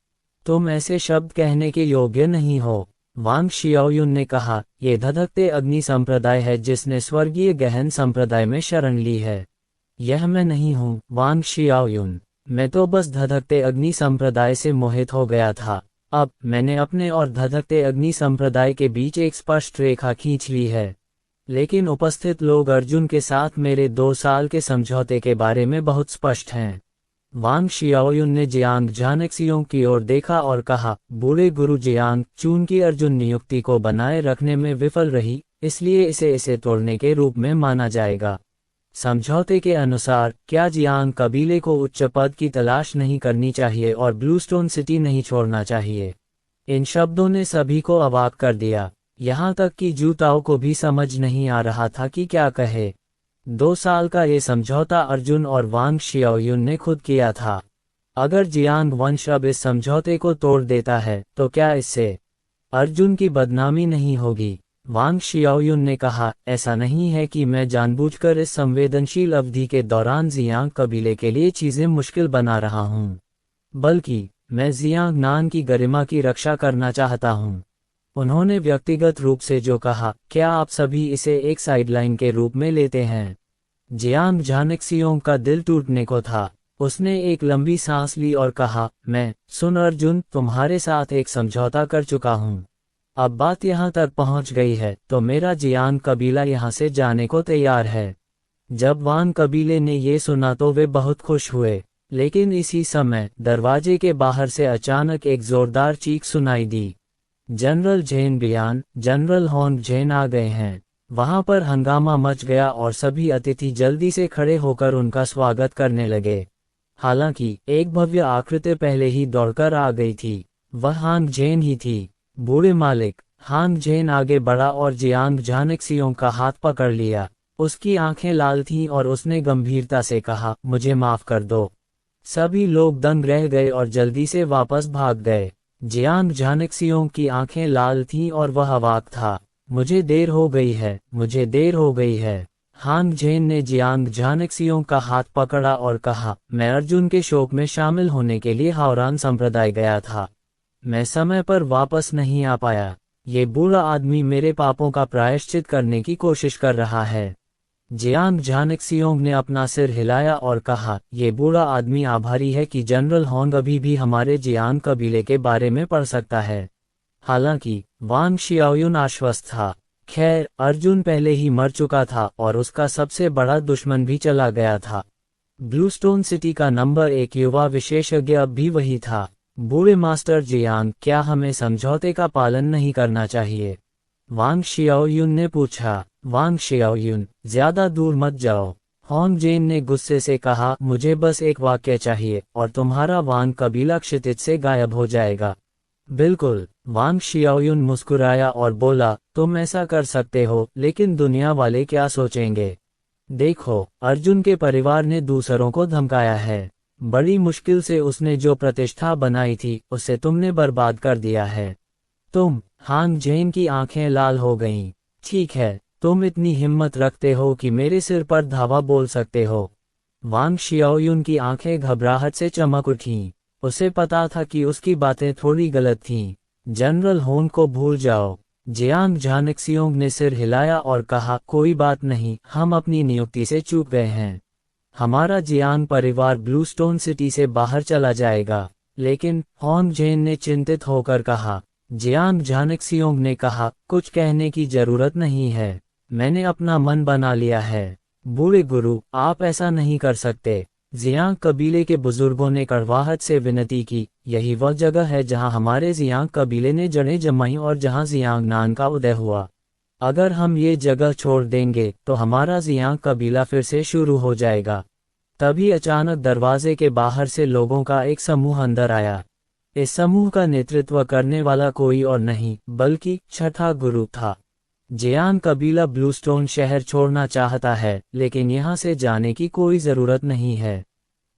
तुम ऐसे शब्द कहने के योग्य नहीं हो। वांग शियाओयुन ने कहा, ये धधकते अग्नि संप्रदाय है जिसने स्वर्गीय गहन संप्रदाय में शरण ली है। यह मैं नहीं हूँ, वांग शियाओयुन। मैं तो बस धधकते अग्नि संप्रदाय से मोहित हो गया था। अब मैंने अपने और धधकते अग्नि संप्रदाय के बीच एक स्पष्ट रेखा खींच ली है। लेकिन उपस्थित लोग अर्जुन के साथ मेरे 2 साल के समझौते के बारे में बहुत स्पष्ट हैं। वांग शियाओयुन ने जियांग झानेक्सियोंग की ओर देखा और कहा, बूढ़े गुरु जियांग, चूंकि अर्जुन नियुक्ति को बनाए रखने में विफल रही, इसलिए इसे तोड़ने के रूप में माना जाएगा। समझौते के अनुसार क्या जियांग कबीले को उच्च पद की तलाश नहीं करनी चाहिए और ब्लूस्टोन सिटी नहीं छोड़ना चाहिए? इन शब्दों ने सभी को अवाक कर दिया। यहाँ तक कि जूताओ को भी समझ नहीं आ रहा था कि क्या कहे। 2 साल का ये समझौता अर्जुन और वांग शियाओयुन ने खुद किया था। अगर जियांग वंश अब इस समझौते को तोड़ देता है तो क्या इससे अर्जुन की बदनामी नहीं होगी? वांग शियाओयुन ने कहा, ऐसा नहीं है कि मैं जानबूझकर इस संवेदनशील अवधि के दौरान जियांग कबीले के लिए चीजें मुश्किल बना रहा हूँ, बल्कि मैं जियांग नान की गरिमा की रक्षा करना चाहता हूँ। उन्होंने व्यक्तिगत रूप से जो कहा, क्या आप सभी इसे एक साइडलाइन के रूप में लेते हैं? जियांग झानेक्सियोंग का दिल टूटने को था। उसने एक लंबी सांस ली और कहा, मैं, सुन अर्जुन, तुम्हारे साथ एक समझौता कर चुका हूँ। अब बात यहाँ तक पहुँच गई है तो मेरा जियांग कबीला यहाँ से जाने को तैयार है। जब वान कबीले ने ये सुना तो वे बहुत खुश हुए, लेकिन इसी समय दरवाजे के बाहर से अचानक एक जोरदार चीख सुनाई दी। जनरल झेन बियान, जनरल होंग झेन आ गए हैं। वहां पर हंगामा मच गया और सभी अतिथि जल्दी से खड़े होकर उनका स्वागत करने लगे। हालांकि एक भव्य आकृति पहले ही दौड़कर आ गई थी। वह हांग झेन ही थी। बूढ़े मालिक हांग झेन आगे बढ़ा और जियांग झानेक्सियोंग का हाथ पकड़ लिया। उसकी आंखें लाल थीं और उसने गंभीरता से कहा, मुझे माफ कर दो। सभी लोग दंग रह गए और जल्दी से वापस भाग गए। जियांग झानेक्सियोंग की आंखें लाल थीं और वह अवाक था। मुझे देर हो गई है, मुझे देर हो गई है। हांग झेन ने जियांग झानेक्सियोंग का हाथ पकड़ा और कहा, मैं अर्जुन के शोक में शामिल होने के लिए हावरान संप्रदाय गया था। मैं समय पर वापस नहीं आ पाया। ये बूढ़ा आदमी मेरे पापों का प्रायश्चित करने की कोशिश कर रहा है। जियांग झानेक्सियोंग ने अपना सिर हिलाया और कहा, ये बूढ़ा आदमी आभारी है कि जनरल होंग अभी भी हमारे जियांग कबीले के बारे में पढ़ सकता है। हालांकि वांग शियाओयुन आश्वस्त था। खैर, अर्जुन पहले ही मर चुका था और उसका सबसे बड़ा दुश्मन भी चला गया था। ब्लूस्टोन सिटी का नंबर 1 युवा विशेषज्ञ अब भी वही था। बूढ़े मास्टर जियांग, क्या हमें समझौते का पालन नहीं करना चाहिए? वांग शियाओयुन ने पूछा। वांग शियाओयुन, ज्यादा दूर मत जाओ। होंग जेन ने गुस्से से कहा, मुझे बस एक वाक्य चाहिए और तुम्हारा वांग कबीला क्षितिज से गायब हो जाएगा। बिल्कुल। वांग शियाओयुन मुस्कुराया और बोला, तुम ऐसा कर सकते हो, लेकिन दुनिया वाले क्या सोचेंगे? देखो, अर्जुन के परिवार ने दूसरों को धमकाया है। बड़ी मुश्किल से उसने जो प्रतिष्ठा बनाई थी उसे तुमने बर्बाद कर दिया है। तुम, हांग झेन की आंखें लाल हो गईं। ठीक है, तुम इतनी हिम्मत रखते हो कि मेरे सिर पर धावा बोल सकते हो। वांग शियाओयुन की आंखें घबराहट से चमक उठीं। उसे पता था कि उसकी बातें थोड़ी गलत थीं। जनरल होंग को भूल जाओ। जियांग झानेक्सियोंग ने सिर हिलाया और कहा, कोई बात नहीं, हम अपनी नियुक्ति से चूक गए हैं। हमारा जियांग परिवार ब्लूस्टोन सिटी से बाहर चला जाएगा। लेकिन, होंग झेन ने चिंतित होकर कहा। जियांग झानेक्सियोंग ने कहा, कुछ कहने की जरूरत नहीं है, मैंने अपना मन बना लिया है। बूढ़े गुरु, आप ऐसा नहीं कर सकते। जियांग कबीले के बुजुर्गों ने कड़वाहट से विनती की, यही वह जगह है जहां हमारे जियांग कबीले ने जड़ें जमाई और जहां जियांग नान का उदय हुआ। अगर हम ये जगह छोड़ देंगे तो हमारा जियांग कबीला फिर से शुरू हो जाएगा। तभी अचानक दरवाजे के बाहर से लोगों का एक समूह अंदर आया। इस समूह का नेतृत्व करने वाला कोई और नहीं बल्कि छठा गुरु था। जियांग कबीला ब्लूस्टोन शहर छोड़ना चाहता है, लेकिन यहाँ से जाने की कोई जरूरत नहीं है।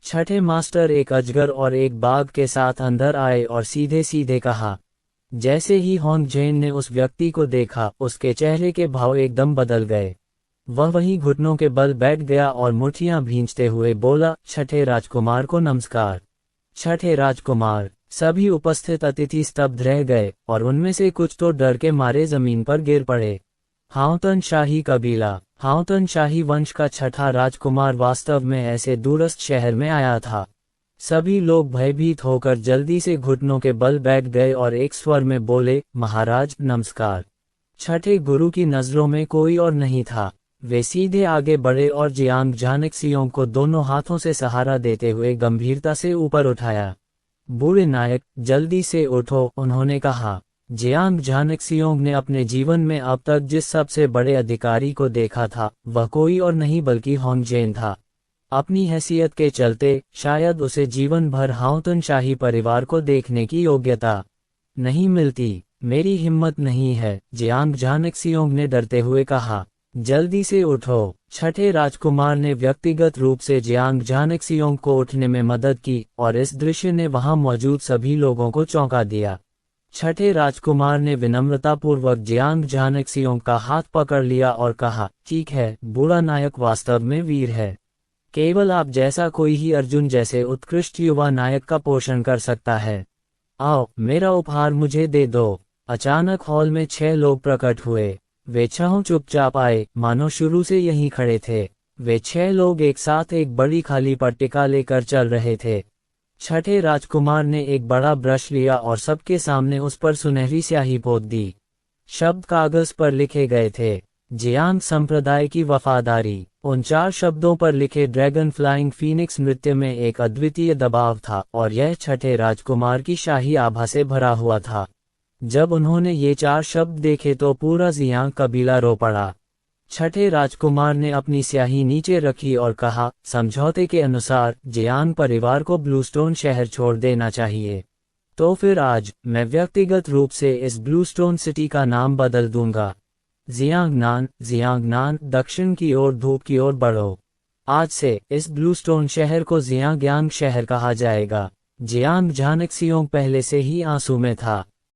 छठे मास्टर एक अजगर और एक बाघ के साथ अंदर आए और सीधे सीधे कहा। जैसे ही होंग झेन ने उस व्यक्ति को देखा, उसके चेहरे के भाव एकदम बदल गए। वह वहीं घुटनों के बल बैठ गया और मुट्ठियां भींचते हुए बोला, छठे राजकुमार को नमस्कार। छठे राजकुमार। सभी उपस्थित अतिथि स्तब्ध रह गए और उनमें से कुछ तो डर के मारे जमीन पर गिर पड़े। हाओतन शाही कबीला। हाओतन शाही वंश का छठा राजकुमार वास्तव में ऐसे दूरस्थ शहर में आया था। सभी लोग भयभीत होकर जल्दी से घुटनों के बल बैठ गए और एक स्वर में बोले, महाराज नमस्कार। छठे गुरु की नजरों में कोई और नहीं था। वे सीधे आगे बढ़े और जियांग झानेक्सियोंग को दोनों हाथों से सहारा देते हुए गंभीरता से ऊपर उठाया। बूढ़े नायक, जल्दी से उठो, उन्होंने कहा। जियांग झानेक्सियोंग ने अपने जीवन में अब तक जिस सबसे बड़े अधिकारी को देखा था, वह कोई और नहीं बल्कि होंग झेन था। अपनी हैसियत के चलते शायद उसे जीवन भर हाओतन शाही परिवार को देखने की योग्यता नहीं मिलती। मेरी हिम्मत नहीं है, जियांग झानेक्सियोंग ने डरते हुए कहा। जल्दी से उठो। छठे राजकुमार ने व्यक्तिगत रूप से जियांग झानेक्सियोंग को उठने में मदद की और इस दृश्य ने वहां मौजूद सभी लोगों को चौंका दिया। छठे राजकुमार ने विनम्रतापूर्वक जियांग झानेक्सियोंग का हाथ पकड़ लिया और कहा, ठीक है, बूढ़ा नायक वास्तव में वीर है। केवल आप जैसा कोई ही अर्जुन जैसे उत्कृष्ट युवा नायक का पोषण कर सकता है। आओ, मेरा उपहार मुझे दे दो। अचानक हॉल में 6 लोग प्रकट हुए। वे छहों चुपचाप आए, मानो शुरू से यहीं खड़े थे। वे 6 लोग एक साथ एक बड़ी खाली पट्टिका लेकर चल रहे थे। छठे राजकुमार ने एक बड़ा ब्रश लिया और सबके सामने उस पर सुनहरी स्याही पोत दी। शब्द कागज पर लिखे गए थे, जियांग संप्रदाय की वफादारी। उन 4 शब्दों पर लिखे ड्रैगन फ्लाइंग फीनिक्स नृत्य में एक अद्वितीय दबाव था और यह छठे राजकुमार की शाही आभा से भरा हुआ था। जब उन्होंने ये 4 शब्द देखे तो पूरा जियांग कबीला रो पड़ा। छठे राजकुमार ने अपनी स्याही नीचे रखी और कहा, समझौते के अनुसार जियांग परिवार को ब्लूस्टोन शहर छोड़ देना चाहिए। तो फिर आज मैं व्यक्तिगत रूप से इस ब्लूस्टोन सिटी का नाम बदल दूंगा। जियांगनान, दक्षिण की ओर धूप की ओर बढ़ो। आज से इस ब्लूस्टोन शहर को जियांगयांग शहर कहा जाएगा। जियांग झानक्सियोंग पहले से ही आंसू में था।